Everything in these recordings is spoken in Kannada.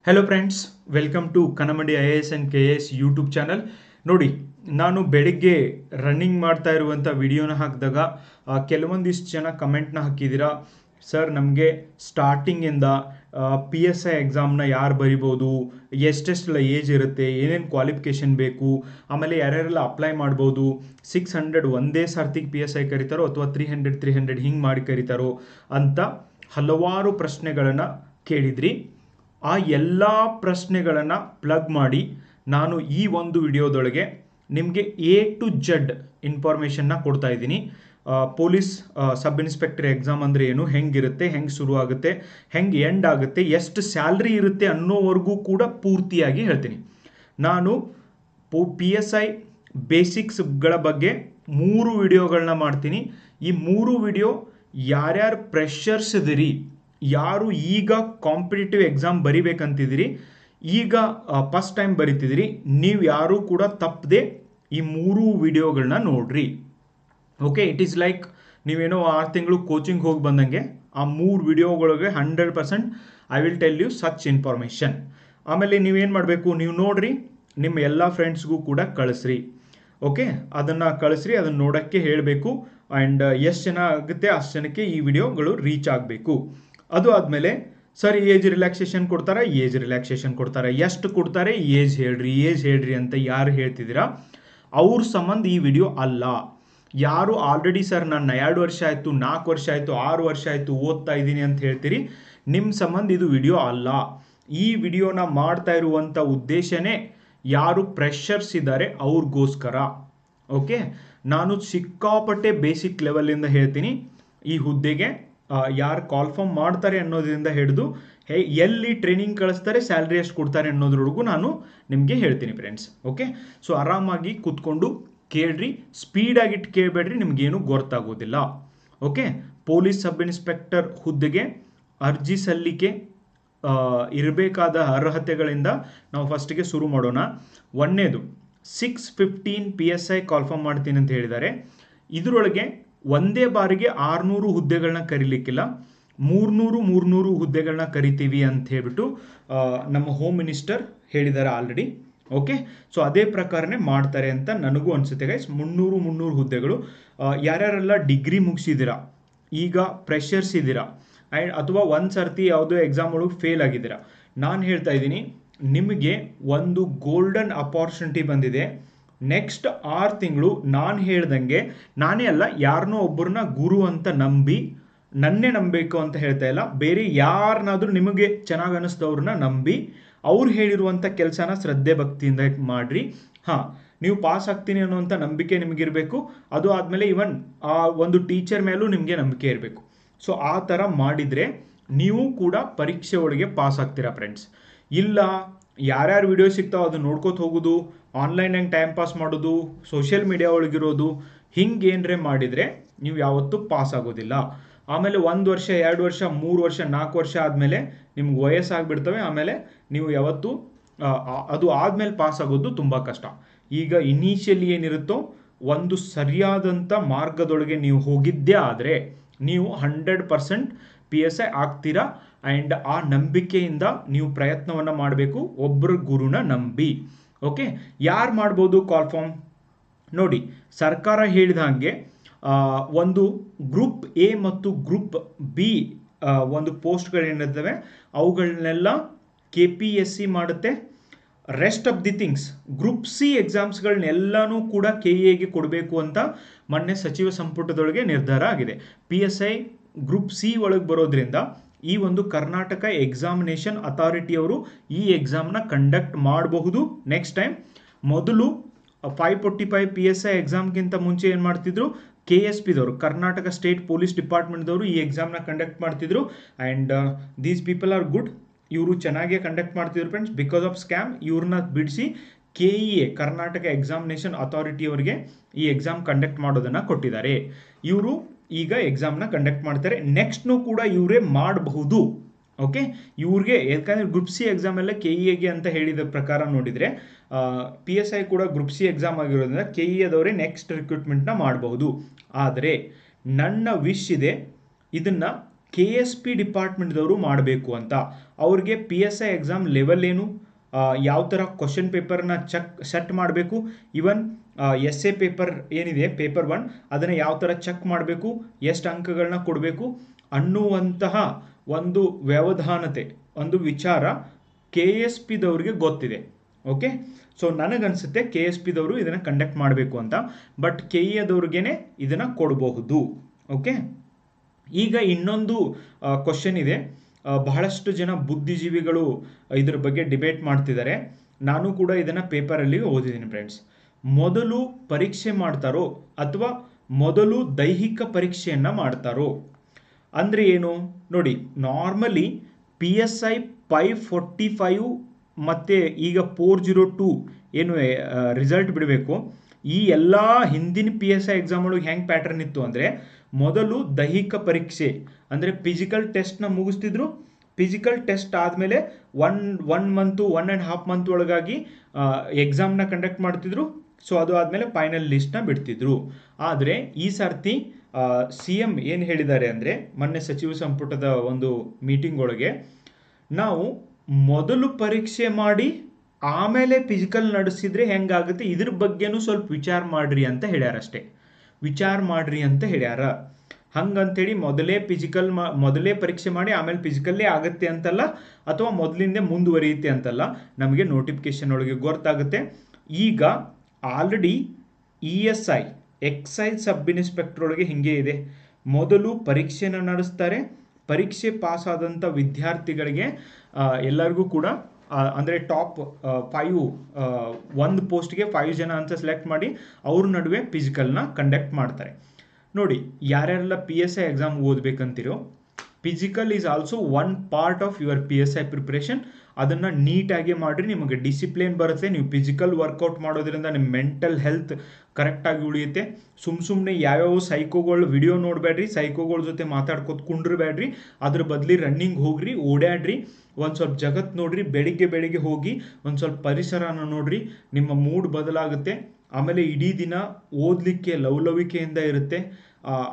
Hello friends, welcome to Kannamadi IAS and KAS YouTube channel. ನೋಡಿ, ನಾನು ಬೆಳಿಗ್ಗೆ ರನ್ನಿಂಗ್ ಮಾಡ್ತಾ ಇರುವಂಥ ವಿಡಿಯೋನ ಹಾಕಿದಾಗ ಕೆಲವೊಂದಿಷ್ಟು ಜನ ಕಮೆಂಟ್ನ ಹಾಕಿದ್ದೀರಾ. ಸರ್, ನಮಗೆ ಸ್ಟಾರ್ಟಿಂಗಿಂದ PSI ಎಕ್ಸಾಮ್ನ ಯಾರು ಬರಿಬೋದು, ಎಷ್ಟೆಷ್ಟೆಲ್ಲ ಏಜ್ ಇರುತ್ತೆ, ಏನೇನು ಕ್ವಾಲಿಫಿಕೇಷನ್ ಬೇಕು, ಆಮೇಲೆ ಯಾರ್ಯಾರೆಲ್ಲ ಅಪ್ಲೈ ಮಾಡ್ಬೋದು, 600 ಒಂದೇ ಸರ್ತಿಗೆ PSI ಕರೀತಾರೋ ಅಥವಾ 300 ಹಿಂಗೆ ಮಾಡಿ ಕರೀತಾರೋ ಅಂತ ಹಲವಾರು ಪ್ರಶ್ನೆಗಳನ್ನು ಕೇಳಿದ್ರಿ. ಆ ಎಲ್ಲ ಪ್ರಶ್ನೆಗಳನ್ನು ಪ್ಲಗ್ ಮಾಡಿ ನಾನು ಈ ಒಂದು ವಿಡಿಯೋದೊಳಗೆ ನಿಮಗೆ A to Z ಇನ್ಫಾರ್ಮೇಷನ್ನ ಕೊಡ್ತಾ ಇದ್ದೀನಿ. ಪೊಲೀಸ್ ಸಬ್ ಇನ್ಸ್ಪೆಕ್ಟರ್ ಎಕ್ಸಾಮ್ ಅಂದರೆ ಏನು, ಹೆಂಗಿರುತ್ತೆ, ಹೆಂಗೆ ಶುರು ಆಗುತ್ತೆ, ಹೆಂಗೆ ಎಂಡ್ ಆಗುತ್ತೆ, ಎಷ್ಟು ಸ್ಯಾಲ್ರಿ ಇರುತ್ತೆ ಅನ್ನೋವರೆಗೂ ಕೂಡ ಪೂರ್ತಿಯಾಗಿ ಹೇಳ್ತೀನಿ. ನಾನು PSI ಬೇಸಿಕ್ಸ್ಗಳ ಬಗ್ಗೆ 3 ವಿಡಿಯೋಗಳನ್ನ ಮಾಡ್ತೀನಿ. ಈ 3 ವಿಡಿಯೋ ಯಾರ್ಯಾರು ಪ್ರೆಷರ್ಸ್ ಇದ್ದೀರಿ, ಯಾರು ಈಗ ಕಾಂಪಿಟೇಟಿವ್ ಎಕ್ಸಾಮ್ ಬರಿಬೇಕಂತಿದ್ದೀರಿ, ಈಗ ಫಸ್ಟ್ ಟೈಮ್ ಬರಿತಿದ್ದೀರಿ, ನೀವು ಯಾರೂ ಕೂಡ ತಪ್ಪದೆ ಈ 3 ವಿಡಿಯೋಗಳನ್ನ ನೋಡ್ರಿ. ಓಕೆ, ಇಟ್ ಈಸ್ ಲೈಕ್ ನೀವೇನೋ 6 ತಿಂಗಳು ಕೋಚಿಂಗ್ ಹೋಗಿ ಬಂದಂಗೆ ಆ 3 ವಿಡಿಯೋಗಳಿಗೆ 100% I will tell you such information. ಆಮೇಲೆ ನೀವೇನು ಮಾಡಬೇಕು, ನೀವು ನೋಡ್ರಿ, ನಿಮ್ಮ ಎಲ್ಲ ಫ್ರೆಂಡ್ಸ್ಗೂ ಕೂಡ ಕಳಿಸ್ರಿ. ಓಕೆ, ಅದನ್ನು ಕಳಿಸ್ರಿ, ಅದನ್ನು ನೋಡೋಕ್ಕೆ ಹೇಳಬೇಕು. ಆ್ಯಂಡ್ ಎಷ್ಟು ಜನ ಆಗುತ್ತೆ ಅಷ್ಟು ಜನಕ್ಕೆ ಈ ವಿಡಿಯೋಗಳು ರೀಚ್ ಆಗಬೇಕು. ಅದು ಆದಮೇಲೆ ಸರ್ ಏಜ್ ರಿಲ್ಯಾಕ್ಸೇಷನ್ ಕೊಡ್ತಾರೆ, ಏಜ್ ರಿಲ್ಯಾಕ್ಸೇಷನ್ ಕೊಡ್ತಾರೆ, ಎಷ್ಟು ಕೊಡ್ತಾರೆ, ಏಜ್ ಹೇಳ್ರಿ ಅಂತ ಯಾರು ಹೇಳ್ತಿದ್ದೀರಾ ಅವ್ರ ಸಂಬಂಧ ಈ ವಿಡಿಯೋ ಅಲ್ಲ. ಯಾರು ಆಲ್ರೆಡಿ ಸರ್ ನಾನು 2 ವರ್ಷ ಆಯಿತು, 4 ವರ್ಷ ಆಯಿತು, 6 ವರ್ಷ ಆಯಿತು ಓದ್ತಾ ಇದ್ದೀನಿ ಅಂತ ಹೇಳ್ತೀರಿ, ನಿಮ್ಮ ಸಂಬಂಧ ಇದು ವಿಡಿಯೋ ಅಲ್ಲ. ಈ ವಿಡಿಯೋನ ಮಾಡ್ತಾ ಇರುವಂಥ ಉದ್ದೇಶನೇ ಯಾರು ಪ್ರೆಷರ್ಸ್ ಇದ್ದಾರೆ ಅವ್ರಿಗೋಸ್ಕರ. ಓಕೆ, ನಾನು ಸಿಕ್ಕಾಪಟ್ಟೆ ಬೇಸಿಕ್ ಲೆವೆಲಿಂದ ಹೇಳ್ತೀನಿ. ಈ ಹುದ್ದೆಗೆ ಯಾರು ಕಾಲ್ಫಾರ್ಮ್ ಮಾಡ್ತಾರೆ ಅನ್ನೋದ್ರಿಂದ ಹಿಡಿದು ಎಲ್ಲಿ ಟ್ರೈನಿಂಗ್ ಕಳಿಸ್ತಾರೆ, ಸ್ಯಾಲ್ರಿ ಎಷ್ಟು ಕೊಡ್ತಾರೆ ಅನ್ನೋದ್ರೊಳಗೂ ನಾನು ನಿಮಗೆ ಹೇಳ್ತೀನಿ ಫ್ರೆಂಡ್ಸ್. ಓಕೆ, ಸೊ ಆರಾಮಾಗಿ ಕೂತ್ಕೊಂಡು ಕೇಳ್ರಿ, ಸ್ಪೀಡಾಗಿಟ್ಟು ಕೇಳಬೇಡ್ರಿ, ನಿಮಗೇನು ಗೊತ್ತಾಗೋದಿಲ್ಲ. ಓಕೆ, ಪೊಲೀಸ್ ಸಬ್ ಇನ್ಸ್ಪೆಕ್ಟರ್ ಹುದ್ದೆಗೆ ಅರ್ಜಿ ಸಲ್ಲಿಕೆ ಇರಬೇಕಾದ ಅರ್ಹತೆಗಳಿಂದ ನಾವು ಫಸ್ಟಿಗೆ ಶುರು ಮಾಡೋಣ. 1ನೇದು 615 PSI ಕಾಲ್ಫಾರ್ಮ್ ಮಾಡ್ತೀನಿ ಅಂತ ಹೇಳಿದ್ದಾರೆ. ಇದರೊಳಗೆ ಒಂದೇ ಬಾರಿಗೆ 600 ಹುದ್ದೆಗಳನ್ನ ಕರೀಲಿಕ್ಕಿಲ್ಲ, 300 ಹುದ್ದೆಗಳನ್ನ ಕರಿತೀವಿ ಅಂತ ಹೇಳ್ಬಿಟ್ಟು ನಮ್ಮ ಹೋಮ್ ಮಿನಿಸ್ಟರ್ ಹೇಳಿದ್ದಾರೆ ಆಲ್ರೆಡಿ. ಓಕೆ, ಸೊ ಅದೇ ಪ್ರಕಾರನೇ ಮಾಡ್ತಾರೆ ಅಂತ ನನಗೂ ಅನಿಸುತ್ತೆ ಗೈಸ್. 300 ಹುದ್ದೆಗಳು. ಯಾರ್ಯಾರೆಲ್ಲ ಡಿಗ್ರಿ ಮುಗಿಸಿದ್ದೀರಾ, ಈಗ ಫ್ರೆಷರ್ಸ್ ಇದ್ದೀರಾ, ಅಥವಾ ಒಂದು ಸರ್ತಿ ಯಾವುದೋ ಎಕ್ಸಾಮ್ ಒಳಗೆ ಫೇಲ್ ಆಗಿದ್ದೀರಾ, ನಾನು ಹೇಳ್ತಾ ಇದ್ದೀನಿ, ನಿಮಗೆ ಒಂದು ಗೋಲ್ಡನ್ ಅಪಾರ್ಚುನಿಟಿ ಬಂದಿದೆ. ನೆಕ್ಸ್ಟ್ 6 ತಿಂಗಳು ನಾನು ಹೇಳ್ದಂಗೆ, ನಾನೇ ಅಲ್ಲ ಯಾರನ್ನೋ ಒಬ್ಬರನ್ನ ಗುರು ಅಂತ ನಂಬಿ, ನನ್ನೇ ನಂಬಬೇಕು ಅಂತ ಹೇಳ್ತಾ ಇಲ್ಲ, ಬೇರೆ ಯಾರನ್ನಾದ್ರೂ ನಿಮಗೆ ಚೆನ್ನಾಗಿ ಅನ್ನಿಸ್ದವ್ರನ್ನ ನಂಬಿ ಅವ್ರು ಹೇಳಿರುವಂಥ ಕೆಲಸನ ಶ್ರದ್ಧೆ ಭಕ್ತಿಯಿಂದ ಮಾಡಿರಿ. ನೀವು ಪಾಸ್ ಆಗ್ತೀನಿ ಅನ್ನೋಂಥ ನಂಬಿಕೆ ನಿಮಗಿರಬೇಕು. ಅದು ಆದಮೇಲೆ ಇವನ್ ಆ ಒಂದು ಟೀಚರ್ ಮೇಲೂ ನಿಮಗೆ ನಂಬಿಕೆ ಇರಬೇಕು. ಸೊ ಆ ಥರ ಮಾಡಿದರೆ ನೀವು ಕೂಡ ಪರೀಕ್ಷೆ ಒಳಗೆ ಪಾಸ್ ಆಗ್ತೀರಾ ಫ್ರೆಂಡ್ಸ್. ಇಲ್ಲ ಯಾರ್ಯಾರು ವಿಡಿಯೋ ಸಿಗ್ತಾವೋ ಅದು ನೋಡ್ಕೋತ ಹೋಗೋದು, ಆನ್ಲೈನಾಗಿ ಟೈಮ್ ಪಾಸ್ ಮಾಡೋದು, ಸೋಷಿಯಲ್ ಮೀಡಿಯಾ ಒಳಗಿರೋದು, ಹಿಂಗೇನ್ರೆ ಮಾಡಿದರೆ ನೀವು ಯಾವತ್ತೂ ಪಾಸ್ ಆಗೋದಿಲ್ಲ. ಆಮೇಲೆ 1 ವರ್ಷ 2 ವರ್ಷ 3 ವರ್ಷ 4 ವರ್ಷ ಆದಮೇಲೆ ನಿಮ್ಗೆ ವಯಸ್ಸಾಗ್ಬಿಡ್ತವೆ. ಆಮೇಲೆ ನೀವು ಯಾವತ್ತೂ ಅದು ಆದಮೇಲೆ ಪಾಸ್ ಆಗೋದು ತುಂಬ ಕಷ್ಟ. ಈಗ ಇನಿಷಿಯಲಿ ಏನಿರುತ್ತೋ ಒಂದು ಸರಿಯಾದಂಥ ಮಾರ್ಗದೊಳಗೆ ನೀವು ಹೋಗಿದ್ದೇ ಆದರೆ ನೀವು 100% PSI ಆಗ್ತೀರಾ. ಆ್ಯಂಡ್ ಆ ನಂಬಿಕೆಯಿಂದ ನೀವು ಪ್ರಯತ್ನವನ್ನು ಮಾಡಬೇಕು, ಒಬ್ಬರ ಗುರುನ ನಂಬಿ. ಓಕೆ, ಯಾರು ಮಾಡ್ಬೋದು ಕಾಲ್ಫಾರ್ಮ್? ನೋಡಿ, ಸರ್ಕಾರ ಹೇಳಿದ ಹಾಗೆ ಒಂದು ಗ್ರೂಪ್ A ಮತ್ತು ಗ್ರೂಪ್ B ಒಂದು ಪೋಸ್ಟ್ಗಳೇನಿರ್ತವೆ ಅವುಗಳನ್ನೆಲ್ಲ KPSC ಮಾಡುತ್ತೆ. Rest of the things group C ಎಕ್ಸಾಮ್ಸ್ಗಳನ್ನೆಲ್ಲನೂ ಕೂಡ KA ಕೊಡಬೇಕು ಅಂತ ಮೊನ್ನೆ ಸಚಿವ ಸಂಪುಟದೊಳಗೆ ನಿರ್ಧಾರ ಆಗಿದೆ. PSI ಗ್ರೂಪ್ C ಒಳಗೆ ಬರೋದ್ರಿಂದ ಈ ಒಂದು ಕರ್ನಾಟಕ ಎಕ್ಸಾಮಿನೇಷನ್ ಅಥಾರಿಟಿಯವರು ಈ ಎಕ್ಸಾಮ್ನ ಕಂಡಕ್ಟ್ ಮಾಡಬಹುದು ನೆಕ್ಸ್ಟ್ ಟೈಮ್. ಮೊದಲು 545 PSI ಎಕ್ಸಾಮ್ಗಿಂತ ಮುಂಚೆ ಏನು ಮಾಡ್ತಿದ್ರು, KSPದವರು, ಕರ್ನಾಟಕ ಸ್ಟೇಟ್ ಪೊಲೀಸ್ ಡಿಪಾರ್ಟ್ಮೆಂಟ್ದವರು ಈ ಎಕ್ಸಾಮ್ನ ಕಂಡಕ್ಟ್ ಮಾಡ್ತಿದ್ರು. And these people are good, ಇವರು ಚೆನ್ನಾಗೇ ಕಂಡಕ್ಟ್ ಮಾಡ್ತಿದ್ರು ಫ್ರೆಂಡ್ಸ್. ಬಿಕಾಸ್ ಆಫ್ ಸ್ಕ್ಯಾಮ್ ಇವ್ರನ್ನ ಬಿಡಿಸಿ KEA ಕರ್ನಾಟಕ ಎಕ್ಸಾಮಿನೇಷನ್ ಅಥಾರಿಟಿಯವರಿಗೆ ಈ ಎಕ್ಸಾಮ್ ಕಂಡಕ್ಟ್ ಮಾಡೋದನ್ನು ಕೊಟ್ಟಿದ್ದಾರೆ. ಇವರು ಈಗ ಎಕ್ಸಾಮ್ನ ಕಂಡಕ್ಟ್ ಮಾಡ್ತಾರೆ. ನೆಕ್ಸ್ಟ್ನೂ ಕೂಡ ಇವರೇ ಮಾಡಬಹುದು. ಓಕೆ, ಇವ್ರಿಗೆ ಯಾಕಂದರೆ ಗ್ರೂಪ್ C ಎಕ್ಸಾಮ್ ಎಲ್ಲ KEAಗೆ ಅಂತ ಹೇಳಿದ ಪ್ರಕಾರ ನೋಡಿದರೆ PSI ಕೂಡ ಗ್ರೂಪ್ C ಎಕ್ಸಾಮ್ ಆಗಿರೋದ್ರಿಂದ KEAದವರೇ ನೆಕ್ಸ್ಟ್ ರಿಕ್ರೂಟ್ಮೆಂಟ್ನ ಮಾಡಬಹುದು. ಆದರೆ ನನ್ನ ವಿಶ್ ಇದೆ, ಇದನ್ನು KSP ಡಿಪಾರ್ಟ್ಮೆಂಟ್ದವರು ಮಾಡಬೇಕು ಅಂತ. ಅವ್ರಿಗೆ PSI ಎಕ್ಸಾಮ್ ಲೆವೆಲ್ ಏನು, ಯಾವ ಥರ ಕ್ವಶನ್ ಪೇಪರ್ನ ಸೆಟ್ ಮಾಡಬೇಕು, ಇವನ್ essay ಪೇಪರ್ ಏನಿದೆ ಪೇಪರ್ 1 ಅದನ್ನು ಯಾವ ಥರ ಚೆಕ್ ಮಾಡಬೇಕು, ಎಷ್ಟು ಅಂಕಗಳನ್ನ ಕೊಡಬೇಕು ಅನ್ನುವಂತಹ ಒಂದು ವ್ಯವಧಾನತೆ, ಒಂದು ವಿಚಾರ KSPದವ್ರಿಗೆ ಗೊತ್ತಿದೆ. ಓಕೆ, ಸೊ ನನಗನ್ಸುತ್ತೆ KSPದವರು ಇದನ್ನು ಕಂಡಕ್ಟ್ ಮಾಡಬೇಕು ಅಂತ, ಬಟ್ KEದವ್ರಿಗೇನೆ ಇದನ್ನು ಕೊಡಬಹುದು. ಓಕೆ, ಈಗ ಇನ್ನೊಂದು ಕ್ವಶನ್ ಇದೆ. ಬಹಳಷ್ಟು ಜನ ಬುದ್ಧಿಜೀವಿಗಳು ಇದ್ರ ಬಗ್ಗೆ ಡಿಬೇಟ್ ಮಾಡ್ತಿದ್ದಾರೆ. ನಾನು ಕೂಡ ಇದನ್ನು ಪೇಪರಲ್ಲಿ ಓದಿದ್ದೀನಿ ಫ್ರೆಂಡ್ಸ್. ಮೊದಲು ಪರೀಕ್ಷೆ ಮಾಡ್ತಾರೋ ಅಥವಾ ಮೊದಲು ದೈಹಿಕ ಪರೀಕ್ಷೆಯನ್ನು ಮಾಡ್ತಾರೋ ಅಂದರೆ ಏನು ನೋಡಿ, ನಾರ್ಮಲಿ PSI 545 ಮತ್ತು ಈಗ 402 ಏನು ರಿಸಲ್ಟ್ ಬಿಡಬೇಕು, ಈ ಎಲ್ಲ ಹಿಂದಿನ PSI ಎಕ್ಸಾಮ್ ಒಳಗೆ ಹೆಂಗೆ ಪ್ಯಾಟರ್ನ್ ಇತ್ತು ಅಂದರೆ, ಮೊದಲು ದೈಹಿಕ ಪರೀಕ್ಷೆ ಅಂದರೆ ಫಿಸಿಕಲ್ ಟೆಸ್ಟ್ನ ಮುಗಿಸ್ತಿದ್ರು. ಫಿಸಿಕಲ್ ಟೆಸ್ಟ್ ಆದಮೇಲೆ ಒನ್ ಮಂತು 1.5 ಮಂತ್ ಒಳಗಾಗಿ ಎಕ್ಸಾಮ್ನ ಕಂಡಕ್ಟ್ ಮಾಡ್ತಿದ್ರು. ಸೊ ಅದು ಆದಮೇಲೆ ಫೈನಲ್ ಲಿಸ್ಟ್ನ ಬಿಡ್ತಿದ್ರು. ಆದರೆ ಈ ಸರ್ತಿ CM ಏನು ಹೇಳಿದ್ದಾರೆ ಅಂದರೆ, ಮೊನ್ನೆ ಸಚಿವ ಸಂಪುಟದ ಒಂದು ಮೀಟಿಂಗ್ ಒಳಗೆ, ನಾವು ಮೊದಲು ಪರೀಕ್ಷೆ ಮಾಡಿ ಆಮೇಲೆ ಫಿಸಿಕಲ್ ನಡೆಸಿದ್ರೆ ಹೆಂಗಾಗುತ್ತೆ, ಇದ್ರ ಬಗ್ಗೆನೂ ಸ್ವಲ್ಪ ವಿಚಾರ ಮಾಡ್ರಿ ಅಂತ ಹೇಳ್ಯಾರ. ಅಷ್ಟೇ, ವಿಚಾರ ಮಾಡ್ರಿ ಅಂತ ಹೇಳ್ಯಾರ. ಹಂಗಂತೇಳಿ ಮೊದಲೇ ಪರೀಕ್ಷೆ ಮಾಡಿ ಆಮೇಲೆ ಫಿಸಿಕಲ್ಲೇ ಆಗುತ್ತೆ ಅಂತಲ್ಲ, ಅಥವಾ ಮೊದಲಿಂದ ಮುಂದುವರಿಯುತ್ತೆ ಅಂತಲ್ಲ, ನಮಗೆ ನೋಟಿಫಿಕೇಶನ್ ಒಳಗೆ ಗೊತ್ತಾಗುತ್ತೆ. ಈಗ already ESI exercise sub inspector ಒಳಗೆ ಹಿಂಗೆ ಇದೆ. ಮೊದಲು ಪರೀಕ್ಷೆನ ನಡೆಸ್ತಾರೆ. ಪರೀಕ್ಷೆ ಪಾಸ್ ಆದಂಥ ವಿದ್ಯಾರ್ಥಿಗಳಿಗೆ ಎಲ್ಲರಿಗೂ ಕೂಡ ಅಂದರೆ ಟಾಪ್ 5 ಒಂದು ಪೋಸ್ಟ್ಗೆ 5 ಜನ ಅಂತ ಸೆಲೆಕ್ಟ್ ಮಾಡಿ ಅವ್ರ ನಡುವೆ ಫಿಸಿಕಲ್ನ ಕಂಡಕ್ಟ್ ಮಾಡ್ತಾರೆ. ನೋಡಿ, ಯಾರ್ಯಾರೆಲ್ಲ PSI ಎಕ್ಸಾಮ್ ಓದಬೇಕಂತಿರೋ, physical is also one part of your PSI preparation. ಅದನ್ನು ನೀಟಾಗಿ ಮಾಡಿರಿ, ನಿಮಗೆ ಡಿಸಿಪ್ಲಿನ್ ಬರುತ್ತೆ. ನೀವು ಫಿಸಿಕಲ್ ವರ್ಕೌಟ್ ಮಾಡೋದ್ರಿಂದ ನಿಮ್ಮ ಮೆಂಟಲ್ ಹೆಲ್ತ್ ಕರೆಕ್ಟಾಗಿ ಉಳಿಯುತ್ತೆ. ಸುಮ್ಮನೆ ಯಾವ್ಯಾವ ಸೈಕೋಗಳು ವಿಡಿಯೋ ನೋಡಬೇಡ್ರಿ, ಸೈಕೋಗಳ ಜೊತೆ ಮಾತಾಡ್ಕೋತ ಕುಂಡ್ರಬೇಡ್ರಿ. ಅದ್ರ ಬದಲಿ ರನ್ನಿಂಗ್ ಹೋಗ್ರಿ, ಓಡಾಡ್ರಿ, ಒಂದು ಸ್ವಲ್ಪ ಜಗತ್ತು ನೋಡ್ರಿ. ಬೆಳಿಗ್ಗೆ ಹೋಗಿ ಒಂದು ಸ್ವಲ್ಪ ಪರಿಸರನ ನೋಡ್ರಿ, ನಿಮ್ಮ ಮೂಡ್ ಬದಲಾಗುತ್ತೆ. ಆಮೇಲೆ ಇಡೀ ದಿನ ಓದಲಿಕ್ಕೆ ಲವಲವಿಕೆಯಿಂದ ಇರುತ್ತೆ.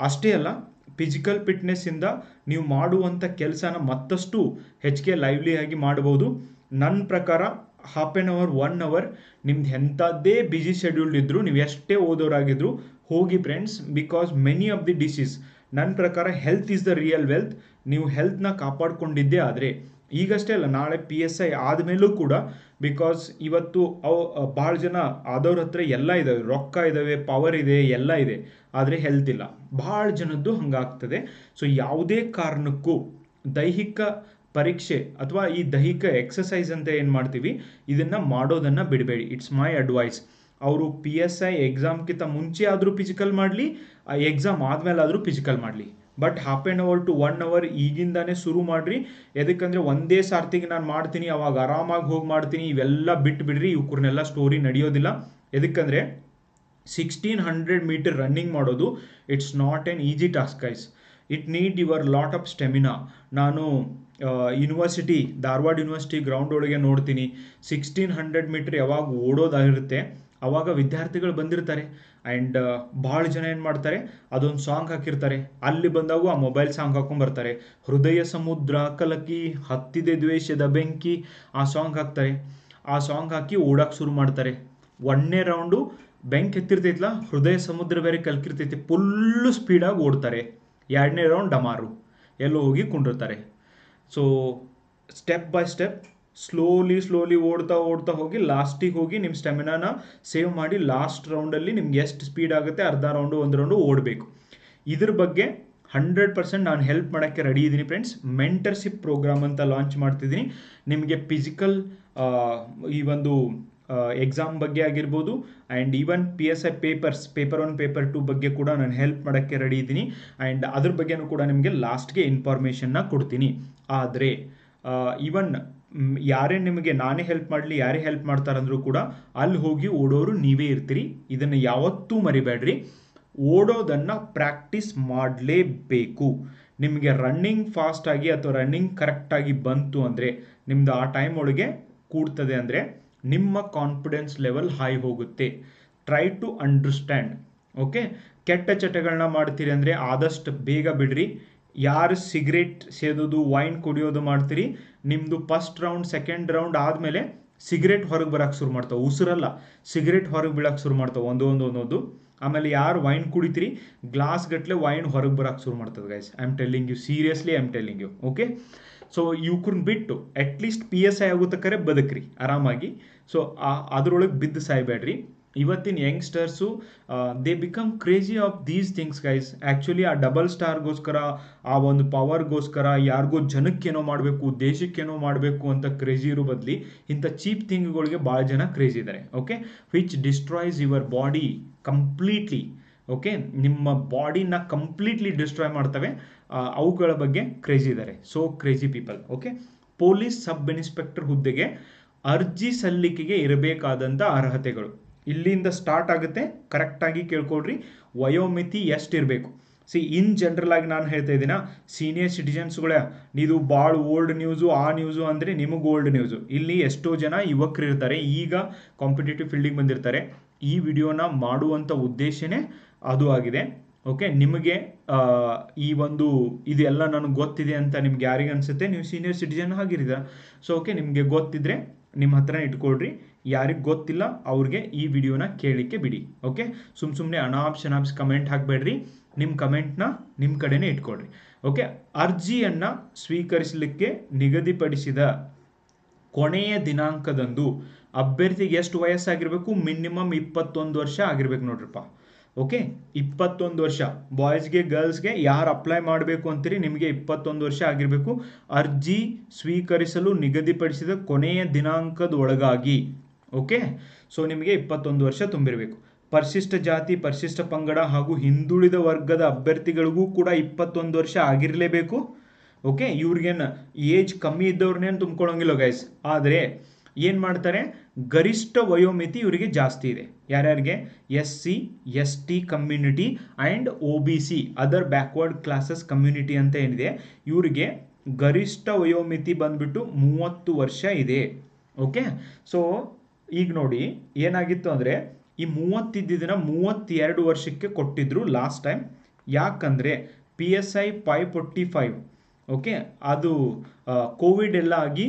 ಅಷ್ಟೇ ಅಲ್ಲ, ಫಿಸಿಕಲ್ ಫಿಟ್ನೆಸ್ಸಿಂದ ನೀವು ಮಾಡುವಂಥ ಕೆಲಸನ ಮತ್ತಷ್ಟು ಹೆಚ್ಚಿಗೆ ಲೈವ್ಲಿಯಾಗಿ ಮಾಡ್ಬೋದು. ನನ್ನ ಪ್ರಕಾರ ಹಾಫ್ ಆನ್ ಅವರ್ 1 ಅವರ್ ನಿಮ್ದು ಎಂಥದ್ದೇ ಬ್ಯುಸಿ ಶೆಡ್ಯೂಲ್ ಇದ್ದರೂ, ನೀವು ಎಷ್ಟೇ ಓದೋರಾಗಿದ್ರು ಹೋಗಿ friends. Because many of the disease, ನನ್ನ ಪ್ರಕಾರ health is the real wealth. ನೀವು ಹೆಲ್ತ್ನ ಕಾಪಾಡ್ಕೊಂಡಿದ್ದೇ ಆದರೆ, ಈಗಷ್ಟೇ ಅಲ್ಲ ನಾಳೆ PSI ಆದಮೇಲೂ ಕೂಡ, ಬಿಕಾಸ್ ಇವತ್ತು ಭಾಳ ಜನ ಆದವ್ರ ಹತ್ರ ಎಲ್ಲ ಇದ್ದಾವೆ, ರೊಕ್ಕ ಇದ್ದಾವೆ, ಪವರ್ ಇದೆ, ಎಲ್ಲ ಇದೆ, ಆದರೆ ಹೆಲ್ತ್ ಇಲ್ಲ. ಭಾಳ ಜನದ್ದು ಹಂಗಾಗ್ತದೆ. ಸೊ ಯಾವುದೇ ಕಾರಣಕ್ಕೂ ದೈಹಿಕ ಪರೀಕ್ಷೆ ಅಥವಾ ಈ ದೈಹಿಕ ಎಕ್ಸಸೈಸ್ ಅಂತ ಏನು ಮಾಡ್ತೀವಿ, ಇದನ್ನು ಮಾಡೋದನ್ನು ಬಿಡಬೇಡಿ. It's my advice. ಅವರು PSI ಎಕ್ಸಾಮ್ಗಿಂತ ಮುಂಚೆ ಆದರೂ ಫಿಸಿಕಲ್ ಮಾಡಲಿ, ಎಕ್ಸಾಮ್ ಆದಮೇಲೆ ಆದರೂ ಫಿಸಿಕಲ್ ಮಾಡಲಿ, but half an hour to 1 hour ಈಗಿಂದಾನೇ ಶುರು ಮಾಡಿರಿ. ಎದಕ್ಕಂದರೆ ಒಂದೇ ಸಾರ್ತಿಗೆ ನಾನು ಮಾಡ್ತೀನಿ, ಅವಾಗ ಆರಾಮಾಗಿ ಹೋಗಿ ಮಾಡ್ತೀನಿ, ಇವೆಲ್ಲ ಬಿಟ್ಟು ಬಿಡ್ರಿ. ಇವ್ರನ್ನೆಲ್ಲ ಸ್ಟೋರಿ ನಡೆಯೋದಿಲ್ಲ. ಎದಕ್ಕಂದರೆ 1600 ಮೀಟರ್ ರನ್ನಿಂಗ್ ಮಾಡೋದು it's not an easy task guys. It need your lot of stamina. ನಾನು ಧಾರವಾಡ ಯೂನಿವರ್ಸಿಟಿ ಗ್ರೌಂಡ್ ಒಳಗೆ ನೋಡ್ತೀನಿ, 1600 ಮೀಟರ್ ಯಾವಾಗ ಓಡೋದಾಗಿರುತ್ತೆ ಅವಾಗ ವಿದ್ಯಾರ್ಥಿಗಳು ಬಂದಿರ್ತಾರೆ. ಆ್ಯಂಡ್ ಭಾಳ ಜನ ಏನು ಮಾಡ್ತಾರೆ, ಅದೊಂದು ಸಾಂಗ್ ಹಾಕಿರ್ತಾರೆ. ಅಲ್ಲಿ ಬಂದಾಗೂ ಆ ಮೊಬೈಲ್ ಸಾಂಗ್ ಹಾಕೊಂಡ್ಬರ್ತಾರೆ. ಹೃದಯ ಸಮುದ್ರ ಕಲಕಿ ಹತ್ತಿದೆ ದ್ವೇಷದ ಬೆಂಕಿ, ಆ ಸಾಂಗ್ ಹಾಕ್ತಾರೆ. ಆ ಸಾಂಗ್ ಹಾಕಿ ಓಡಕ್ಕೆ ಶುರು ಮಾಡ್ತಾರೆ. 1ನೇ ರೌಂಡು ಬೆಂಕಿ ಎತ್ತಿರ್ತೈತಲ್ಲ, ಹೃದಯ ಸಮುದ್ರ ಬೇರೆ ಕಲ್ಕಿರ್ತೈತಿ, ಫುಲ್ಲು ಸ್ಪೀಡಾಗಿ ಓಡ್ತಾರೆ. 2ನೇ ರೌಂಡ್ ಡಮಾರು, ಎಲ್ಲೋ ಹೋಗಿ ಕುಂಡಿರ್ತಾರೆ. So step by step slowly ಓಡ್ತಾ ಹೋಗಿ ಲಾಸ್ಟಿಗೆ ಹೋಗಿ ನಿಮ್ಮ ಸ್ಟೆಮಿನಾನ ಸೇವ್ ಮಾಡಿ ಲಾಸ್ಟ್ ರೌಂಡಲ್ಲಿ ನಿಮ್ಗೆ ಎಷ್ಟು ಸ್ಪೀಡ್ ಆಗುತ್ತೆ, ಅರ್ಧ ರೌಂಡು 1 ರೌಂಡು ಓಡಬೇಕು. ಇದ್ರ ಬಗ್ಗೆ 100% ನಾನು ಹೆಲ್ಪ್ ಮಾಡೋಕ್ಕೆ ರೆಡಿ ಇದ್ದೀನಿ ಫ್ರೆಂಡ್ಸ್. ಮೆಂಟರ್ಶಿಪ್ ಪ್ರೋಗ್ರಾಮ್ ಅಂತ ಲಾಂಚ್ ಮಾಡ್ತಿದ್ದೀನಿ. ನಿಮಗೆ ಫಿಸಿಕಲ್ ಈ ಒಂದು ಎಕ್ಸಾಮ್ ಬಗ್ಗೆ ಆಗಿರ್ಬೋದು, and even PSI paper 1 paper 2 ಬಗ್ಗೆ ಕೂಡ ನಾನು ಹೆಲ್ಪ್ ಮಾಡೋಕ್ಕೆ ರೆಡಿ ಇದ್ದೀನಿ. ಆ್ಯಂಡ್ ಅದ್ರ ಬಗ್ಗೆನೂ ಕೂಡ ನಿಮಗೆ ಲಾಸ್ಟ್ಗೆ ಇನ್ಫಾರ್ಮೇಷನ್ನ ಕೊಡ್ತೀನಿ. ಆದರೆ ಈವನ್ ಯಾರೇ ನಿಮಗೆ ನಾನೇ ಹೆಲ್ಪ್ ಮಾಡಲಿ, ಯಾರೇ ಹೆಲ್ಪ್ ಮಾಡ್ತಾರಂದ್ರೂ ಕೂಡ ಅಲ್ಲಿ ಹೋಗಿ ಓಡೋರು ನೀವೇ ಇರ್ತೀರಿ. ಇದನ್ನು ಯಾವತ್ತೂ ಮರಿಬೇಡ್ರಿ. ಓಡೋದನ್ನು ಪ್ರಾಕ್ಟೀಸ್ ಮಾಡಲೇಬೇಕು. ನಿಮಗೆ ರನ್ನಿಂಗ್ ಫಾಸ್ಟಾಗಿ ಅಥವಾ ರನ್ನಿಂಗ್ ಕರೆಕ್ಟಾಗಿ ಬಂತು ಅಂದರೆ, ನಿಮ್ಮದು ಆ ಟೈಮ್ ಒಳಗೆ ಕೂಡ್ತದೆ ಅಂದರೆ ನಿಮ್ಮ ಕಾನ್ಫಿಡೆನ್ಸ್ ಲೆವೆಲ್ ಹೈ ಹೋಗುತ್ತೆ. Try to understand. ಓಕೆ, ಕೆಟ್ಟ ಚಟಗಳನ್ನ ಮಾಡ್ತೀರಿ ಅಂದರೆ ಆದಷ್ಟು ಬೇಗ ಬಿಡ್ರಿ. ಯಾರು ಸಿಗರೇಟ್ ಸೇದೋದು ವೈನ್ ಕುಡಿಯೋದು ಮಾಡ್ತೀರಿ, ನಿಮ್ಮದು ಫಸ್ಟ್ ರೌಂಡ್ ಸೆಕೆಂಡ್ ರೌಂಡ್ ಆದಮೇಲೆ ಸಿಗರೇಟ್ ಹೊರಗೆ ಬರೋಕ್ಕೆ ಶುರು ಮಾಡ್ತಾವೆ. ಉಸಿರಲ್ಲ, ಸಿಗರೇಟ್ ಹೊರಗೆ ಬೀಳಕ್ಕೆ ಶುರು ಮಾಡ್ತಾವೆ ಒಂದೊಂದು. ಆಮೇಲೆ ಯಾರು ವೈನ್ ಕುಡಿತೀರಿ ಗ್ಲಾಸ್ ಗಟ್ಟಲೆ ವೈನ್ ಹೊರಗೆ ಬರೋಕ್ಕೆ ಶುರು ಮಾಡ್ತದೆ guys. I am telling you, seriously I am telling you. Okay, so ಇವ್ಕನ್ನ ಬಿಟ್ಟು ಅಟ್ಲೀಸ್ಟ್ PSI ಆಗೋತಕ್ಕರೆ ಬದುಕ್ರಿ ಆರಾಮಾಗಿ. ಸೊ ಅದರೊಳಗೆ ಬಿದ್ದು ಸಾಯ್ಬೇಡ್ರಿ. ಇವತ್ತಿನ youngsters they become crazy of these things guys. Actually ಆ ಡಬಲ್ ಸ್ಟಾರ್ಗೋಸ್ಕರ, ಆ ಒಂದು ಪವರ್ಗೋಸ್ಕರ, ಯಾರಿಗೋ ಜನಕ್ಕೇನೋ ಮಾಡಬೇಕು, ದೇಶಕ್ಕೇನೋ ಮಾಡಬೇಕು ಅಂತ ಕ್ರೇಜಿ ಇರೋ ಬದಲಿ ಇಂಥ ಚೀಪ್ ಥಿಂಗ್ಗಳಿಗೆ ಭಾಳ ಜನ ಕ್ರೇಜಿ ಇದ್ದಾರೆ. Okay, which destroys your body completely. Okay, ನಿಮ್ಮ ಬಾಡಿನ ಕಂಪ್ಲೀಟ್ಲಿ ಡಿಸ್ಟ್ರಾಯ್ ಮಾಡ್ತವೆ. ಅವುಗಳ ಬಗ್ಗೆ ಕ್ರೇಜಿ ಇದ್ದಾರೆ. So crazy people. Okay, police sub inspector ಹುದ್ದೆಗೆ ಅರ್ಜಿ ಸಲ್ಲಿಕೆಗೆ ಇರಬೇಕಾದಂಥ ಅರ್ಹತೆಗಳು ಇಲ್ಲಿಂದ ಸ್ಟಾರ್ಟ್ ಆಗುತ್ತೆ. ಕರೆಕ್ಟಾಗಿ ಕೇಳ್ಕೊಳ್ರಿ. ವಯೋಮಿತಿ ಎಷ್ಟಿರಬೇಕು? ಇನ್ ಜನರಲ್ ಆಗಿ ನಾನು ಹೇಳ್ತಾ ಇದ್ದೀನ, ಸೀನಿಯರ್ ಸಿಟಿಜನ್ಸ್ಗಳೇ ಇದು ಭಾಳ ಓಲ್ಡ್ ನ್ಯೂಸು, ಆ ನ್ಯೂಸು ಅಂದರೆ ನಿಮಗೆ ಓಲ್ಡ್ ನ್ಯೂಸು. ಇಲ್ಲಿ ಎಷ್ಟೋ ಜನ ಯುವಕರು ಇರ್ತಾರೆ, ಈಗ ಕಾಂಪಿಟೇಟಿವ್ ಫೀಲ್ಡಿಗೆ ಬಂದಿರ್ತಾರೆ. ಈ ವಿಡಿಯೋನ ಮಾಡುವಂಥ ಉದ್ದೇಶನೇ ಅದು ಆಗಿದೆ. ಓಕೆ, ನಿಮಗೆ ಈ ಒಂದು ಇದೆಲ್ಲ ನನಗೆ ಗೊತ್ತಿದೆ ಅಂತ ನಿಮ್ಗೆ ಯಾರಿಗೆ ಅನಿಸುತ್ತೆ, ನೀವು ಸೀನಿಯರ್ ಸಿಟಿಜನ್ ಆಗಿರಿದ. ಸೊ ಓಕೆ, ನಿಮಗೆ ಗೊತ್ತಿದ್ರೆ ನಿಮ್ಮ ಹತ್ರ ಇಟ್ಕೊಳ್ರಿ. ಯಾರಿಗೆ ಗೊತ್ತಿಲ್ಲ ಅವ್ರಿಗೆ ಈ ವಿಡಿಯೋನ ಕೇಳಲಿಕ್ಕೆ ಬಿಡಿ. ಓಕೆ, ಸುಮ್ಮನೆ ಅನಾಪ್ಸ್ ಕಮೆಂಟ್ ಹಾಕಬೇಡ್ರಿ. ನಿಮ್ಮ ಕಮೆಂಟ್ನ ನಿಮ್ಮ ಕಡೆನೇ ಇಟ್ಕೊಳ್ರಿ. ಓಕೆ, ಅರ್ಜಿಯನ್ನು ಸ್ವೀಕರಿಸಲಿಕ್ಕೆ ನಿಗದಿಪಡಿಸಿದ ಕೊನೆಯ ದಿನಾಂಕದಂದು ಅಭ್ಯರ್ಥಿಗೆ ಎಷ್ಟು ವಯಸ್ಸಾಗಿರಬೇಕು? ಮಿನಿಮಮ್ 21 ವರ್ಷ ಆಗಿರ್ಬೇಕು ನೋಡ್ರಪ್ಪ. ಓಕೆ, 21 ವರ್ಷ. ಬಾಯ್ಸ್ಗೆ ಗರ್ಲ್ಸ್ಗೆ ಯಾರು ಅಪ್ಲೈ ಮಾಡಬೇಕು ಅಂತೀರಿ ನಿಮಗೆ 21 ವರ್ಷ ಆಗಿರಬೇಕು. ಅರ್ಜಿ ಸ್ವೀಕರಿಸಲು ನಿಗದಿಪಡಿಸಿದ ಕೊನೆಯ ದಿನಾಂಕದ ಒಳಗಾಗಿ. ಓಕೆ, ಸೊ ನಿಮಗೆ 21 ವರ್ಷ ತುಂಬಿರಬೇಕು. ಪರಿಶಿಷ್ಟ ಜಾತಿ, ಪರಿಶಿಷ್ಟ ಪಂಗಡ ಹಾಗೂ ಹಿಂದುಳಿದ ವರ್ಗದ ಅಭ್ಯರ್ಥಿಗಳಿಗೂ ಕೂಡ 21 ವರ್ಷ ಆಗಿರಲೇಬೇಕು. ಓಕೆ, ಇವ್ರಿಗೇನು ಏಜ್ ಕಮ್ಮಿ ಇದ್ದವ್ರನ್ನೇನು ತುಂಬ್ಕೊಳ್ಳೋಂಗಿಲ್ಲ ಗೈಸ್. ಆದರೆ ಏನು ಮಾಡ್ತಾರೆ, ಗರಿಷ್ಠ ವಯೋಮಿತಿ ಇವರಿಗೆ ಜಾಸ್ತಿ ಇದೆ. ಯಾರ್ಯಾರಿಗೆ? SC ST community and OBC other backward classes community ಅಂತ ಏನಿದೆ, ಇವರಿಗೆ ಗರಿಷ್ಠ ವಯೋಮಿತಿ ಬಂದ್ಬಿಟ್ಟು 30 ವರ್ಷ ಇದೆ. ಓಕೆ, ಸೊ ಈಗ ನೋಡಿ ಏನಾಗಿತ್ತು ಅಂದರೆ, ಈ 30 ಇದ್ದಿದ್ದನ್ನ 32 ವರ್ಷಕ್ಕೆ ಕೊಟ್ಟಿದ್ರು ಲಾಸ್ಟ್ ಟೈಮ್. ಯಾಕಂದರೆ PSI 545 ಓಕೆ, ಅದು ಕೋವಿಡ್ ಎಲ್ಲ ಆಗಿ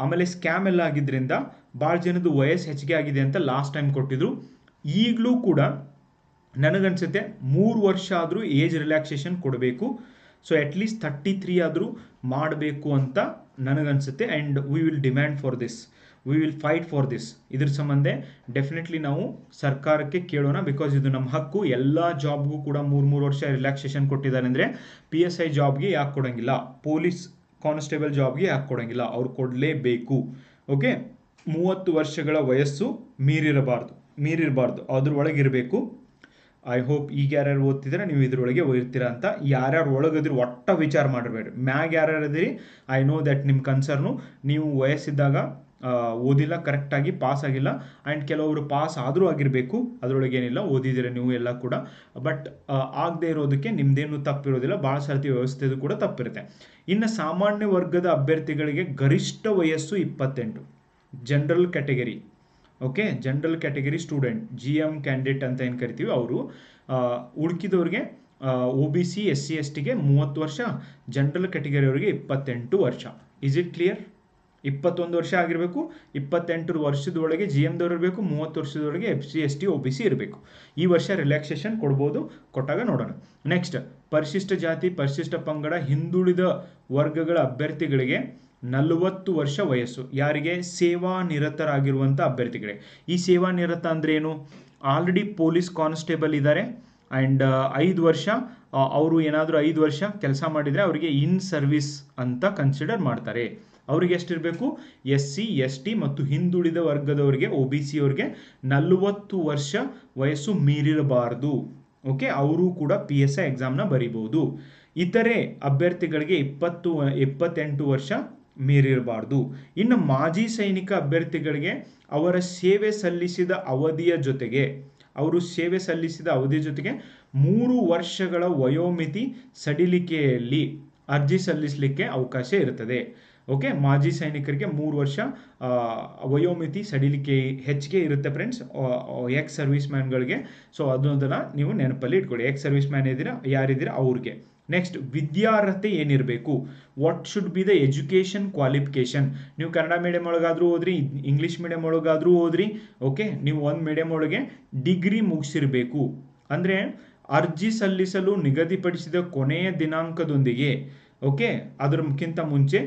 ಆಮೇಲೆ ಸ್ಕ್ಯಾಮ್ ಎಲ್ಲ ಆಗಿದ್ದರಿಂದ ಭಾಳ ಜನದ ವಯಸ್ಸು ಹೆಚ್ಚಿಗೆ ಆಗಿದೆ ಅಂತ ಲಾಸ್ಟ್ ಟೈಮ್ ಕೊಟ್ಟಿದ್ರು. ಈಗಲೂ ಕೂಡ ನನಗನ್ಸುತ್ತೆ 3 ವರ್ಷ ಆದರೂ ಏಜ್ ರಿಲ್ಯಾಕ್ಸೇಷನ್ ಕೊಡಬೇಕು. ಸೊ ಅಟ್ಲೀಸ್ಟ್ 33 ಆದರೂ ಮಾಡಬೇಕು ಅಂತ ನನಗನ್ಸುತ್ತೆ. And we will demand for this, we will fight for this. ಇದ್ರ ಸಂಬಂಧ ಡೆಫಿನೆಟ್ಲಿ ನಾವು ಸರ್ಕಾರಕ್ಕೆ ಕೇಳೋಣ. ಬಿಕಾಸ್ ಇದು ನಮ್ಮ ಹಕ್ಕು. ಎಲ್ಲ ಜಾಬ್ಗೂ ಕೂಡ 3 ವರ್ಷ ರಿಲ್ಯಾಕ್ಸೇಷನ್ ಕೊಟ್ಟಿದ್ದಾರೆ ಅಂದರೆ PSI ಜಾಬ್ಗೆ ಯಾಕೆ ಕೊಡೋಂಗಿಲ್ಲ, ಪೊಲೀಸ್ ಕಾನ್ಸ್ಟೇಬಲ್ ಜಾಬ್ಗೆ ಯಾಕೆ ಕೊಡೋಂಗಿಲ್ಲ? ಅವ್ರು ಕೊಡಲೇಬೇಕು. ಓಕೆ, 30 ವರ್ಷಗಳ ವಯಸ್ಸು ಮೀರಿರಬಾರ್ದು, ಅದ್ರೊಳಗಿರಬೇಕು. ಐ ಹೋಪ್ ಈಗ ಯಾರ್ಯಾರು ಓದ್ತಿದ್ರೆ ನೀವು ಇದ್ರೊಳಗೆ ಇರ್ತೀರಾ ಅಂತ. ಯಾರ್ಯಾರು ಒಳಗದ್ರಿ ಒಟ್ಟ ವಿಚಾರ ಮಾಡಬೇಡಿ. ಮ್ಯಾಗ ಯಾರ್ಯಾರು ಇದ್ದೀರಿ, ಐ ನೋ ದ್ಯಾಟ್ ನಿಮ್ಮ ಕನ್ಸರ್ನು. ನೀವು ವಯಸ್ಸಿದ್ದಾಗ ಓದಿಲ್ಲ, ಕರೆಕ್ಟಾಗಿ ಪಾಸ್ ಆಗಿಲ್ಲ, ಆ್ಯಂಡ್ ಕೆಲವರು ಪಾಸ್ ಆದರೂ ಆಗಿರಬೇಕು, ಅದರೊಳಗೇನಿಲ್ಲ, ಓದಿದ್ದೀರ ನೀವು ಎಲ್ಲ ಕೂಡ. ಬಟ್ ಆಗದೆ ಇರೋದಕ್ಕೆ ನಿಮ್ಮದೇನು ತಪ್ಪಿರೋದಿಲ್ಲ, ಭಾಳ ಸರ್ತಿ ವ್ಯವಸ್ಥೆದು ಕೂಡ ತಪ್ಪಿರುತ್ತೆ. ಇನ್ನು ಸಾಮಾನ್ಯ ವರ್ಗದ ಅಭ್ಯರ್ಥಿಗಳಿಗೆ ಗರಿಷ್ಠ ವಯಸ್ಸು 28. General category, okay, general category student, GM candidate ಅಂತ ಏನು ಕರಿತೀವಿ ಅವರು. ಉಳ್ಕಿದವ್ರಿಗೆ OBC SC STಗೆ 30 ವರ್ಷ, ಜನರಲ್ ಕ್ಯಾಟಗರಿ ಅವರಿಗೆ 28 ವರ್ಷ. Is it clear? 21 ವರ್ಷ ಆಗಿರಬೇಕು, 28 ವರ್ಷದೊಳಗೆ GMದವ್ರು ಇರಬೇಕು, 30 ವರ್ಷದೊಳಗೆ SC ST OBC ಇರಬೇಕು. ಈ ವರ್ಷ ರಿಲ್ಯಾಕ್ಸೇಷನ್ ಕೊಡ್ಬೋದು, ಕೊಟ್ಟಾಗ ನೋಡೋಣ. ನೆಕ್ಸ್ಟ್, ಪರಿಶಿಷ್ಟ ಜಾತಿ, ಪರಿಶಿಷ್ಟ ಪಂಗಡ, ಹಿಂದುಳಿದ ವರ್ಗಗಳ ಅಭ್ಯರ್ಥಿಗಳಿಗೆ 40 ವರ್ಷ ವಯಸ್ಸು. ಯಾರಿಗೆ? ಸೇವಾ ನಿರತರಾಗಿರುವಂಥ ಅಭ್ಯರ್ಥಿಗಳಿಗೆ. ಈ ಸೇವಾ ನಿರತ ಅಂದರೆ ಏನು? ಆಲ್ರೆಡಿ ಪೊಲೀಸ್ ಕಾನ್ಸ್ಟೇಬಲ್ ಇದ್ದಾರೆ ಆ್ಯಂಡ್ 5 ವರ್ಷ ಅವರು ಏನಾದರೂ 5 ವರ್ಷ ಕೆಲಸ ಮಾಡಿದರೆ ಅವರಿಗೆ ಇನ್ ಸರ್ವಿಸ್ ಅಂತ ಕನ್ಸಿಡರ್ ಮಾಡ್ತಾರೆ. ಅವ್ರಿಗೆ ಎಷ್ಟಿರಬೇಕು? SC ST ಮತ್ತು ಹಿಂದುಳಿದ ವರ್ಗದವರಿಗೆ OBC ಅವ್ರಿಗೆ 40 ವರ್ಷ ವಯಸ್ಸು ಮೀರಿರಬಾರ್ದು. ಓಕೆ, ಅವರು ಕೂಡ PSI ಎಕ್ಸಾಮ್ನ ಬರೀಬಹುದು. ಇತರೆ ಅಭ್ಯರ್ಥಿಗಳಿಗೆ 28 ವರ್ಷ ಮೀರಿರಬಾರ್ದು. ಇನ್ನು ಮಾಜಿ ಸೈನಿಕ ಅಭ್ಯರ್ಥಿಗಳಿಗೆ ಅವರ ಸೇವೆ ಸಲ್ಲಿಸಿದ ಅವಧಿಯ ಜೊತೆಗೆ 3 ವರ್ಷಗಳ ವಯೋಮಿತಿ ಸಡಿಲಿಕೆಯಲ್ಲಿ ಅರ್ಜಿ ಸಲ್ಲಿಸಲಿಕ್ಕೆ ಅವಕಾಶ ಇರುತ್ತದೆ. ಓಕೆ, ಮಾಜಿ ಸೈನಿಕರಿಗೆ 3 ವರ್ಷ ವಯೋಮಿತಿ ಸಡಿಲಿಕೆ ಹೆಚ್ಚಿಗೆ ಇರುತ್ತೆ ಫ್ರೆಂಡ್ಸ್, ಎಕ್ಸ್ ಸರ್ವಿಸ್ ಮ್ಯಾನ್ಗಳಿಗೆ. ಸೊ ಅದನ್ನ ನೀವು ನೆನಪಲ್ಲಿ ಇಟ್ಕೊಳ್ಳಿ. ಎಕ್ಸ್ ಸರ್ವಿಸ್ ಮ್ಯಾನ್ ಯಾರಿದ್ದೀರಾ ಅವ್ರಿಗೆ. ನೆಕ್ಸ್ಟ್ ವಿದ್ಯಾರ್ಹತೆ ಏನಿರಬೇಕು, what should be the education qualification. ನೀವು ಕನ್ನಡ ಮೀಡಿಯಂ ಒಳಗಾದರೂ ಓದ್ರಿ, ಇಂಗ್ಲೀಷ್ ಮೀಡಿಯಂ ಒಳಗಾದರೂ ಓದ್ರಿ, ಓಕೆ. ನೀವು ಒಂದು ಮೀಡಿಯಂ ಒಳಗೆ ಡಿಗ್ರಿ ಮುಗಿಸಿರಬೇಕು. ಅಂದರೆ ಅರ್ಜಿ ಸಲ್ಲಿಸಲು ನಿಗದಿಪಡಿಸಿದ ಕೊನೆಯ ದಿನಾಂಕದೊಂದಿಗೆ, ಓಕೆ, ಅದಕ್ಕಿಂತ ಮುಂಚೆ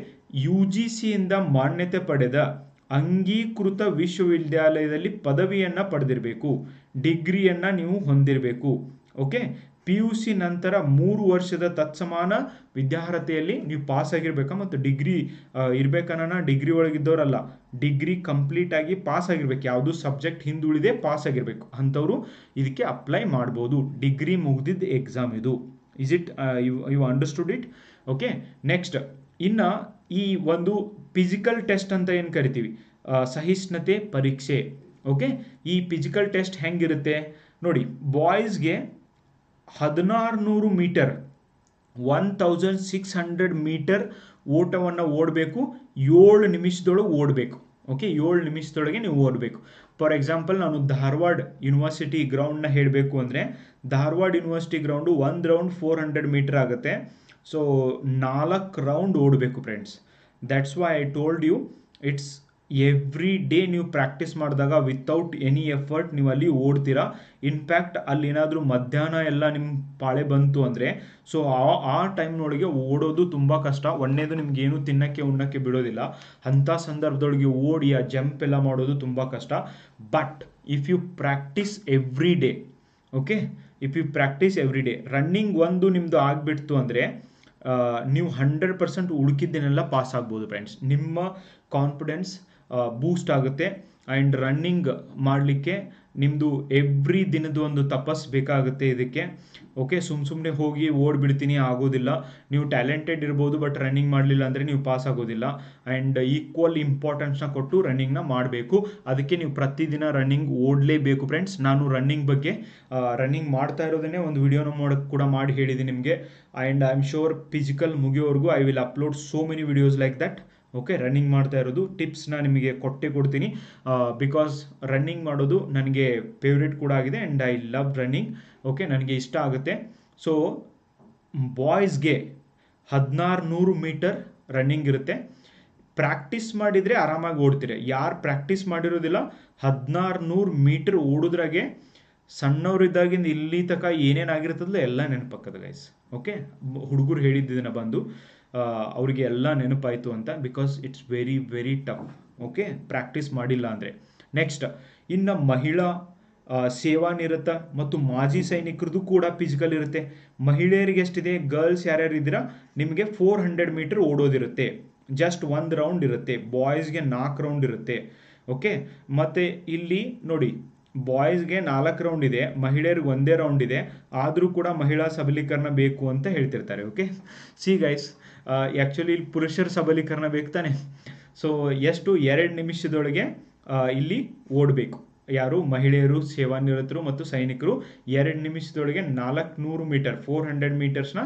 ಯು ಜಿ ಸಿಯಿಂದ ಮಾನ್ಯತೆ ಪಡೆದ ಅಂಗೀಕೃತ ವಿಶ್ವವಿದ್ಯಾಲಯದಲ್ಲಿ ಪದವಿಯನ್ನು ಪಡೆದಿರಬೇಕು, ಡಿಗ್ರಿಯನ್ನು ನೀವು ಹೊಂದಿರಬೇಕು, ಓಕೆ. ಪಿ ಯು ಸಿ ನಂತರ 3 ವರ್ಷದ ತತ್ಸಮಾನ ವಿದ್ಯಾರ್ಹತೆಯಲ್ಲಿ ನೀವು ಪಾಸ್ ಆಗಿರ್ಬೇಕಾ, ಮತ್ತು ಡಿಗ್ರಿ ಇರ್ಬೇಕನ್ನ ಡಿಗ್ರಿ ಒಳಗಿದ್ದವರಲ್ಲ, ಡಿಗ್ರಿ ಕಂಪ್ಲೀಟ್ ಆಗಿ ಪಾಸ್ ಆಗಿರ್ಬೇಕು, ಯಾವುದು ಸಬ್ಜೆಕ್ಟ್ ಹಿಂದುಳಿದೆ ಪಾಸ್ ಆಗಿರಬೇಕು, ಅಂಥವ್ರು ಇದಕ್ಕೆ ಅಪ್ಲೈ ಮಾಡ್ಬೋದು. ಡಿಗ್ರಿ ಮುಗ್ದಿದ್ದ ಎಕ್ಸಾಮ್ ಇದು. Is it you understood it? Okay. Next ಇನ್ನು ಈ ಒಂದು ಫಿಸಿಕಲ್ ಟೆಸ್ಟ್ ಅಂತ ಏನು ಕರಿತೀವಿ, ಸಹಿಷ್ಣುತೆ ಪರೀಕ್ಷೆ, ಓಕೆ. ಈ ಫಿಸಿಕಲ್ ಟೆಸ್ಟ್ ಹೆಂಗಿರುತ್ತೆ ನೋಡಿ. ಬಾಯ್ಸ್ಗೆ 1600 ಮೀಟರ್ 1600 ಮೀಟರ್ ಓಟವನ್ನು ಓಡಬೇಕು, 7 ನಿಮಿಷದೊಳಗೆ ಓಡಬೇಕು, ಓಕೆ. 7 ನಿಮಿಷದೊಳಗೆ ನೀವು ಓಡಬೇಕು. ಫಾರ್ ಎಕ್ಸಾಂಪಲ್ ನಾನು ಧಾರವಾಡ ಯೂನಿವರ್ಸಿಟಿ ಗ್ರೌಂಡ್ನ ಹೇಳಬೇಕು ಅಂದರೆ, Dharwad university ground 1 round 400 meter ಆಗುತ್ತೆ. ಸೊ 4 ರೌಂಡ್ ಓಡಬೇಕು friends. That's why I told you, it's every day ನೀವು ಪ್ರಾಕ್ಟೀಸ್ ಮಾಡಿದಾಗ ವಿತೌಟ್ ಎನಿ ಎಫರ್ಟ್ ನೀವು ಅಲ್ಲಿ ಓಡ್ತೀರಾ. ಇನ್ಫ್ಯಾಕ್ಟ್ ಅಲ್ಲಿ ಏನಾದರೂ ಮಧ್ಯಾಹ್ನ ಎಲ್ಲ ನಿಮ್ಮ ಪಾಳೆ ಬಂತು ಅಂದರೆ, ಸೊ ಆ ಟೈಮ್ನೊಳಗೆ ಓಡೋದು ತುಂಬ ಕಷ್ಟ. ಒಂದೇದು ನಿಮ್ಗೆ ಏನು ತಿನ್ನಕ್ಕೆ ಉಣ್ಣಕ್ಕೆ ಬಿಡೋದಿಲ್ಲ. ಅಂಥ ಸಂದರ್ಭದೊಳಗೆ ಓಡಿ ಆ ಜಂಪ್ ಎಲ್ಲ ಮಾಡೋದು ತುಂಬ ಕಷ್ಟ. But if you practice every day, okay, if you practice every day, running ಒಂದು ನಿಮ್ಮದು ಆಗಿಬಿಡ್ತು ಅಂದರೆ ನೀವು 100% ಉಳುಕಿದ್ದನ್ನೆಲ್ಲ ಪಾಸ್ ಆಗ್ಬೋದು ಫ್ರೆಂಡ್ಸ್. ನಿಮ್ಮ ಕಾನ್ಫಿಡೆನ್ಸ್ ಬೂಸ್ಟ್ ಆಗುತ್ತೆ. ಆ್ಯಂಡ್ ರನ್ನಿಂಗ್ ಮಾಡಲಿಕ್ಕೆ ನಿಮ್ಮದು ಎವ್ರಿ ದಿನದ ಒಂದು ತಪಸ್ಸು ಬೇಕಾಗುತ್ತೆ ಇದಕ್ಕೆ, ಓಕೆ. ಸುಮ್ಮನೆ ಹೋಗಿ ಓಡಿಬಿಡ್ತೀನಿ ಆಗೋದಿಲ್ಲ. ನೀವು ಟ್ಯಾಲೆಂಟೆಡ್ ಇರ್ಬೋದು, ಬಟ್ ರನ್ನಿಂಗ್ ಮಾಡಲಿಲ್ಲ ಅಂದರೆ ನೀವು ಪಾಸ್ ಆಗೋದಿಲ್ಲ. ಆ್ಯಂಡ್ ಈಕ್ವಲ್ ಇಂಪಾರ್ಟೆನ್ಸ್ನ ಕೊಟ್ಟು ರನ್ನಿಂಗ್ನ ಮಾಡಬೇಕು. ಅದಕ್ಕೆ ನೀವು ಪ್ರತಿದಿನ ರನ್ನಿಂಗ್ ಓಡಲೇಬೇಕು ಫ್ರೆಂಡ್ಸ್. ನಾನು ರನ್ನಿಂಗ್ ಬಗ್ಗೆ ರನ್ನಿಂಗ್ ಮಾಡ್ತಾ ಇರೋದನ್ನೇ ಒಂದು ವಿಡಿಯೋನ ಕೂಡ ಮಾಡಿ ಹೇಳಿದ್ದೀನಿ ನಿಮಗೆ. And I am sure physical ಮುಗಿಯೋವರೆಗೂ I will upload so many videos like that, okay. Running ಮಾಡ್ತಾ ಇರೋದು ಟಿಪ್ಸ್ನ ನಿಮಗೆ ಕೊಡ್ತೀನಿ, ಬಿಕಾಸ್ ರನ್ನಿಂಗ್ ಮಾಡೋದು ನನಗೆ ಫೇವ್ರೇಟ್ ಕೂಡ ಆಗಿದೆ. And I love running, okay. ನನಗೆ ಇಷ್ಟ ಆಗುತ್ತೆ. ಸೊ ಬಾಯ್ಸ್ಗೆ 1600 ಮೀಟರ್ ರನ್ನಿಂಗ್ ಇರುತ್ತೆ. ಪ್ರಾಕ್ಟೀಸ್ ಮಾಡಿದರೆ ಆರಾಮಾಗಿ ಓಡ್ತೀರಿ. ಯಾರು ಪ್ರಾಕ್ಟೀಸ್ ಮಾಡಿರೋದಿಲ್ಲ 1600 ಮೀಟರ್ ಓಡೋದ್ರಾಗೆ ಸಣ್ಣವರಿದ್ದಾಗಿಂದ ಇಲ್ಲಿ ತನಕ ಏನೇನಾಗಿರ್ತದಲ್ಲ ಎಲ್ಲ ನೆನಪಾಗ್ತದೆ ಗೈಸ್, ಓಕೆ. ಹುಡುಗರು ಹೇಳಿದ್ದನ್ನ ಬಂದು ಅವರಿಗೆ ಎಲ್ಲ ನೆನಪಾಯಿತು ಅಂತ, because it's very very tough, okay, practice ಮಾಡಿಲ್ಲ ಅಂದರೆ. ನೆಕ್ಸ್ಟ್ ಇನ್ನು ಮಹಿಳಾ ಸೇವಾ ನಿರತ ಮತ್ತು ಮಾಜಿ ಸೈನಿಕರದ್ದು ಕೂಡ ಫಿಸಿಕಲ್ ಇರುತ್ತೆ. ಮಹಿಳೆಯರಿಗೆ ಎಷ್ಟಿದೆ, ಗರ್ಲ್ಸ್ ಯಾರ್ಯಾರು ಇದ್ದೀರಾ ನಿಮಗೆ 400 ಮೀಟರ್ ಓಡೋದಿರುತ್ತೆ, ಜಸ್ಟ್ 1 ರೌಂಡ್ ಇರುತ್ತೆ. ಬಾಯ್ಸ್ಗೆ 4 ರೌಂಡ್ ಇರುತ್ತೆ, ಓಕೆ. ಮತ್ತು ಇಲ್ಲಿ ನೋಡಿ, ಬಾಯ್ಸ್ಗೆ 4 ರೌಂಡ್ ಇದೆ, ಮಹಿಳೆಯರಿಗೆ 1 ರೌಂಡ್ ಇದೆ. ಆದರೂ ಕೂಡ ಮಹಿಳಾ ಸಬಲೀಕರಣ ಬೇಕು ಅಂತ ಹೇಳ್ತಿರ್ತಾರೆ, ಓಕೆ. ಸಿ ಗೈಸ್, ಆ್ಯಕ್ಚುಲಿ ಇಲ್ಲಿ ಪುರುಷರ ಸಬಲೀಕರಣ ಬೇಕು ತಾನೆ. ಸೊ ಎಷ್ಟು 2 ನಿಮಿಷದೊಳಗೆ ಇಲ್ಲಿ ಓಡಬೇಕು. ಯಾರು ಮಹಿಳೆಯರು, ಸೇವಾನಿರತರು ಮತ್ತು ಸೈನಿಕರು 2 ನಿಮಿಷದೊಳಗೆ 400 ಮೀಟರ್ 400 ಮೀಟರ್ಸ್ನ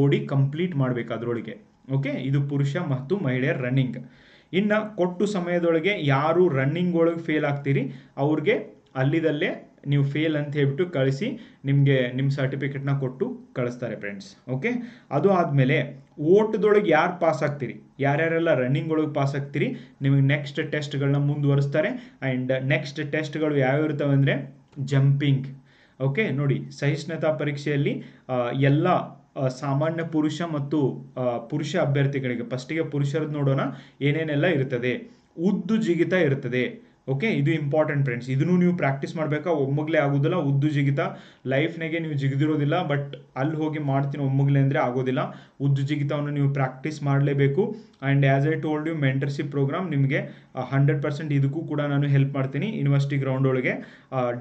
ಓಡಿ ಕಂಪ್ಲೀಟ್ ಮಾಡಬೇಕು ಅದರೊಳಗೆ, ಓಕೆ. ಇದು ಪುರುಷ ಮತ್ತು ಮಹಿಳೆಯರ ರನ್ನಿಂಗ್. ಇನ್ನು ಕೊಟ್ಟು ಸಮಯದೊಳಗೆ ಯಾರು ರನ್ನಿಂಗ್ ಒಳಗೆ ಫೇಲ್ ಆಗ್ತೀರಿ ಅವ್ರಿಗೆ ಅಲ್ಲಿದಲ್ಲೇ ನೀವು ಫೇಲ್ ಅಂತ ಹೇಳ್ಬಿಟ್ಟು ಕಳಿಸಿ ನಿಮಗೆ ನಿಮ್ಮ ಸರ್ಟಿಫಿಕೇಟ್ನ ಕೊಟ್ಟು ಕಳಿಸ್ತಾರೆ ಫ್ರೆಂಡ್ಸ್, ಓಕೆ. ಅದು ಆದಮೇಲೆ ಓಟದೊಳಗೆ ಯಾರು ಪಾಸ್ ಆಗ್ತೀರಿ, ಯಾರ್ಯಾರೆಲ್ಲ ರನ್ನಿಂಗ್ ಒಳಗೆ ಪಾಸ್ ಆಗ್ತೀರಿ, ನಿಮಗೆ ನೆಕ್ಸ್ಟ್ ಟೆಸ್ಟ್ಗಳನ್ನ ಮುಂದುವರಿಸ್ತಾರೆ. ಆ್ಯಂಡ್ ನೆಕ್ಸ್ಟ್ ಟೆಸ್ಟ್ಗಳು ಯಾವ್ಯಾವ ಇರ್ತವೆ ಅಂದರೆ ಜಂಪಿಂಗ್, ಓಕೆ. ನೋಡಿ, ಸಹಿಷ್ಣುತಾ ಪರೀಕ್ಷೆಯಲ್ಲಿ ಎಲ್ಲ ಸಾಮಾನ್ಯ ಪುರುಷ ಮತ್ತು ಪುರುಷ ಅಭ್ಯರ್ಥಿಗಳಿಗೆ, ಫಸ್ಟಿಗೆ ಪುರುಷರದ್ದು ನೋಡೋಣ ಏನೇನೆಲ್ಲ ಇರ್ತದೆ. ಉದ್ದು ಜಿಗಿತ ಇರ್ತದೆ, ಓಕೆ. ಇದು ಇಂಪಾರ್ಟೆಂಟ್ ಫ್ರೆಂಡ್ಸ್. ಇದನ್ನು ನೀವು ಪ್ರಾಕ್ಟೀಸ್ ಮಾಡಬೇಕಾ, ಒಮ್ಮಗಲೇ ಆಗೋದಿಲ್ಲ. ಉದ್ದು ಜಿಗಿತ ಲೈಫ್ನಾಗೆ ನೀವು ಜಿಗಿದಿರೋದಿಲ್ಲ, ಬಟ್ ಅಲ್ಲಿ ಹೋಗಿ ಮಾಡ್ತೀನಿ ಒಮ್ಮಗಲೇ ಅಂದರೆ ಆಗೋದಿಲ್ಲ. ಉದ್ದು ಜಿಗಿತವನ್ನು ನೀವು ಪ್ರಾಕ್ಟೀಸ್ ಮಾಡಲೇಬೇಕು. And as I told you, mentorship program ನಿಮಗೆ 100% ಇದಕ್ಕೂ ಕೂಡ ನಾನು ಹೆಲ್ಪ್ ಮಾಡ್ತೀನಿ. ಯೂನಿವರ್ಸಿಟಿ ಗ್ರೌಂಡ್ ಒಳಗೆ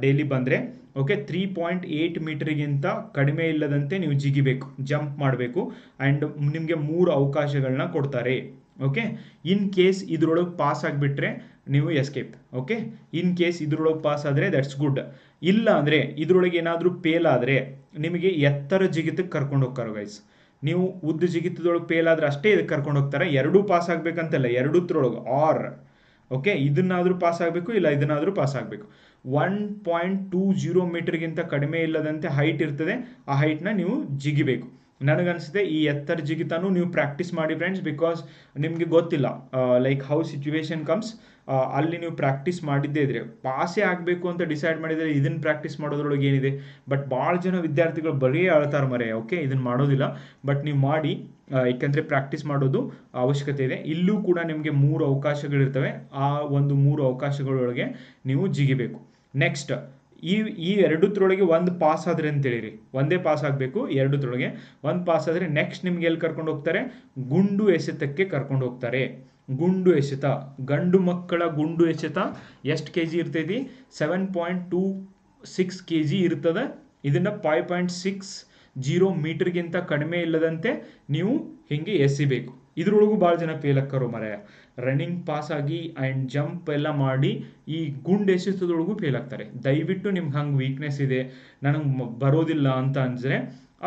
ಡೈಲಿ ಬಂದರೆ, ಓಕೆ. 3.8 ಮೀಟರ್ಗಿಂತ ಕಡಿಮೆ ಇಲ್ಲದಂತೆ ನೀವು ಜಿಗಿಬೇಕು, ಜಂಪ್ ಮಾಡಬೇಕು. ಆ್ಯಂಡ್ ನಿಮಗೆ 3 ಅವಕಾಶಗಳನ್ನ ಕೊಡ್ತಾರೆ, ಓಕೆ. ಇನ್ ಕೇಸ್ ಇದ್ರೊಳಗೆ ಪಾಸ್ ಆಗಿಬಿಟ್ರೆ ನೀವು ಎಸ್ಕೇಪ್, ಓಕೆ. ಇನ್ ಕೇಸ್ ಇದ್ರೊಳಗೆ ಪಾಸ್ ಆದರೆ ದಟ್ಸ್ ಗುಡ್. ಇಲ್ಲ ಅಂದರೆ ಇದ್ರೊಳಗೆ ಏನಾದರೂ ಫೇಲ್ ಆದರೆ ನಿಮಗೆ ಎತ್ತರ ಜಿಗಿತಕ್ಕೆ ಕರ್ಕೊಂಡು ಹೋಗ್ತಾರೆ ಗೈಸ್. ನೀವು ಉದ್ದ ಜಿಗಿತದೊಳಗೆ ಫೇಲ್ ಆದರೆ ಅಷ್ಟೇ ಇದಕ್ಕೆ ಕರ್ಕೊಂಡು ಹೋಗ್ತಾರೆ. ಎರಡೂ ಪಾಸ್ ಆಗಬೇಕಂತಲ್ಲ, ಎರಡೂತ್ರೊಳಗೆ ಆರ್, ಓಕೆ. ಇದನ್ನಾದರೂ ಪಾಸ್ ಆಗಬೇಕು, ಇಲ್ಲ ಇದನ್ನಾದರೂ ಪಾಸ್ ಆಗಬೇಕು. 1.20 ಮೀಟರ್ಗಿಂತ ಕಡಿಮೆ ಇಲ್ಲದಂತೆ ಹೈಟ್ ಇರ್ತದೆ, ಆ ಹೈಟ್ನ ನೀವು ಜಿಗಿಬೇಕು. ನನಗನ್ಸುತ್ತೆ ಈ ಎತ್ತರ ಜಿಗಿತಾನು ನೀವು ಪ್ರಾಕ್ಟೀಸ್ ಮಾಡಿ ಫ್ರೆಂಡ್ಸ್, ಬಿಕಾಸ್ ನಿಮಗೆ ಗೊತ್ತಿಲ್ಲ ಲೈಕ್ ಹೌ ಸಿಚುವೇಶನ್ ಕಮ್ಸ್, ಅಲ್ಲಿ ನೀವು ಪ್ರಾಕ್ಟೀಸ್ ಮಾಡಿದ್ದೇ ಇದ್ರೆ ಪಾಸೇ ಆಗಬೇಕು ಅಂತ ಡಿಸೈಡ್ ಮಾಡಿದರೆ ಇದನ್ನು ಪ್ರಾಕ್ಟೀಸ್ ಮಾಡೋದ್ರೊಳಗೆ ಏನಿದೆ. ಬಟ್ ಭಾಳ ಜನ ವಿದ್ಯಾರ್ಥಿಗಳು ಬರೀ ಅಳ್ತಾರೆ ಮರೆ, ಓಕೆ ಇದನ್ನು ಮಾಡೋದಿಲ್ಲ. ಬಟ್ ನೀವು ಮಾಡಿ, ಏಕೆಂದರೆ ಪ್ರಾಕ್ಟೀಸ್ ಮಾಡೋದು ಅವಶ್ಯಕತೆ ಇದೆ. ಇಲ್ಲೂ ಕೂಡ ನಿಮಗೆ 3 ಅವಕಾಶಗಳಿರ್ತವೆ. ಆ ಒಂದು 3 ಅವಕಾಶಗಳೊಳಗೆ ನೀವು ಜಿಗಿಬೇಕು. ನೆಕ್ಸ್ಟ್ ಈ ಎರಡತ್ರೊಳಗೆ ಒಂದು ಪಾಸ್ ಆದರೆ ಅಂತೇಳಿರಿ, ಒಂದೇ ಪಾಸ್ ಆಗಬೇಕು. ಎರಡತ್ರೊಳಗೆ ಒಂದು ಪಾಸ್ ಆದರೆ ನೆಕ್ಸ್ಟ್ ನಿಮ್ಗೆ ಎಲ್ಲಿ ಕರ್ಕೊಂಡು ಹೋಗ್ತಾರೆ, ಗುಂಡು ಎಸೆತಕ್ಕೆ ಕರ್ಕೊಂಡು ಹೋಗ್ತಾರೆ. ಗುಂಡು ಎಸೆತ, ಗಂಡು ಮಕ್ಕಳ ಗುಂಡು ಎಸೆತ ಎಷ್ಟು ಕೆ ಜಿ ಇರ್ತೈತಿ, 7.26 kg ಇರ್ತದೆ. ಇದನ್ನು 5.60 ಮೀಟರ್ಗಿಂತ ಕಡಿಮೆ ಇಲ್ಲದಂತೆ ನೀವು ಹಿಂಗೆ ಎಸಿಬೇಕು. ಇದ್ರೊಳಗೂ ಭಾಳ ಜನ ಫೇಲ್ ಆಕ್ಕಾರೋ ಮರೆಯ, ರನ್ನಿಂಗ್ ಪಾಸ್ ಆಗಿ ಆ್ಯಂಡ್ ಜಂಪ್ ಎಲ್ಲ ಮಾಡಿ ಈ ಗುಂಡು ಎಸೆತದೊಳಗೂ ಫೇಲ್ ಆಗ್ತಾರೆ. ದಯವಿಟ್ಟು ನಿಮ್ಗೆ ಹಂಗೆ ವೀಕ್ನೆಸ್ ಇದೆ, ನನಗೆ ಬರೋದಿಲ್ಲ ಅಂತ ಅಂದರೆ,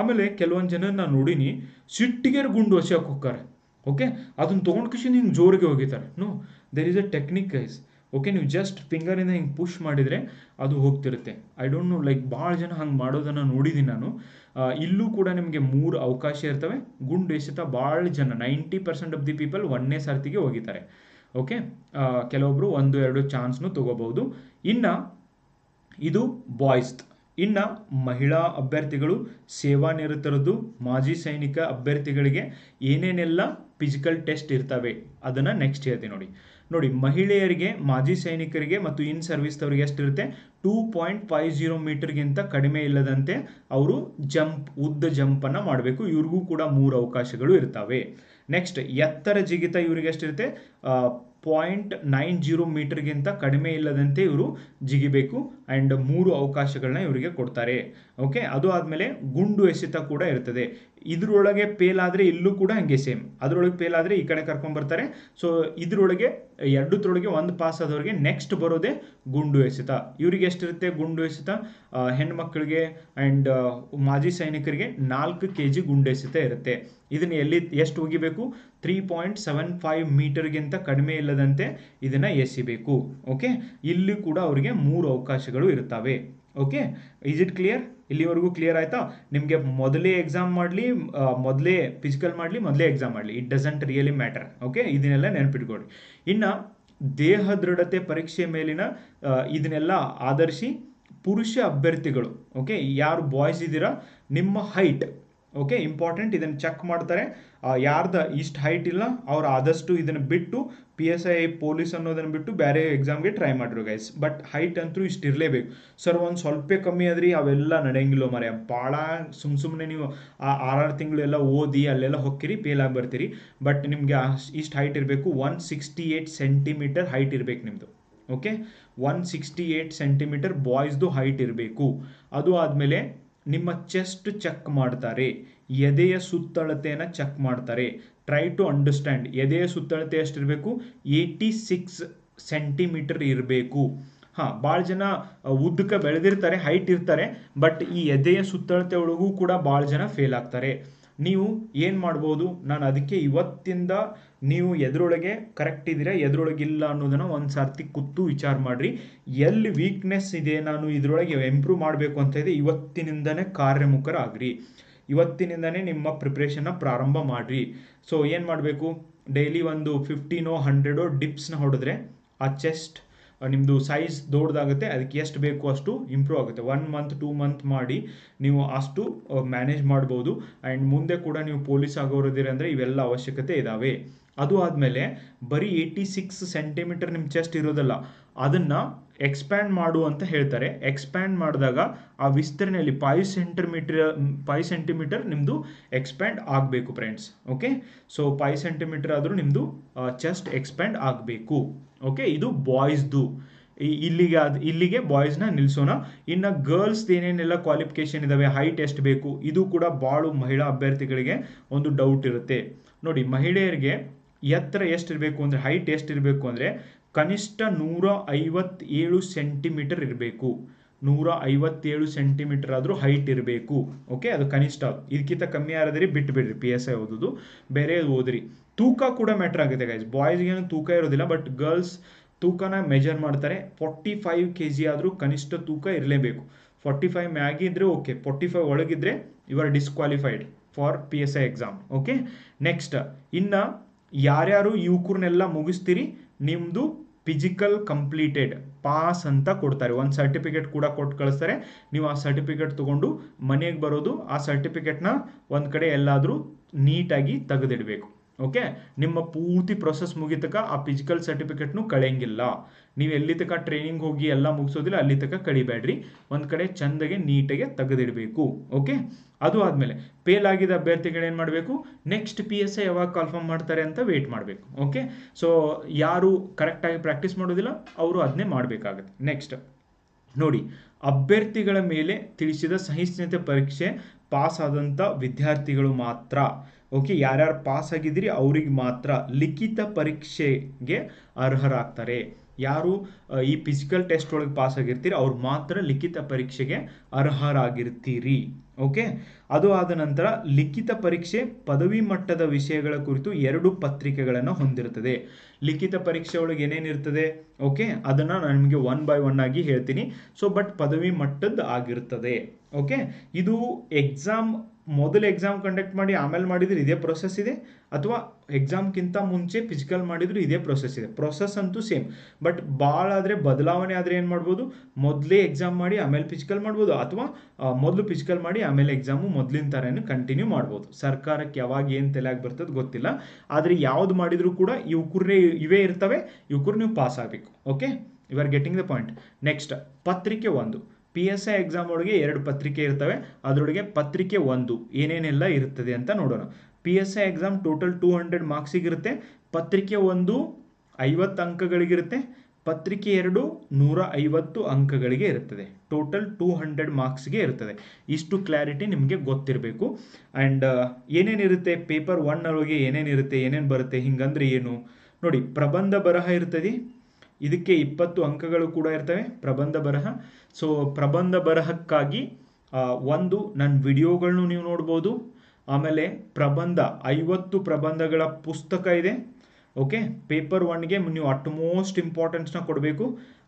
ಆಮೇಲೆ ಕೆಲವೊಂದು ಜನ ನಾನು ನೋಡೀನಿ ಸಿಟ್ಟಿಗೆ ಗುಂಡು ಎಸೆಯಕ್ಕೆ ಹೋಗ್ತಾರೆ. ಓಕೆ, ಅದನ್ನ ತೊಗೊಂಡು ಕಿಶನ್ ಹಿಂಗೆ ಜೋರಿಗೆ ಹೋಗಿತಾರೆ. No, there is a technique guys. Okay, ನೀವು ಜಸ್ಟ್ ಫಿಂಗರಿಂದ ಹಿಂಗೆ ಪುಷ್ ಮಾಡಿದರೆ ಅದು ಹೋಗ್ತಿರುತ್ತೆ. ಐ ಡೋಂಟ್ ನೋ, ಲೈಕ್ ಭಾಳ ಜನ ಹಂಗೆ ಮಾಡೋದನ್ನು ನೋಡಿದ್ದೀನಿ ನಾನು. ಇಲ್ಲೂ ಕೂಡ ನಿಮಗೆ 3 ಅವಕಾಶ ಇರ್ತವೆ. ಗುಂಡು ಎಸೆತ ಭಾಳ ಜನ 90% ಆಫ್ ದಿ ಪೀಪಲ್ ಒಂದನೇ ಸರ್ತಿಗೆ ಹೋಗಿದ್ದಾರೆ. ಓಕೆ, ಕೆಲವೊಬ್ಬರು 1-2 ಚಾನ್ಸ್ನು ತೊಗೋಬಹುದು. ಇನ್ನು ಇದು ಬಾಯ್ಸ್. ಇನ್ನು ಮಹಿಳಾ ಅಭ್ಯರ್ಥಿಗಳು, ಸೇವಾನಿರತರದ್ದು, ಮಾಜಿ ಸೈನಿಕ ಅಭ್ಯರ್ಥಿಗಳಿಗೆ ಏನೇನೆಲ್ಲ ಫಿಸಿಕಲ್ ಟೆಸ್ಟ್ ಇರ್ತವೆ ಅದನ್ನು ನೆಕ್ಸ್ಟ್ ಹೇಳ್ತೀನಿ ನೋಡಿ. ಮಹಿಳೆಯರಿಗೆ, ಮಾಜಿ ಸೈನಿಕರಿಗೆ ಮತ್ತು ಇನ್ ಸರ್ವಿಸ್ದವರಿಗೆ ಎಷ್ಟಿರುತ್ತೆ, 2.50 ಮೀಟರ್ಗಿಂತ ಕಡಿಮೆ ಇಲ್ಲದಂತೆ ಅವರು ಉದ್ದ ಜಂಪನ್ನು ಮಾಡಬೇಕು. ಇವ್ರಿಗೂ ಕೂಡ 3 ಅವಕಾಶಗಳು ಇರ್ತವೆ. ನೆಕ್ಸ್ಟ್ ಎತ್ತರ ಜಿಗಿತ ಇವರಿಗೆ ಎಷ್ಟಿರುತ್ತೆ, 0.90 ಮೀಟರ್ಗಿಂತ ಕಡಿಮೆ ಇಲ್ಲದಂತೆ ಇವರು ಜಿಗಿಬೇಕು. ಆ್ಯಂಡ್ 3 ಅವಕಾಶಗಳನ್ನ ಇವರಿಗೆ ಕೊಡ್ತಾರೆ. ಓಕೆ, ಅದು ಆದಮೇಲೆ ಗುಂಡು ಎಸೆತ ಕೂಡ ಇರ್ತದೆ. ಇದ್ರೊಳಗೆ ಫೇಲ್ ಆದರೆ ಇಲ್ಲೂ ಕೂಡ ಹಂಗೆ ಸೇಮ್, ಅದರೊಳಗೆ ಫೇಲ್ ಆದರೆ ಈ ಕಡೆ ಕರ್ಕೊಂಡ್ಬರ್ತಾರೆ. ಸೊ ಇದರೊಳಗೆ ಎರಡತ್ರೊಳಗೆ ಒಂದು ಪಾಸ್ ಆದವ್ರಿಗೆ ನೆಕ್ಸ್ಟ್ ಬರೋದೇ ಗುಂಡು ಎಸೆತ. ಇವರಿಗೆ ಎಷ್ಟಿರುತ್ತೆ ಗುಂಡು ಎಸೆತ, ಹೆಣ್ಮಕ್ಳಿಗೆ ಆ್ಯಂಡ್ ಮಾಜಿ ಸೈನಿಕರಿಗೆ 4 kg ಗುಂಡು ಎಸೆತ ಇರುತ್ತೆ. ಇದನ್ನು ಎಷ್ಟು ಒಗಿಬೇಕು, 3.75 ಮೀಟರ್ಗಿಂತ ಕಡಿಮೆ ಇಲ್ಲದಂತೆ ಇದನ್ನು ಎಸಿಬೇಕು. ಓಕೆ, ಇಲ್ಲಿ ಕೂಡ ಅವರಿಗೆ 3 ಅವಕಾಶಗಳು ಇರ್ತವೆ. Okay, is it clear? ಇಲ್ಲಿವರೆಗೂ ಕ್ಲಿಯರ್ ಆಯ್ತಾ? ನಿಮಗೆ ಮೊದಲೇ ಎಕ್ಸಾಮ್ ಮಾಡಲಿ, ಮೊದಲೇ ಫಿಸಿಕಲ್ ಮಾಡಲಿ, ಮೊದಲೇ ಎಕ್ಸಾಮ್ ಮಾಡಲಿ, it doesn't really matter. Okay, ಇದನ್ನೆಲ್ಲ ನೆನಪಿಟ್ಕೊಳ್ಳಿ. ಇನ್ನು ದೇಹ ದೃಢತೆ ಪರೀಕ್ಷೆ ಮೇಲಿನ ಇದನ್ನೆಲ್ಲ ಆಧರಿಸಿ ಪುರುಷ ಅಭ್ಯರ್ಥಿಗಳು, ಓಕೆ, ಯಾರು ಬಾಯ್ಸ್ ಇದ್ದೀರಾ, ನಿಮ್ಮ ಹೈಟ್, ಓಕೆ, ಇಂಪಾರ್ಟೆಂಟ್, ಇದನ್ನು ಚೆಕ್ ಮಾಡ್ತಾರೆ. ಯಾರ್ದು ಇಷ್ಟು ಹೈಟ್ ಇಲ್ಲ ಅವ್ರು ಆದಷ್ಟು ಇದನ್ನು ಬಿಟ್ಟು PSI ಪೊಲೀಸ್ ಅನ್ನೋದನ್ನು ಬಿಟ್ಟು ಬೇರೆ ಎಕ್ಸಾಮ್ಗೆ ಟ್ರೈ ಮಾಡಿರು ಗೈಸ್. ಬಟ್ ಹೈಟ್ ಅಂತೂ ಇಷ್ಟು ಇರಲೇಬೇಕು. ಸರ್ ಒಂದು ಸ್ವಲ್ಪ ಕಮ್ಮಿ ಆದ್ರಿ ಅವೆಲ್ಲ ನಡೆಯಂಗಿಲ್ಲ ಮರೆ, ಭಾಳ ಸುಮ್ಮನೆ ನೀವು 6 ತಿಂಗಳೆಲ್ಲ ಓದಿ ಅಲ್ಲೆಲ್ಲ ಹೊಕ್ಕಿರಿ, ಫೇಲ್ ಆಗಿ ಬರ್ತೀರಿ. ಬಟ್ ನಿಮಗೆ ಇಷ್ಟು ಹೈಟ್ ಇರಬೇಕು, 168 ಸೆಂಟಿಮೀಟರ್ ಹೈಟ್ ಇರಬೇಕು ನಿಮ್ಮದು. ಓಕೆ, 168 ಸೆಂಟಿಮೀಟರ್ ಬಾಯ್ಸ್ದು ಹೈಟ್ ಇರಬೇಕು. ಅದು ಆದಮೇಲೆ ನಿಮ್ಮ ಚೆಸ್ಟ್ ಚೆಕ್ ಮಾಡ್ತಾರೆ, ಎದೆಯ ಸುತ್ತಳತೆಯನ್ನು ಚೆಕ್ ಮಾಡ್ತಾರೆ. ಟ್ರೈ ಟು ಅಂಡರ್ಸ್ಟ್ಯಾಂಡ್, ಎದೆಯ ಸುತ್ತಳತೆ ಎಷ್ಟಿರಬೇಕು, 86 ಸೆಂಟಿಮೀಟರ್ ಇರಬೇಕು. ಭಾಳ ಜನ ಉದ್ದಕ್ಕೆ ಬೆಳೆದಿರ್ತಾರೆ, ಹೈಟ್ ಇರ್ತಾರೆ, ಬಟ್ ಈ ಎದೆಯ ಸುತ್ತಳತೆ ಒಳಗೂ ಕೂಡ ಭಾಳ ಜನ ಫೇಲ್ ಆಗ್ತಾರೆ. ನೀವು ಏನು ಮಾಡ್ಬೋದು, ನಾನು ಅದಕ್ಕೆ ಇವತ್ತಿಂದ ನೀವು ಎದ್ರೊಳಗೆ ಕರೆಕ್ಟ್ ಇದ್ದೀರಾ, ಎದ್ರೊಳಗಿಲ್ಲ ಅನ್ನೋದನ್ನು ಒಂದು ಸರ್ತಿ ಕೂತು ವಿಚಾರ ಮಾಡಿರಿ. ಎಲ್ಲಿ ವೀಕ್ನೆಸ್ ಇದೆ, ನಾನು ಇದರೊಳಗೆ ಇಂಪ್ರೂವ್ ಮಾಡಬೇಕು ಅಂತ ಇದೆ, ಇವತ್ತಿನಿಂದನೇ ಕಾರ್ಯಮುಖರಾಗ್ರಿ. ಇವತ್ತಿನಿಂದನೇ ನಿಮ್ಮ ಪ್ರಿಪ್ರೇಷನ್ನ ಪ್ರಾರಂಭ ಮಾಡಿರಿ. ಸೊ ಏನು ಮಾಡಬೇಕು, ಡೈಲಿ ಒಂದು 15 100 ಡಿಪ್ಸ್ನ ಹೊಡೆದ್ರೆ ಆ ಚೆಸ್ಟ್ ನಿಮ್ಮದು ಸೈಜ್ ದೊಡ್ಡದಾಗುತ್ತೆ. ಅದಕ್ಕೆ ಎಷ್ಟು ಬೇಕು ಅಷ್ಟು ಇಂಪ್ರೂವ್ ಆಗುತ್ತೆ. 1 ಮಂತ್ 2 ಮಂತ್ ಮಾಡಿ ನೀವು ಅಷ್ಟು ಮ್ಯಾನೇಜ್ ಮಾಡ್ಬೋದು. ಆ್ಯಂಡ್ ಮುಂದೆ ಕೂಡ ನೀವು ಪೊಲೀಸ್ ಆಗೋರಿದ್ದೀರಿ ಅಂದರೆ ಇವೆಲ್ಲ ಅವಶ್ಯಕತೆ ಇದ್ದಾವೆ. ಅದು ಆದಮೇಲೆ ಬರೀ 86 ಸೆಂಟಿಮೀಟರ್ ನಿಮ್ಮ ಚೆಸ್ಟ್ ಇರೋದಲ್ಲ, ಅದನ್ನು ಎಕ್ಸ್ಪ್ಯಾಂಡ್ ಮಾಡು ಅಂತ ಹೇಳ್ತಾರೆ. ಎಕ್ಸ್ಪ್ಯಾಂಡ್ ಮಾಡಿದಾಗ ಆ ವಿಸ್ತರಣೆಯಲ್ಲಿ 5 ಸೆಂಟಿಮೀಟರ್ ನಿಮ್ಮದು ಎಕ್ಸ್ಪ್ಯಾಂಡ್ ಆಗಬೇಕು ಫ್ರೆಂಡ್ಸ್. ಓಕೆ, ಸೊ 5 ಸೆಂಟಿಮೀಟರ್ ಆದರೂ ನಿಮ್ಮದು ಚೆಸ್ಟ್ ಎಕ್ಸ್ಪ್ಯಾಂಡ್ ಆಗಬೇಕು. ಓಕೆ, ಇದು ಬಾಯ್ಸ್ದು. ಇಲ್ಲಿಗೆ ಬಾಯ್ಸ್ನ ನಿಲ್ಲಿಸೋಣ. ಇನ್ನು ಗರ್ಲ್ಸ್ ಏನೇನೆಲ್ಲ ಕ್ವಾಲಿಫಿಕೇಶನ್ ಇದ್ದಾವೆ, ಹೈಟ್ ಎಷ್ಟು ಬೇಕು, ಇದು ಕೂಡ ಭಾಳ ಮಹಿಳಾ ಅಭ್ಯರ್ಥಿಗಳಿಗೆ ಒಂದು ಡೌಟ್ ಇರುತ್ತೆ. ನೋಡಿ, ಮಹಿಳೆಯರಿಗೆ ಎತ್ತರ ಎಷ್ಟಿರಬೇಕು ಅಂದರೆ, ಹೈಟ್ ಎಷ್ಟಿರಬೇಕು ಅಂದರೆ ಕನಿಷ್ಠ 157 ಸೆಂಟಿಮೀಟರ್ ಇರಬೇಕು. 157 ಸೆಂಟಿಮೀಟರ್ ಆದರೂ ಹೈಟ್ ಇರಬೇಕು. ಓಕೆ, ಅದು ಕನಿಷ್ಠ. ಇದಕ್ಕಿಂತ ಕಮ್ಮಿ ಆದ್ರೆ ಬಿಟ್ಟುಬಿಡ್ರಿ, PSI ಓದೋದು, ಬೇರೆ ಓದ್ರಿ. ತೂಕ ಕೂಡ ಮ್ಯಾಟ್ರ್ ಆಗುತ್ತೆ ಗೈಸ್. ಬಾಯ್ಸ್ಗೇನು ತೂಕ ಇರೋದಿಲ್ಲ, ಬಟ್ ಗರ್ಲ್ಸ್ ತೂಕನ ಮೆಜರ್ ಮಾಡ್ತಾರೆ. 45 kg ಆದರೂ ಕನಿಷ್ಠ ತೂಕ ಇರಲೇಬೇಕು. 45 ಮ್ಯಾಗಿದ್ರೆ ಓಕೆ, 45 ಒಳಗಿದ್ರೆ you are disqualified. For PSI exam. Okay, next ಇನ್ನು ಯಾರ್ಯಾರು ಯುವಕರನ್ನೆಲ್ಲ ಮುಗಿಸ್ತೀರಿ ನಿಮ್ಮದು ಫಿಸಿಕಲ್ ಕಂಪ್ಲೀಟೆಡ್ ಪಾಸ್ ಅಂತ ಕೊಡ್ತಾರೆ, ಒಂದು ಸರ್ಟಿಫಿಕೇಟ್ ಕೂಡ ಕೊಟ್ಟು ಕಳಿಸ್ತಾರೆ. ನೀವು ಆ ಸರ್ಟಿಫಿಕೇಟ್ ತೊಗೊಂಡು ಮನೆಗೆ ಬರೋದು, ಆ ಸರ್ಟಿಫಿಕೇಟ್ನ ಒಂದು ಕಡೆ ಎಲ್ಲಾದರೂ ನೀಟಾಗಿ ತೆಗೆದಿಡಬೇಕು. ಓಕೆ, ನಿಮ್ಮ ಪೂರ್ತಿ ಪ್ರೊಸೆಸ್ ಮುಗಿತಕ ಆ ಫಿಸಿಕಲ್ ಸರ್ಟಿಫಿಕೇಟ್ನು ಕಳೆಯಂಗಿಲ್ಲ. ನೀವು ಎಲ್ಲಿ ತನಕ ಟ್ರೈನಿಂಗ್ ಹೋಗಿ ಎಲ್ಲ ಮುಗಿಸೋದಿಲ್ಲ ಅಲ್ಲಿ ತನಕ ಕಳಿಬೇಡ್ರಿ, ಒಂದು ಕಡೆ ಚಂದಗೆ ನೀಟಾಗೆ ತೆಗೆದಿಡಬೇಕು. ಓಕೆ, ಅದು ಆದಮೇಲೆ ಫೇಲ್ ಆಗಿದ್ದ ಅಭ್ಯರ್ಥಿಗಳು ಏನು ಮಾಡಬೇಕು, ನೆಕ್ಸ್ಟ್ PSI ಯಾವಾಗ ಕಾಲ್ಫಾರ್ಮ್ ಮಾಡ್ತಾರೆ ಅಂತ ವೇಟ್ ಮಾಡಬೇಕು. ಓಕೆ, ಸೊ ಯಾರು ಕರೆಕ್ಟಾಗಿ ಪ್ರಾಕ್ಟೀಸ್ ಮಾಡೋದಿಲ್ಲ ಅವರು ಅದನ್ನೇ ಮಾಡಬೇಕಾಗತ್ತೆ. ನೆಕ್ಸ್ಟ್ ನೋಡಿ, ಅಭ್ಯರ್ಥಿಗಳ ಮೇಲೆ ತಿಳಿಸಿದ ಸಹಿಷ್ಣುತೆ ಪರೀಕ್ಷೆ ಪಾಸ್ ಆದಂಥ ವಿದ್ಯಾರ್ಥಿಗಳು ಮಾತ್ರ, ಓಕೆ, ಯಾರ್ಯಾರು ಪಾಸ್ ಆಗಿದ್ದೀರಿ ಅವ್ರಿಗೆ ಮಾತ್ರ ಲಿಖಿತ ಪರೀಕ್ಷೆಗೆ ಅರ್ಹರಾಗ್ತಾರೆ. ಯಾರು ಈ ಫಿಸಿಕಲ್ ಟೆಸ್ಟ್ ಒಳಗೆ ಪಾಸ್ ಆಗಿರ್ತೀರಿ ಅವ್ರು ಮಾತ್ರ ಲಿಖಿತ ಪರೀಕ್ಷೆಗೆ ಅರ್ಹರಾಗಿರ್ತೀರಿ. ಓಕೆ, ಅದು ಆದ ನಂತರ ಲಿಖಿತ ಪರೀಕ್ಷೆ ಪದವಿ ಮಟ್ಟದ ವಿಷಯಗಳ ಕುರಿತು 2 ಪತ್ರಿಕೆಗಳನ್ನು ಹೊಂದಿರುತ್ತದೆ. ಲಿಖಿತ ಪರೀಕ್ಷೆ ಒಳಗೆ ಏನೇನಿರ್ತದೆ, ಓಕೆ, ಅದನ್ನು ನಾನು ನಿಮಗೆ 1 by 1 ಆಗಿ ಹೇಳ್ತೀನಿ. ಸೊ ಬಟ್ ಪದವಿ ಮಟ್ಟದ್ದು ಆಗಿರ್ತದೆ. ಓಕೆ, ಇದು ಮೊದಲು ಎಕ್ಸಾಮ್ ಕಂಡಕ್ಟ್ ಮಾಡಿ ಆಮೇಲೆ ಮಾಡಿದ್ರೆ ಇದೇ ಪ್ರೊಸೆಸ್ ಇದೆ, ಅಥವಾ ಎಕ್ಸಾಮ್ಗಿಂತ ಮುಂಚೆ ಫಿಸಿಕಲ್ ಮಾಡಿದ್ರು ಇದೇ ಪ್ರೊಸೆಸ್ ಇದೆ. ಪ್ರೊಸೆಸ್ ಅಂತೂ ಸೇಮ್, ಬಟ್ ಭಾಳ ಆದರೆ ಬದಲಾವಣೆ ಆದರೆ ಏನು ಮಾಡ್ಬೋದು, ಮೊದಲೇ ಎಕ್ಸಾಮ್ ಮಾಡಿ ಆಮೇಲೆ ಫಿಸಿಕಲ್ ಮಾಡ್ಬೋದು, ಅಥವಾ ಮೊದಲು ಫಿಸಿಕಲ್ ಮಾಡಿ ಆಮೇಲೆ ಎಕ್ಸಾಮು ಮೊದಲಿನ ಥರನೇ ಕಂಟಿನ್ಯೂ ಮಾಡ್ಬೋದು. ಸರ್ಕಾರಕ್ಕೆ ಯಾವಾಗ ಏನು ತಲೆಯಾಗಿ ಬರ್ತದೆ ಗೊತ್ತಿಲ್ಲ, ಆದರೆ ಯಾವ್ದು ಮಾಡಿದರೂ ಕೂಡ ಇವೇ ಇರ್ತವೆ, ಇವ್ರು ನೀವು ಪಾಸ್ ಆಗಬೇಕು. Okay, you are getting the point. Next ಪತ್ರಿಕೆ 1. PSI ಎಕ್ಸಾಮ್ ಒಳಗೆ 2 ಪತ್ರಿಕೆ ಇರ್ತವೆ, ಅದರೊಳಗೆ ಪತ್ರಿಕೆ 1 ಏನೇನೆಲ್ಲ ಇರ್ತದೆ ಅಂತ ನೋಡೋಣ. PSI ಎಕ್ಸಾಮ್ ಟೋಟಲ್ 200 ಮಾರ್ಕ್ಸಿಗೆ ಇರುತ್ತೆ. ಪತ್ರಿಕೆ 1 50 ಅಂಕಗಳಿಗಿರುತ್ತೆ. ಪತ್ರಿಕೆ 2 150 ಅಂಕಗಳಿಗೆ ಇರುತ್ತದೆ. ಟೋಟಲ್ 200 ಮಾರ್ಕ್ಸ್ಗೆ ಇರ್ತದೆ. ಇಷ್ಟು ಕ್ಲಾರಿಟಿ ನಿಮಗೆ ಗೊತ್ತಿರಬೇಕು. ಆ್ಯಂಡ್ ಏನೇನಿರುತ್ತೆ ಪೇಪರ್ 1 ಒಳಗೆ ಏನೇನಿರುತ್ತೆ, ಏನೇನು ಬರುತ್ತೆ, ಹಿಂಗಂದ್ರೆ ಏನು ನೋಡಿ. ಪ್ರಬಂಧ ಬರಹ ಇರ್ತದೆ, ಇದಕ್ಕೆ 20 ಅಂಕಗಳು ಕೂಡ ಇರ್ತವೆ ಪ್ರಬಂಧ ಬರಹ. ಸೊ ಪ್ರಬಂಧ ಬರಹಕ್ಕಾಗಿ ನನ್ನ ವಿಡಿಯೋಗಳನ್ನು ನೀವು ನೋಡ್ಬೋದು. ಆಮೇಲೆ ಪ್ರಬಂಧ 50 ಪ್ರಬಂಧಗಳ ಪುಸ್ತಕ ಇದೆ. ಓಕೆ, ಪೇಪರ್ 1ಗೆ ನೀವು ಅಟ್ಮೋಸ್ಟ್ ಇಂಪಾರ್ಟೆನ್ಸ್ನ ಕೊಡಬೇಕು.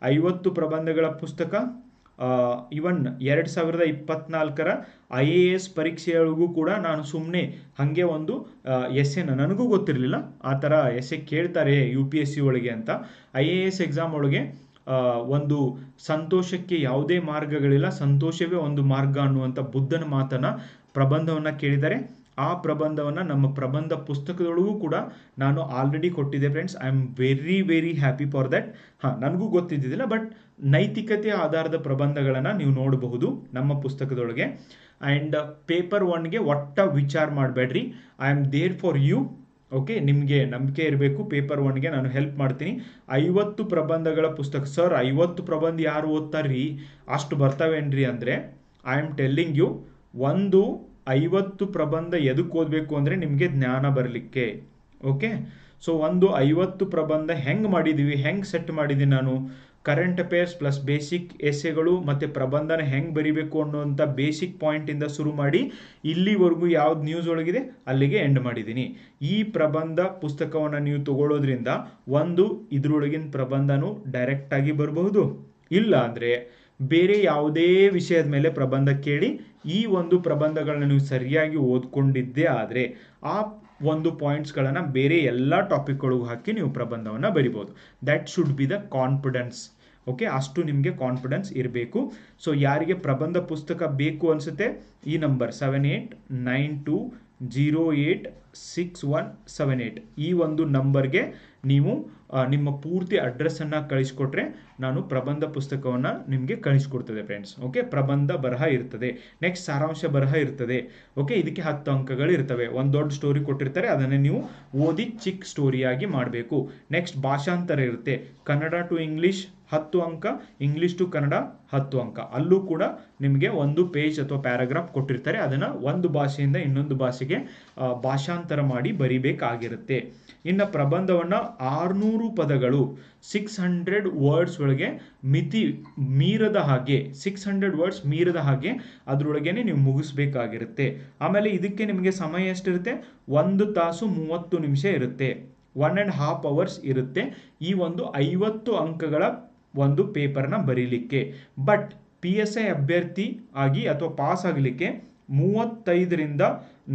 50 ಪ್ರಬಂಧಗಳ ಪುಸ್ತಕ. ಇವನ್ 2024 IAS ಪರೀಕ್ಷೆಯೊಳಗೂ ಕೂಡ ನಾನು ಸುಮ್ಮನೆ ಹಾಗೆ ಒಂದು ಎಸ್ಸೆನ, ನನಗೂ ಗೊತ್ತಿರಲಿಲ್ಲ ಆ ಥರ ಎಸ್ಸೆ ಕೇಳ್ತಾರೆ UPSC ಒಳಗೆ ಅಂತ. IAS ಎಕ್ಸಾಮ್ ಒಳಗೆ ಒಂದು ಸಂತೋಷಕ್ಕೆ ಯಾವುದೇ ಮಾರ್ಗಗಳಿಲ್ಲ, ಸಂತೋಷವೇ ಒಂದು ಮಾರ್ಗ ಅನ್ನುವಂಥ ಬುದ್ಧನ ಮಾತನ್ನು ಪ್ರಬಂಧವನ್ನು ಕೇಳಿದ್ದಾರೆ. ಆ ಪ್ರಬಂಧವನ್ನು ನಮ್ಮ ಪ್ರಬಂಧ ಪುಸ್ತಕದೊಳಗೂ ಕೂಡ ನಾನು ಆಲ್ರೆಡಿ ಕೊಟ್ಟಿದ್ದೆ friends. I am very very happy for that. ನನಗೂ ಗೊತ್ತಿದ್ದಿದ್ದಿಲ್ಲ, ಬಟ್ ನೈತಿಕತೆ ಆಧಾರದ ಪ್ರಬಂಧಗಳನ್ನು ನೀವು ನೋಡಬಹುದು ನಮ್ಮ ಪುಸ್ತಕದೊಳಗೆ. ಆ್ಯಂಡ್ ಪೇಪರ್ 1ಗೆ ವಿಚಾರ ಮಾಡಬೇಡ್ರಿ, I am there for you. Okay, ನಿಮಗೆ ನಂಬಿಕೆ ಇರಬೇಕು. ಪೇಪರ್ 1ಗೆ ನಾನು ಹೆಲ್ಪ್ ಮಾಡ್ತೀನಿ. 50 ಪ್ರಬಂಧಗಳ ಪುಸ್ತಕ. ಸರ್ 50 ಪ್ರಬಂಧ ಯಾರು ಓದ್ತಾರ್ರಿ, ಅಷ್ಟು ಬರ್ತಾವೇನ್ರಿ ಅಂದರೆ, ಐ ಆಮ್ ಟೆಲ್ಲಿಂಗ್ ಯು, 50 ಪ್ರಬಂಧ ಎದಕ್ಕೆ ಓದಬೇಕು ಅಂದರೆ ನಿಮಗೆ ಜ್ಞಾನ ಬರಲಿಕ್ಕೆ. ಓಕೆ, ಸೊ 50 ಪ್ರಬಂಧ ಹೆಂಗೆ ಮಾಡಿದ್ದೀವಿ, ಹೆಂಗೆ ಸೆಟ್ ಮಾಡಿದ್ದೀನಿ ನಾನು, ಕರೆಂಟ್ ಅಫೇರ್ಸ್ ಪ್ಲಸ್ ಬೇಸಿಕ್ ಎಸ್ಸೆಗಳು ಮತ್ತು ಪ್ರಬಂಧನ ಹೆಂಗೆ ಬರಿಬೇಕು ಅನ್ನೋಂಥ ಬೇಸಿಕ್ ಪಾಯಿಂಟಿಂದ ಶುರು ಮಾಡಿ ಇಲ್ಲಿವರೆಗೂ ಯಾವ್ದು ನ್ಯೂಸ್ ಒಳಗಿದೆ ಅಲ್ಲಿಗೆ ಎಂಡ್ ಮಾಡಿದ್ದೀನಿ. ಈ ಪ್ರಬಂಧ ಪುಸ್ತಕವನ್ನು ನೀವು ತಗೊಳ್ಳೋದ್ರಿಂದ ಇದ್ರೊಳಗಿನ ಪ್ರಬಂಧನೂ ಡೈರೆಕ್ಟಾಗಿ ಬರಬಹುದು, ಇಲ್ಲ ಅಂದರೆ ಬೇರೆ ಯಾವುದೇ ವಿಷಯದ ಮೇಲೆ ಪ್ರಬಂಧ ಕೇಳಿ ಈ ಪ್ರಬಂಧಗಳನ್ನ ನೀವು ಸರಿಯಾಗಿ ಓದ್ಕೊಂಡಿದ್ದೇ ಆದರೆ ಆ ಪಾಯಿಂಟ್ಸ್ಗಳನ್ನು ಬೇರೆ ಎಲ್ಲ ಟಾಪಿಕ್ಗಳಿಗೂ ಹಾಕಿ ನೀವು ಪ್ರಬಂಧವನ್ನು ಬರಿಬೋದು. That should be the confidence. Okay, ಅಷ್ಟು ನಿಮಗೆ ಕಾನ್ಫಿಡೆನ್ಸ್ ಇರಬೇಕು. ಸೊ ಯಾರಿಗೆ ಪ್ರಬಂಧ ಪುಸ್ತಕ ಬೇಕು ಅನಿಸುತ್ತೆ, ಈ ನಂಬರ್ 7892086178 ಈ ನಂಬರ್ಗೆ ನೀವು ನಿಮ್ಮ ಪೂರ್ತಿ ಅಡ್ರೆಸ್ಸನ್ನು ಕಳಿಸ್ಕೊಟ್ರೆ ನಾನು ಪ್ರಬಂಧ ಪುಸ್ತಕವನ್ನು ನಿಮಗೆ ಕಳಿಸ್ಕೊಡ್ತದೆ ಫ್ರೆಂಡ್ಸ್. ಓಕೆ, ಪ್ರಬಂಧ ಬರಹ ಇರ್ತದೆ, ನೆಕ್ಸ್ಟ್ ಸಾರಾಂಶ ಬರಹ ಇರ್ತದೆ. ಓಕೆ, ಇದಕ್ಕೆ 10 ಅಂಕಗಳು ಇರ್ತವೆ. ಒಂದು ದೊಡ್ಡ ಸ್ಟೋರಿ ಕೊಟ್ಟಿರ್ತಾರೆ, ಅದನ್ನು ನೀವು ಓದಿ ಚಿಕ್ಕ ಸ್ಟೋರಿಯಾಗಿ ಮಾಡಬೇಕು. ನೆಕ್ಸ್ಟ್ ಭಾಷಾಂತರ ಇರುತ್ತೆ, ಕನ್ನಡ ಟು ಇಂಗ್ಲೀಷ್ 10 ಅಂಕ, ಇಂಗ್ಲೀಷ್ ಟು ಕನ್ನಡ 10 ಅಂಕ. ಅಲ್ಲೂ ಕೂಡ ನಿಮಗೆ ಒಂದು ಪೇಜ್ ಅಥವಾ ಪ್ಯಾರಾಗ್ರಾಫ್ ಕೊಟ್ಟಿರ್ತಾರೆ, ಅದನ್ನು ಒಂದು ಭಾಷೆಯಿಂದ ಇನ್ನೊಂದು ಭಾಷೆಗೆ ಭಾಷಾಂತರ ಮಾಡಿ ಬರಿಬೇಕಾಗಿರುತ್ತೆ. ಇನ್ನು ಪ್ರಬಂಧವನ್ನು 600 ಪದಗಳು 600 ವರ್ಡ್ಸ್ ಒಳಗೆ ಮೀರದ ಹಾಗೆ 600 ವರ್ಡ್ಸ್ ಮೀರದ ಹಾಗೆ ಅದರೊಳಗೇನೆ ನೀವು ಮುಗಿಸ್ಬೇಕಾಗಿರುತ್ತೆ. ಆಮೇಲೆ ಇದಕ್ಕೆ ನಿಮಗೆ ಸಮಯ ಎಷ್ಟಿರುತ್ತೆ, 1 ತಾಸು 30 ನಿಮಿಷ ಇರುತ್ತೆ, 1.5 hours ಇರುತ್ತೆ ಈ 50 ಅಂಕಗಳ ಪೇಪರ್ನ ಬರೀಲಿಕ್ಕೆ. ಬಟ್ PSI ಅಭ್ಯರ್ಥಿ ಆಗಿ ಅಥವಾ ಪಾಸ್ ಆಗಲಿಕ್ಕೆ 35ರಿಂದ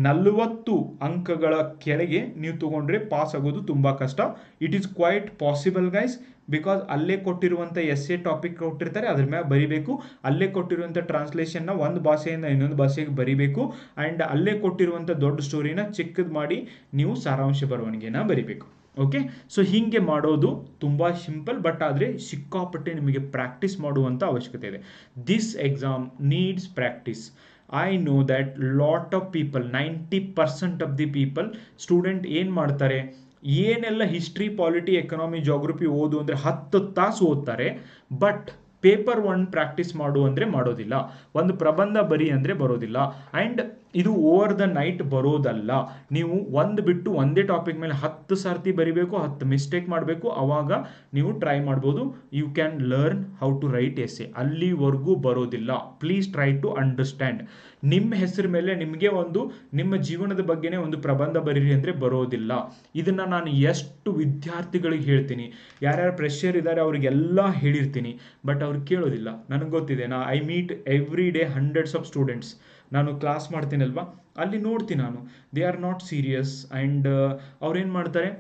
40 ಅಂಕಗಳ ಕೆಳಗೆ ನೀವು ತಗೊಂಡ್ರೆ ಪಾಸ್ ಆಗೋದು ತುಂಬ ಕಷ್ಟ. It is quite possible guys, because ಅಲ್ಲೇ ಕೊಟ್ಟಿರುವಂಥ ಎಸ್ಸೆ ಟಾಪಿಕ್ ಕೊಟ್ಟಿರ್ತಾರೆ, ಅದ್ರ ಮೇಲೆ ಬರಿಬೇಕು. ಅಲ್ಲೇ ಕೊಟ್ಟಿರುವಂಥ ಟ್ರಾನ್ಸ್ಲೇಷನ್ನ ಒಂದು ಭಾಷೆಯಿಂದ ಇನ್ನೊಂದು ಭಾಷೆಗೆ ಬರಿಬೇಕು. ಆ್ಯಂಡ್ ಅಲ್ಲೇ ಕೊಟ್ಟಿರುವಂಥ ದೊಡ್ಡ ಸ್ಟೋರಿನ ಚಿಕ್ಕದು ಮಾಡಿ ನೀವು ಸಾರಾಂಶ ಬರವಣಿಗೆನ ಬರಿಬೇಕು. ಓಕೆ, ಸೊ ಹೀಗೆ ಮಾಡೋದು ತುಂಬ ಸಿಂಪಲ್, ಬಟ್ ಆದರೆ ಸಿಕ್ಕಾಪಟ್ಟೆ ನಿಮಗೆ ಪ್ರಾಕ್ಟೀಸ್ ಮಾಡುವಂಥ ಅವಶ್ಯಕತೆ ಇದೆ. This exam needs practice. I know that lot of people, 90% of the people student ಏನು ಮಾಡ್ತಾರೆ, ಏನೆಲ್ಲ ಹಿಸ್ಟ್ರಿ, ಪಾಲಿಟಿ, ಎಕನಾಮಿ, ಜಾಗ್ರಫಿ ಓದು ಅಂದರೆ 10 ತಾಸು ಓದ್ತಾರೆ. ಬಟ್ ಪೇಪರ್ 1 ಪ್ರಾಕ್ಟೀಸ್ ಮಾಡು ಅಂದರೆ ಮಾಡೋದಿಲ್ಲ, ಒಂದು ಪ್ರಬಂಧ ಬರಿ ಅಂದರೆ ಬರೋದಿಲ್ಲ. ಆ್ಯಂಡ್ ಇದು ಓವರ್ ದ ನೈಟ್ ಬರೋದಲ್ಲ. ನೀವು ಒಂದು ಬಿಟ್ಟು ಒಂದೇ ಟಾಪಿಕ್ ಮೇಲೆ 10 ಸರ್ತಿ ಬರಿಬೇಕು, 10 ಮಿಸ್ಟೇಕ್ ಮಾಡಬೇಕು, ಆವಾಗ ನೀವು ಟ್ರೈ ಮಾಡ್ಬೋದು. You can learn how to write essay. ಅಲ್ಲಿವರೆಗೂ ಬರೋದಿಲ್ಲ. Please try to understand. ನಿಮ್ಮ ಹೆಸರು ಮೇಲೆ ನಿಮಗೆ ಒಂದು ನಿಮ್ಮ ಜೀವನದ ಬಗ್ಗೆನೇ ಒಂದು ಪ್ರಬಂಧ ಬರೀರಿ ಅಂದರೆ ಬರೋದಿಲ್ಲ. ಇದನ್ನು ನಾನು ಎಷ್ಟು ವಿದ್ಯಾರ್ಥಿಗಳಿಗೆ ಹೇಳ್ತೀನಿ, ಯಾರ್ಯಾರು ಪ್ರೆಷರ್ ಇದ್ದಾರೆ ಅವರಿಗೆಲ್ಲ ಹೇಳಿರ್ತೀನಿ, ಬಟ್ ಅವ್ರು ಕೇಳೋದಿಲ್ಲ. ನನಗೆ ಗೊತ್ತಿದೆ, I meet every day hundreds of students. ನಾನು ಕ್ಲಾಸ್ ಮಾಡ್ತೀನಲ್ವಾ, ಅಲ್ಲಿ ನೋಡ್ತೀನಿ ನಾನು, they are not serious. And ಅವ್ರೇನು ಮಾಡ್ತಾರೆ,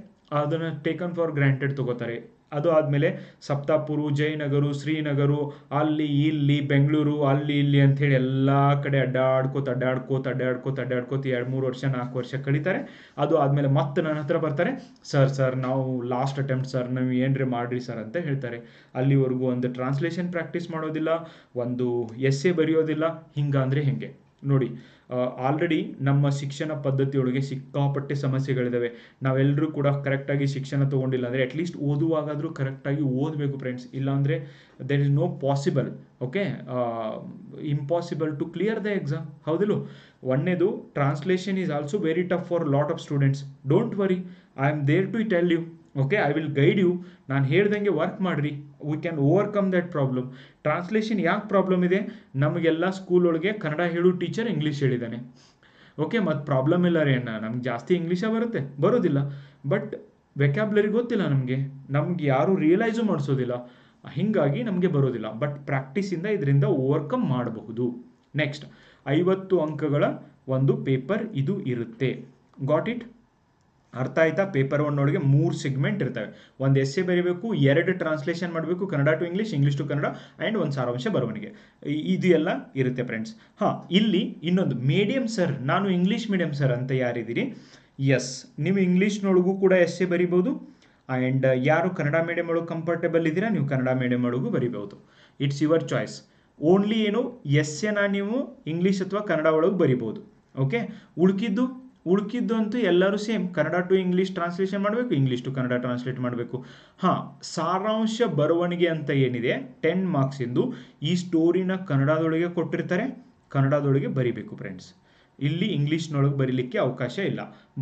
ಅದನ್ನು ಟೇಕನ್ ಫಾರ್ ಗ್ರಾಂಟೆಡ್ ತಗೋತಾರೆ. ಅದು ಆದಮೇಲೆ ಸಪ್ತಾಪುರು, ಜಯನಗರು, ಶ್ರೀನಗರು, ಅಲ್ಲಿ ಇಲ್ಲಿ ಬೆಂಗಳೂರು, ಅಲ್ಲಿ ಇಲ್ಲಿ ಅಂಥೇಳಿ ಎಲ್ಲ ಕಡೆ ಅಡ್ಡಾಡ್ಕೋತ 2-3 ವರ್ಷ 4 ವರ್ಷ ಕಳೀತಾರೆ. ಅದು ಆದಮೇಲೆ ಮತ್ತೆ ನನ್ನ ಹತ್ರ ಬರ್ತಾರೆ, ಸರ್ ನಾವು ಲಾಸ್ಟ್ ಅಟೆಂಪ್ಟ್ ಸರ್, ನಾವು ಏನ್ರಿ ಮಾಡ್ರಿ ಸರ್ ಅಂತ ಹೇಳ್ತಾರೆ. ಅಲ್ಲಿವರೆಗೂ ಒಂದು ಟ್ರಾನ್ಸ್ಲೇಷನ್ ಪ್ರಾಕ್ಟೀಸ್ ಮಾಡೋದಿಲ್ಲ, ಒಂದು ಎಸ್ಸೆ ಬರೆಯೋದಿಲ್ಲ. ಹಿಂಗಂದರೆ ಹೇಗೆ ನೋಡಿ. ಆಲ್ರೆಡಿ ನಮ್ಮ ಶಿಕ್ಷಣ ಪದ್ಧತಿಯೊಳಗೆ ಸಿಕ್ಕಾಪಟ್ಟೆ ಸಮಸ್ಯೆಗಳಿದ್ದಾವೆ. ನಾವೆಲ್ಲರೂ ಕೂಡ ಕರೆಕ್ಟಾಗಿ ಶಿಕ್ಷಣ ತೊಗೊಂಡಿಲ್ಲ ಅಂದರೆ ಅಟ್ಲೀಸ್ಟ್ ಓದುವಾಗಾದರೂ ಕರೆಕ್ಟಾಗಿ ಓದಬೇಕು ಫ್ರೆಂಡ್ಸ್. ಇಲ್ಲಾಂದರೆ there is no possible. Okay, impossible to clear the exam. ಹೌದಿಲ್ಲ? ಒಂದನೇದು, translation is also very tough for lot of students. Don't worry, I am there to tell you. Okay, I will guide you. ನಾನು ಹೇಳ್ದಂಗೆ ವರ್ಕ್ ಮಾಡಿರಿ, we can overcome that problem. Translation ಯಾಕೆ ಪ್ರಾಬ್ಲಮ್ ಇದೆ? ನಮಗೆಲ್ಲ ಸ್ಕೂಲ್ ಒಳಗೆ ಕನ್ನಡ ಹೇಳೋ ಟೀಚರ್ ಇಂಗ್ಲೀಷ್ ಹೇಳಿದ್ದಾನೆ. ಓಕೆ, ಮತ್ತು ಪ್ರಾಬ್ಲಮ್ ಇಲ್ಲ ರೀ ಅಣ್ಣ, ನಮ್ಗೆ ಜಾಸ್ತಿ ಇಂಗ್ಲೀಷೇ ಬರೋದಿಲ್ಲ. ಬಟ್ ವೆಕ್ಯಾಬ್ಲರಿ ಗೊತ್ತಿಲ್ಲ ನಮ್ಗೆ ಯಾರೂ ರಿಯಲೈಸು ಮಾಡಿಸೋದಿಲ್ಲ. ಹೀಗಾಗಿ ನಮಗೆ ಬರೋದಿಲ್ಲ. ಬಟ್ ಪ್ರಾಕ್ಟೀಸಿಂದ ಇದರಿಂದ ಓವರ್ಕಮ್ ಮಾಡಬಹುದು. ನೆಕ್ಸ್ಟ್, 50 ಅಂಕಗಳ ಒಂದು ಪೇಪರ್ ಇದು ಇರುತ್ತೆ. Got it? ಅರ್ಥ ಆಯ್ತಾ? ಪೇಪರ್ 1 ಒಳಗೆ 3 ಸೆಗ್ಮೆಂಟ್ ಇರ್ತವೆ. ಒಂದು ಎಸ್ಸೆ ಬರೀಬೇಕು, 2 ಟ್ರಾನ್ಸ್ಲೇಷನ್ ಮಾಡಬೇಕು, Kannada to English, English to Kannada, and ಒಂದು ಸಾರಾಂಶ ಬರವಣಿಗೆ. ಇದು ಎಲ್ಲ ಇರುತ್ತೆ ಫ್ರೆಂಡ್ಸ್. ಇಲ್ಲಿ ಇನ್ನೊಂದು, ಮೀಡಿಯಂ ಸರ್, ನಾನು ಇಂಗ್ಲೀಷ್ ಮೀಡಿಯಂ ಸರ್ ಅಂತ ಯಾರಿದ್ದೀರಿ, ಎಸ್, ನೀವು ಇಂಗ್ಲೀಷ್ನೊಳಗೂ ಕೂಡ ಎಸ್ಸೆ ಬರಿಬೋದು. ಆ್ಯಂಡ್ ಯಾರು ಕನ್ನಡ ಮೀಡಿಯಂ ಒಳಗೆ ಕಂಫರ್ಟೇಬಲ್ ಇದ್ದೀರಾ, ನೀವು ಕನ್ನಡ ಮೀಡಿಯಂ ಒಳಗೂ ಬರಿಬೋದು. It's your choice. ಓನ್ಲಿ ಏನು, ಎಸ್ಸೆನ ನೀವು ಇಂಗ್ಲೀಷ್ ಅಥವಾ ಕನ್ನಡ ಒಳಗೆ ಬರಿಬೋದು. ಓಕೆ, ಉಳ್ಕಿದ್ದು ಅಂತೂ ಎಲ್ಲರೂ same, Kannada to English translation ಮಾಡಬೇಕು, ಇಂಗ್ಲೀಷ್ ಟು ಕನ್ನಡ ಟ್ರಾನ್ಸ್ಲೇಟ್ ಮಾಡಬೇಕು. ಸಾರಾಂಶ ಬರವಣಿಗೆ ಅಂತ ಏನಿದೆ 10 ಮಾರ್ಕ್ಸಿಂದು, ಈ ಸ್ಟೋರಿನ ಕನ್ನಡದೊಳಗೆ ಕೊಟ್ಟಿರ್ತಾರೆ, ಕನ್ನಡದೊಳಗೆ ಬರಿಬೇಕು ಫ್ರೆಂಡ್ಸ್. ಇಲ್ಲಿ ಇಂಗ್ಲೀಷ್ನೊಳಗೆ ಬರೀಲಿಕ್ಕೆ ಅವಕಾಶ ಇಲ್ಲ.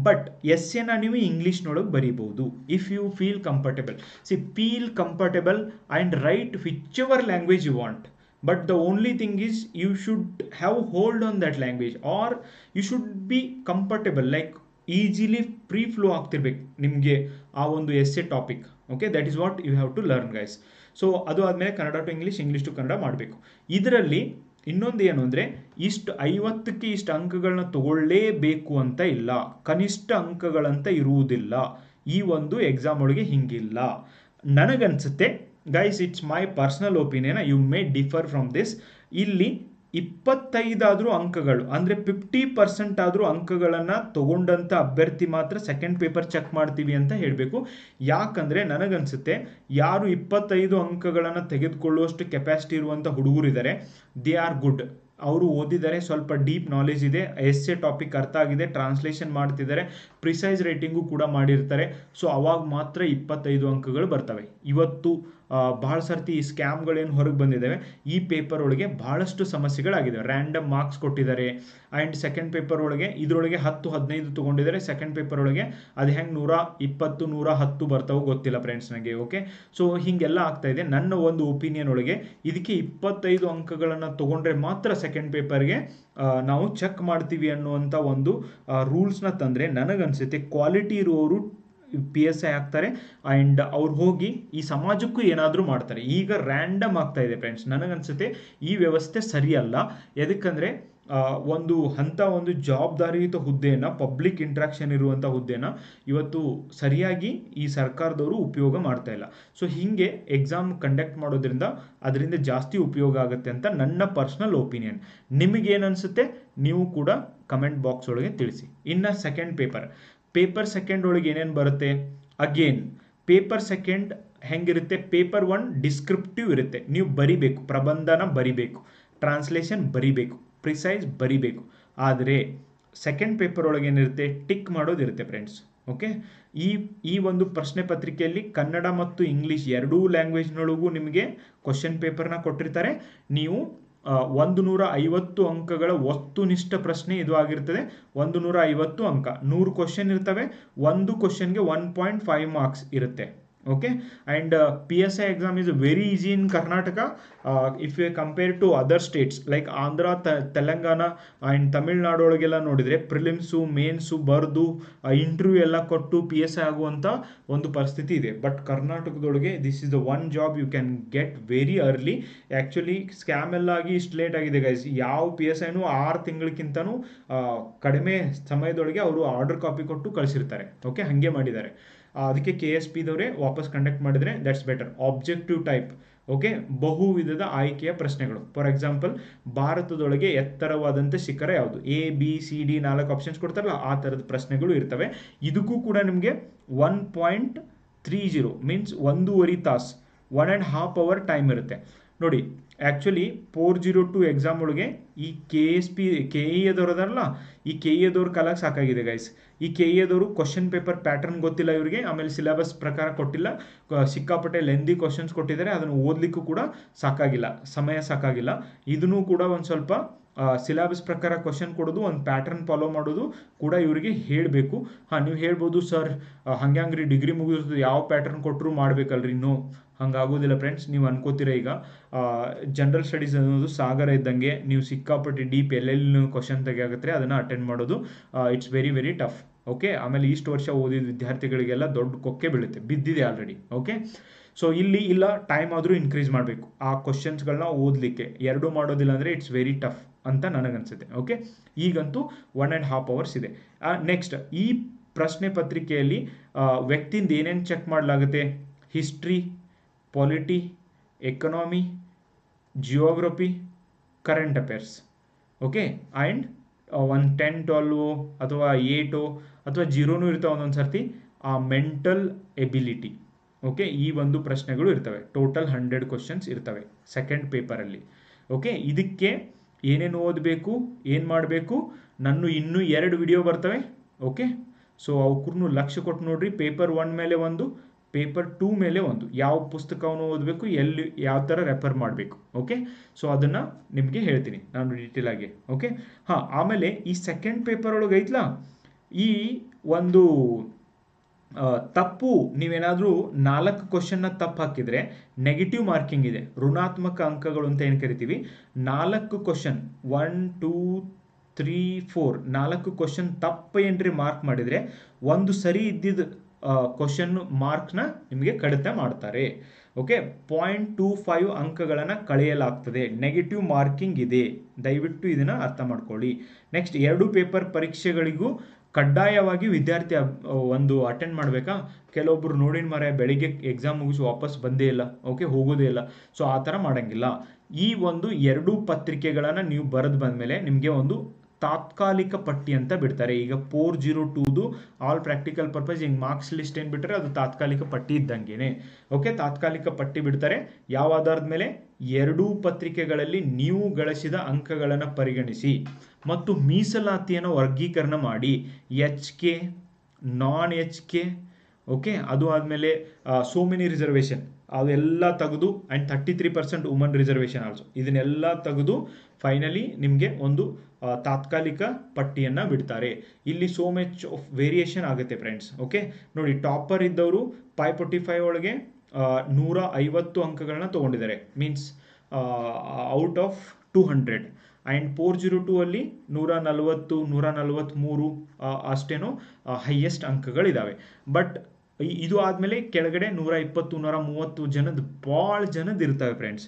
ಬಟ್ ಎಸ್ಸೆನ ನೀವು ಇಂಗ್ಲೀಷ್ನೊಳಗೆ ಬರಿಬೋದು if you feel comfortable. Feel comfortable and write whichever language you want. But the only thing is you should have hold on that language, or you should be comfortable, like easily free flow ಆಗ್ತಿರ್ಬೇಕು ನಿಮಗೆ ಆ ಒಂದು essay topic. Okay, that is what you have to learn guys. So ಅದು ಆದಮೇಲೆ Kannada to English, English to Kannada ಮಾಡಬೇಕು. ಇದರಲ್ಲಿ ಇನ್ನೊಂದು ಏನು ಅಂದರೆ, ಇಷ್ಟು 50ಕ್ಕೆ ಇಷ್ಟು ಅಂಕಗಳನ್ನ ತಗೊಳ್ಳೇಬೇಕು ಅಂತ ಇಲ್ಲ, ಕನಿಷ್ಠ ಅಂಕಗಳಂತ ಇರುವುದಿಲ್ಲ. ಈ ಒಂದು ಎಕ್ಸಾಮ್ ಒಳಗೆ ಹಿಂಗಿಲ್ಲ ನನಗನ್ಸುತ್ತೆ. Guys, it's my personal opinion, you may differ from this. ಇಲ್ಲಿ 25 ಅಂಕಗಳು ಅಂದರೆ 50% ಆದರೂ ಅಂಕಗಳನ್ನು ತಗೊಂಡಂಥ ಅಭ್ಯರ್ಥಿ ಮಾತ್ರ ಸೆಕೆಂಡ್ ಪೇಪರ್ ಚೆಕ್ ಮಾಡ್ತೀವಿ ಅಂತ ಹೇಳಬೇಕು. ಯಾಕಂದರೆ ನನಗನ್ಸುತ್ತೆ, ಯಾರು 25 ಅಂಕಗಳನ್ನು ತೆಗೆದುಕೊಳ್ಳುವಷ್ಟು ಕೆಪಾಸಿಟಿ ಇರುವಂಥ ಹುಡುಗರಿದ್ದಾರೆ, ದೇ ಆರ್ ಗುಡ್. ಅವರು ಓದಿದ್ದಾರೆ, ಸ್ವಲ್ಪ ಡೀಪ್ ನಾಲೆಜ್ ಇದೆ, ಎಸ್ಸೆ ಟಾಪಿಕ್ ಅರ್ಥ ಆಗಿದೆ, ಟ್ರಾನ್ಸ್ಲೇಷನ್ ಮಾಡ್ತಿದ್ದಾರೆ, ಪ್ರಿಸೈಸ್ ರೈಟಿಂಗು ಕೂಡ ಮಾಡಿರ್ತಾರೆ. ಸೊ ಅವಾಗ ಮಾತ್ರ 25 ಅಂಕಗಳು ಬರ್ತವೆ. ಇವತ್ತು ಭಾಳ ಸರ್ತಿ ಈ ಸ್ಕ್ಯಾಮ್ಗಳೇನು ಹೊರಗೆ ಬಂದಿದ್ದಾವೆ, ಈ ಪೇಪರ್ ಒಳಗೆ ಭಾಳಷ್ಟು ಸಮಸ್ಯೆಗಳಾಗಿದ್ದಾವೆ. ರ್ಯಾಂಡಮ್ ಮಾರ್ಕ್ಸ್ ಕೊಟ್ಟಿದ್ದಾರೆ. ಆ್ಯಂಡ್ ಸೆಕೆಂಡ್ ಪೇಪರ್ ಒಳಗೆ ಇದರೊಳಗೆ 10-15 ತೊಗೊಂಡಿದ್ದಾರೆ, ಸೆಕೆಂಡ್ ಪೇಪರ್ ಒಳಗೆ ಅದು ಹೆಂಗೆ 120-110 ಬರ್ತಾವೆ ಗೊತ್ತಿಲ್ಲ ಫ್ರೆಂಡ್ಸ್ ನನಗೆ. ಓಕೆ, ಸೊ ಹೀಗೆಲ್ಲ ಆಗ್ತಾ ಇದೆ. ನನ್ನ ಒಂದು ಒಪಿನಿಯನ್ ಒಳಗೆ ಇದಕ್ಕೆ 25 ಅಂಕಗಳನ್ನು ತೊಗೊಂಡ್ರೆ ಮಾತ್ರ ಸೆಕೆಂಡ್ ಪೇಪರ್ಗೆ ನಾವು ಚೆಕ್ ಮಾಡ್ತೀವಿ ಅನ್ನುವಂಥ ಒಂದು ರೂಲ್ಸ್ನ ತಂದರೆ ನನಗನ್ಸುತ್ತೆ ಕ್ವಾಲಿಟಿ ಇರುವವರು PSI ಆಗ್ತಾರೆ. ಆ್ಯಂಡ್ ಅವ್ರು ಹೋಗಿ ಈ ಸಮಾಜಕ್ಕೂ ಏನಾದರೂ ಮಾಡ್ತಾರೆ. ಈಗ ರ್ಯಾಂಡಮ್ ಆಗ್ತಾ ಇದೆ ಫ್ರೆಂಡ್ಸ್. ನನಗನ್ಸುತ್ತೆ ಈ ವ್ಯವಸ್ಥೆ ಸರಿಯಲ್ಲ. ಎದಕ್ಕಂದರೆ ಒಂದು ಜವಾಬ್ದಾರಿಯುತ ಹುದ್ದೆಯನ್ನು, ಪಬ್ಲಿಕ್ ಇಂಟ್ರಾಕ್ಷನ್ ಇರುವಂಥ ಹುದ್ದೆನ ಇವತ್ತು ಸರಿಯಾಗಿ ಈ ಸರ್ಕಾರದವರು ಉಪಯೋಗ ಮಾಡ್ತಾ ಇಲ್ಲ. ಸೊ ಹೀಗೆ ಎಕ್ಸಾಮ್ ಕಂಡಕ್ಟ್ ಮಾಡೋದ್ರಿಂದ ಅದರಿಂದ ಜಾಸ್ತಿ ಉಪಯೋಗ ಆಗುತ್ತೆ ಅಂತ ನನ್ನ ಪರ್ಸ್ನಲ್ ಒಪಿನಿಯನ್. ನಿಮಗೇನು ಅನಿಸುತ್ತೆ ನೀವು ಕೂಡ ಕಮೆಂಟ್ ಬಾಕ್ಸ್ ಒಳಗೆ ತಿಳಿಸಿ. ಇನ್ನು ಪೇಪರ್ ಸೆಕೆಂಡ್ ಒಳಗೆ ಏನೇನು ಬರುತ್ತೆ? ಅಗೇನ್ ಪೇಪರ್ ಸೆಕೆಂಡ್ ಹೆಂಗಿರುತ್ತೆ? ಪೇಪರ್ 1 ಡಿಸ್ಕ್ರಿಪ್ಟಿವ್ ಇರುತ್ತೆ, ನೀವು ಬರಿಬೇಕು, ಪ್ರಬಂಧನ ಬರಿಬೇಕು, ಟ್ರಾನ್ಸ್ಲೇಷನ್ ಬರಿಬೇಕು, ಪ್ರಿಸೈಸ್ ಬರಿಬೇಕು. ಆದರೆ ಸೆಕೆಂಡ್ ಪೇಪರ್ ಒಳಗೆ ಏನಿರುತ್ತೆ? Tick ಮಾಡೋದಿರುತ್ತೆ friends. ಓಕೆ, ಈ ಒಂದು ಪ್ರಶ್ನೆ ಪತ್ರಿಕೆಯಲ್ಲಿ ಕನ್ನಡ ಮತ್ತು ಇಂಗ್ಲೀಷ್ ಎರಡೂ ಲ್ಯಾಂಗ್ವೇಜ್ನೊಳಗೂ ನಿಮಗೆ ಕ್ವಶನ್ ಪೇಪರ್ನ ಕೊಟ್ಟಿರ್ತಾರೆ. ನೀವು 150 ಅಂಕಗಳ ವಸ್ತುನಿಷ್ಠ ಪ್ರಶ್ನೆ ಇದು ಆಗಿರ್ತದೆ. 150 ಅಂಕ, 100 ಕ್ವಶನ್ ಇರ್ತವೆ. ಒಂದು ಕ್ವಶನ್ಗೆ 1.5 ಮಾರ್ಕ್ಸ್ ಇರುತ್ತೆ. Okay, and PSI exam is very easy in Karnataka if you compare to other states like Andhra, Telangana and Tamil Nadu ಒಳಗೆಲ್ಲ ನೋಡಿದರೆ ಪ್ರಿಲಿಮ್ಸು ಮೇನ್ಸು ಬರೆದು ಇಂಟರ್ವ್ಯೂ ಎಲ್ಲ ಕೊಟ್ಟು PSI ಆಗುವಂಥ ಒಂದು ಪರಿಸ್ಥಿತಿ ಇದೆ. ಬಟ್ ಕರ್ನಾಟಕದೊಳಗೆ this is the one job you can get very early. Actually scam ಎಲ್ಲ ಆಗಿ ಇಷ್ಟು ಲೇಟ್ ಆಗಿದೆ ಗೈಸ್. ಯಾವ PSIನೂ 6 ತಿಂಗಳಿಗಿಂತನೂ ಕಡಿಮೆ ಸಮಯದೊಳಗೆ ಅವರು ಆರ್ಡರ್ ಕಾಪಿ ಕೊಟ್ಟು ಕಳಿಸಿರ್ತಾರೆ. ಓಕೆ, ಹಾಗೆ ಮಾಡಿದ್ದಾರೆ. ಅದಕ್ಕೆ KSPದವರೇ ವಾಪಸ್ ಕಂಡಕ್ಟ್ ಮಾಡಿದರೆ that's better. Objective type, okay, ಬಹು ವಿಧದ ಆಯ್ಕೆಯ ಪ್ರಶ್ನೆಗಳು. ಫಾರ್ ಎಕ್ಸಾಂಪಲ್, ಭಾರತದೊಳಗೆ ಎತ್ತರವಾದಂಥ ಶಿಖರ ಯಾವುದು? ABCD 4 ಆಪ್ಷನ್ಸ್ ಕೊಡ್ತಾರಲ್ಲ, ಆ ಥರದ ಪ್ರಶ್ನೆಗಳು ಇರ್ತವೆ. ಇದಕ್ಕೂ ಕೂಡ ನಿಮಗೆ 1.30 ಮೀನ್ಸ್ 1.5 ತಾಸು, 1.5 ಅವರ್ ಟೈಮ್ ಇರುತ್ತೆ ನೋಡಿ. ಆ್ಯಕ್ಚುಲಿ 402 ಎಕ್ಸಾಮ್ ಒಳಗೆ ಈ KE ಅದರಲ್ಲ, ಈ KE ಕಲಾಕ್ ಸಾಕಾಗಿದೆ ಗೈಸ್. ಈ KE ಕ್ವಶನ್ ಪೇಪರ್ ಪ್ಯಾಟರ್ನ್ ಗೊತ್ತಿಲ್ಲ ಇವರಿಗೆ, ಆಮೇಲೆ ಸಿಲೆಬಸ್ ಪ್ರಕಾರ ಕೊಟ್ಟಿಲ್ಲ, ಸಿಕ್ಕಾಪಟ್ಟೆ ಲೆಂದಿ ಕ್ವಶನ್ಸ್ ಕೊಟ್ಟಿದ್ದಾರೆ. ಅದನ್ನು ಓದಲಿಕ್ಕೂ ಕೂಡ ಸಮಯ ಸಾಕಾಗಿಲ್ಲ. ಇದನ್ನು ಕೂಡ ಒಂದು ಸ್ವಲ್ಪ ಸಿಲೆಬಸ್ ಪ್ರಕಾರ ಕ್ವಶನ್ ಕೊಡೋದು, ಒಂದು ಪ್ಯಾಟರ್ನ್ ಫಾಲೋ ಮಾಡೋದು ಕೂಡ ಇವರಿಗೆ ಹೇಳಬೇಕು. ನೀವು ಹೇಳ್ಬೋದು ಸರ್ ಹಂಗ್ರಿ ಡಿಗ್ರಿ ಮುಗಿದು ಯಾವ ಪ್ಯಾಟರ್ನ್ ಕೊಟ್ಟರು ಮಾಡಬೇಕಲ್ರಿ. No, ಹಂಗಾಗೋದಿಲ್ಲ friends. ನೀವು ಅನ್ಕೋತೀರ ಈಗ ಜನರಲ್ ಸ್ಟಡೀಸ್ ಅನ್ನೋದು ಸಾಗರ ಇದ್ದಂಗೆ, ನೀವು ಸಿಕ್ಕಾಪಟ್ಟೆ ಡೀಪ್ ಎಲ್ಲೆಲ್ಲಿ ಕ್ವಶನ್ ತೆಗೆಯಾಗುತ್ತೆ ಅದನ್ನು ಅಟೆಂಡ್ ಮಾಡೋದು it's very very tough. Okay, ಆಮೇಲೆ ಇಷ್ಟು ವರ್ಷ ಓದಿದ ವಿದ್ಯಾರ್ಥಿಗಳಿಗೆಲ್ಲ ದೊಡ್ಡ ಕೊಕ್ಕೆ ಬಿದ್ದಿದೆ ಆಲ್ರೆಡಿ. ಓಕೆ, ಸೊ ಇಲ್ಲಿ ಇಲ್ಲ, ಟೈಮ್ ಆದರೂ ಇನ್ಕ್ರೀಸ್ ಮಾಡಬೇಕು ಆ ಕ್ವಶನ್ಸ್ಗಳನ್ನ ಓದಲಿಕ್ಕೆ. ಎರಡೂ ಮಾಡೋದಿಲ್ಲ ಅಂದರೆ ಇಟ್ಸ್ ವೆರಿ ಟಫ್ ಅಂತ ನನಗನ್ಸುತ್ತೆ. ಓಕೆ, ಈಗಂತೂ 1.5 ಅವರ್ಸ್ ಇದೆ. ನೆಕ್ಸ್ಟ್, ಈ ಪ್ರಶ್ನೆ ಪತ್ರಿಕೆಯಲ್ಲಿ ವ್ಯಕ್ತಿಯಿಂದ ಏನೇನು ಚೆಕ್ ಮಾಡಲಾಗುತ್ತೆ? History, polity, economy, geography, current affairs. Okay, and ಒಂದು 10, 12 ಅಥವಾ 8 ಅಥವಾ 0 ಇರ್ತಾವೆ ಒಂದೊಂದು ಸರ್ತಿ. ಆ ಮೆಂಟಲ್ ಎಬಿಲಿಟಿ. ಓಕೆ, ಈ ಒಂದು ಪ್ರಶ್ನೆಗಳು ಇರ್ತವೆ. ಟೋಟಲ್ 100 ಕ್ವಶನ್ಸ್ ಇರ್ತವೆ ಸೆಕೆಂಡ್ ಪೇಪರಲ್ಲಿ. ಓಕೆ, ಇದಕ್ಕೆ ಏನೇನು ಓದಬೇಕು, ಏನು ಮಾಡಬೇಕು, ಇನ್ನೂ 2 ವಿಡಿಯೋ ಬರ್ತವೆ. ಓಕೆ, ಸೊ ಅವಕ್ಕೂ ಲಕ್ಷ್ಯ ಕೊಟ್ಟು ನೋಡ್ರಿ. ಪೇಪರ್ 1 ಮೇಲೆ ಒಂದು, ಪೇಪರ್ 2 ಮೇಲೆ ಒಂದು, ಯಾವ ಪುಸ್ತಕವನ್ನು ಓದಬೇಕು, ಎಲ್ಲಿ ಯಾವ ಥರ ರೆಫರ್ ಮಾಡಬೇಕು. ಓಕೆ, ಸೊ ಅದನ್ನು ನಿಮಗೆ ಹೇಳ್ತೀನಿ ನಾನು ಡೀಟೇಲ್ ಆಗಿ. ಓಕೆ, ಆಮೇಲೆ ಈ ಸೆಕೆಂಡ್ ಪೇಪರ್ ಒಳಗೆ ಐತ್ಲಾ, ಈ ಒಂದು ತಪ್ಪು ನೀವೇನಾದರೂ 4 ಕ್ವಶನ್ನ ತಪ್ಪು ಹಾಕಿದರೆ ನೆಗೆಟಿವ್ ಮಾರ್ಕಿಂಗ್ ಇದೆ, ಋಣಾತ್ಮಕ ಅಂಕಗಳು ಅಂತ ಏನು ಕರಿತೀವಿ. 4 ಕ್ವಶನ್ 1, 2, 3, 4 4 ಕ್ವಶನ್ ತಪ್ಪು ಏನ್ರಿ ಮಾರ್ಕ್ ಮಾಡಿದರೆ ಒಂದು ಸರಿ ಇದ್ದಿದ್ದು ಕ್ವಶನ್ ಮಾರ್ಕ್ನ ನಿಮಗೆ ಕಡಿತ ಮಾಡ್ತಾರೆ. ಓಕೆ, 0.25 ಅಂಕಗಳನ್ನು ಕಳೆಯಲಾಗ್ತದೆ. ನೆಗೆಟಿವ್ ಮಾರ್ಕಿಂಗ್ ಇದೆ, ದಯವಿಟ್ಟು ಇದನ್ನು ಅರ್ಥ ಮಾಡ್ಕೊಳ್ಳಿ. ನೆಕ್ಸ್ಟ್, 2 ಪೇಪರ್ ಪರೀಕ್ಷೆಗಳಿಗೂ ಕಡ್ಡಾಯವಾಗಿ ವಿದ್ಯಾರ್ಥಿ ಒಂದು ಅಟೆಂಡ್ ಮಾಡಬೇಕಾ? ಕೆಲವೊಬ್ಬರು ನೋಡಿ ಬೆಳಿಗ್ಗೆ ಎಕ್ಸಾಮ್ ಮುಗಿಸಿ ವಾಪಸ್ ಬಂದೇ ಇಲ್ಲ, ಓಕೆ, ಹೋಗೋದೇ ಇಲ್ಲ. ಸೊ ಆ ಥರ ಮಾಡೋಂಗಿಲ್ಲ. ಈ ಒಂದು 2 ಪತ್ರಿಕೆಗಳನ್ನು ನೀವು ಬರೆದು ಬಂದಮೇಲೆ ನಿಮಗೆ ಒಂದು ತಾತ್ಕಾಲಿಕ ಪಟ್ಟಿ ಅಂತ ಬಿಡ್ತಾರೆ. ಈಗ 402ದು ಆಲ್ ಪ್ರಾಕ್ಟಿಕಲ್ ಪರ್ಪಸ್ ಹಿಂಗೆ ಮಾರ್ಕ್ಸ್ ಲಿಸ್ಟ್ ಏನು ಬಿಟ್ಟರೆ ಅದು ತಾತ್ಕಾಲಿಕ ಪಟ್ಟಿ ಇದ್ದಂಗೆನೆ. ಓಕೆ, ತಾತ್ಕಾಲಿಕ ಪಟ್ಟಿ ಬಿಡ್ತಾರೆ. ಯಾವ ಆಧಾರದ ಮೇಲೆ? 2 ಪತ್ರಿಕೆಗಳಲ್ಲಿ ನೀವು ಗಳಿಸಿದ ಅಂಕಗಳನ್ನು ಪರಿಗಣಿಸಿ ಮತ್ತು ಮೀಸಲಾತಿಯನ್ನು ವರ್ಗೀಕರಣ ಮಾಡಿ. HK, ನಾನ್ HK, ಓಕೆ, ಅದು ಆದಮೇಲೆ ಸೋ ಮೆನಿ ರಿಸರ್ವೇಷನ್ ಅದೆಲ್ಲ ತೆಗೆದು, ಆ್ಯಂಡ್ 33% ವುಮನ್ ರಿಸರ್ವೇಷನ್ ಆಲ್ಸೋ, ಇದನ್ನೆಲ್ಲ ತೆಗೆದು ಫೈನಲಿ ನಿಮಗೆ ಒಂದು ತಾತ್ಕಾಲಿಕ ಪಟ್ಟಿಯನ್ನು ಬಿಡ್ತಾರೆ. ಇಲ್ಲಿ ಸೋ ಮಚ್ ಆಫ್ ವೇರಿಯೇಷನ್ ಆಗುತ್ತೆ ಫ್ರೆಂಡ್ಸ್. ಓಕೆ, ನೋಡಿ, ಟಾಪರ್ ಇದ್ದವರು 545 ಒಳಗೆ 150 ಅಂಕಗಳನ್ನ ತೊಗೊಂಡಿದ್ದಾರೆ, ಮೀನ್ಸ್ ಔಟ್ ಆಫ್ 200. ಆ್ಯಂಡ್ 402 ಅಲ್ಲಿ 140, 143 ಅಷ್ಟೇನೋ ಹೈಯೆಸ್ಟ್ ಅಂಕಗಳಿದ್ದಾವೆ. ಬಟ್ ಇದು ಆದಮೇಲೆ ಕೆಳಗಡೆ 120 130 ಜನದ ಭಾಳ ಜನದ ಇರ್ತವೆ friends.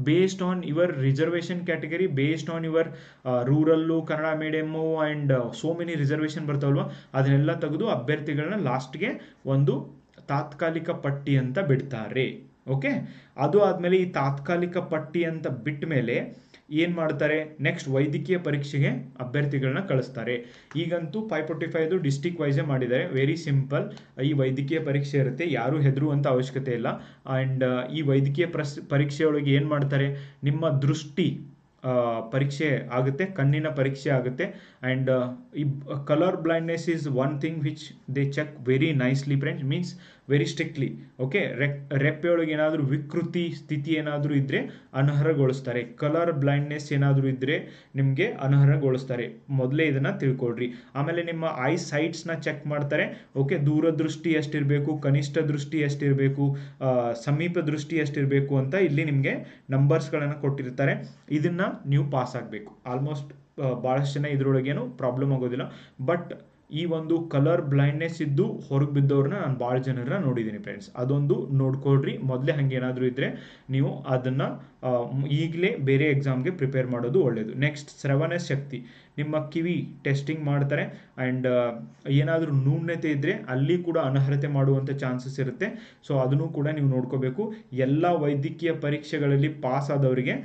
Based on your reservation category, based on your rural, Kannada medium and so many reservation ಬರ್ತಾವಲ್ವ, ಅದನ್ನೆಲ್ಲ ತೆಗೆದು ಅಭ್ಯರ್ಥಿಗಳನ್ನ ಲಾಸ್ಟ್ಗೆ ಒಂದು ತಾತ್ಕಾಲಿಕ ಪಟ್ಟಿ ಅಂತ ಬಿಡ್ತಾರೆ. ಓಕೆ, ಅದು ಆದಮೇಲೆ ಈ ತಾತ್ಕಾಲಿಕ ಪಟ್ಟಿ ಅಂತ ಬಿಟ್ಟ ಮೇಲೆ ಏನು ಮಾಡ್ತಾರೆ, ನೆಕ್ಸ್ಟ್ ವೈದ್ಯಕೀಯ ಪರೀಕ್ಷೆಗೆ ಅಭ್ಯರ್ಥಿಗಳನ್ನ ಕಳಿಸ್ತಾರೆ. ಈಗಂತೂ 545 ಡಿಸ್ಟಿಕ್ ವೈಸೇ ಮಾಡಿದ್ದಾರೆ. ವೆರಿ ಸಿಂಪಲ್, ಈ ವೈದ್ಯಕೀಯ ಪರೀಕ್ಷೆ ಇರುತ್ತೆ, ಯಾರೂ ಹೆದರುವಂಥ ಅವಶ್ಯಕತೆ ಇಲ್ಲ. ಆ್ಯಂಡ್ ಈ ವೈದ್ಯಕೀಯ ಪರೀಕ್ಷೆಯೊಳಗೆ ಏನು ಮಾಡ್ತಾರೆ, ನಿಮ್ಮ ದೃಷ್ಟಿ ಪರೀಕ್ಷೆ ಆಗುತ್ತೆ, ಕಣ್ಣಿನ ಪರೀಕ್ಷೆ ಆಗುತ್ತೆ. ಆ್ಯಂಡ್ ಈ colour blindness is one thing which they check very nicely friends, means very strictly. Okay, ರೆಪ್ಪೆಯೊಳಗೆ ಏನಾದರೂ ವಿಕೃತಿ ಸ್ಥಿತಿ ಏನಾದರೂ ಇದ್ದರೆ ಅನರ್ಹಗೊಳಿಸ್ತಾರೆ. ಕಲರ್ ಬ್ಲೈಂಡ್ನೆಸ್ ಏನಾದರೂ ಇದ್ದರೆ ನಿಮಗೆ ಅನರ್ಹಗೊಳಿಸ್ತಾರೆ. ಮೊದಲೇ ಇದನ್ನು ತಿಳ್ಕೊಳ್ರಿ. ಆಮೇಲೆ ನಿಮ್ಮ ಐ ಸೈಟ್ಸ್ನ ಚೆಕ್ ಮಾಡ್ತಾರೆ. ಓಕೆ, ದೂರದೃಷ್ಟಿ ಎಷ್ಟಿರಬೇಕು, ಕನಿಷ್ಠ ದೃಷ್ಟಿ ಎಷ್ಟಿರಬೇಕು, ಸಮೀಪ ದೃಷ್ಟಿ ಎಷ್ಟಿರಬೇಕು ಅಂತ ಇಲ್ಲಿ ನಿಮಗೆ ನಂಬರ್ಸ್ಗಳನ್ನು ಕೊಟ್ಟಿರ್ತಾರೆ. ಇದನ್ನು ನೀವು ಪಾಸ್ ಆಗಬೇಕು. ಆಲ್ಮೋಸ್ಟ್ ಭಾಳಷ್ಟು ಜನ ಇದರೊಳಗೇನು ಪ್ರಾಬ್ಲಮ್ ಆಗೋದಿಲ್ಲ. ಬಟ್ ಈ ಒಂದು ಕಲರ್ ಬ್ಲೈಂಡ್ನೆಸ್ ಇದ್ದು ಹೊರಗೆ ಬಿದ್ದವ್ರನ್ನ ನಾನು ಭಾಳ ಜನರನ್ನ ನೋಡಿದ್ದೀನಿ ಫ್ರೆಂಡ್ಸ್. ಅದೊಂದು ನೋಡ್ಕೊಳ್ರಿ. ಮೊದಲೇ ಹಾಗೆ ಏನಾದರೂ ಇದ್ದರೆ ನೀವು ಅದನ್ನು ಈಗಲೇ ಬೇರೆ ಎಕ್ಸಾಮ್ಗೆ ಪ್ರಿಪೇರ್ ಮಾಡೋದು ಒಳ್ಳೆಯದು. ನೆಕ್ಸ್ಟ್, ಶ್ರವಣ ಶಕ್ತಿ, ನಿಮ್ಮ ಕಿವಿ ಟೆಸ್ಟಿಂಗ್ ಮಾಡ್ತಾರೆ. ಆ್ಯಂಡ್ ಏನಾದರೂ ನ್ಯೂನತೆ ಇದ್ದರೆ ಅಲ್ಲಿ ಕೂಡ ಅನರ್ಹತೆ ಮಾಡುವಂಥ ಚಾನ್ಸಸ್ ಇರುತ್ತೆ. ಸೊ ಅದನ್ನು ಕೂಡ ನೀವು ನೋಡ್ಕೋಬೇಕು. ಎಲ್ಲ ವೈದ್ಯಕೀಯ ಪರೀಕ್ಷೆಗಳಲ್ಲಿ ಪಾಸ್ ಆದವರಿಗೆ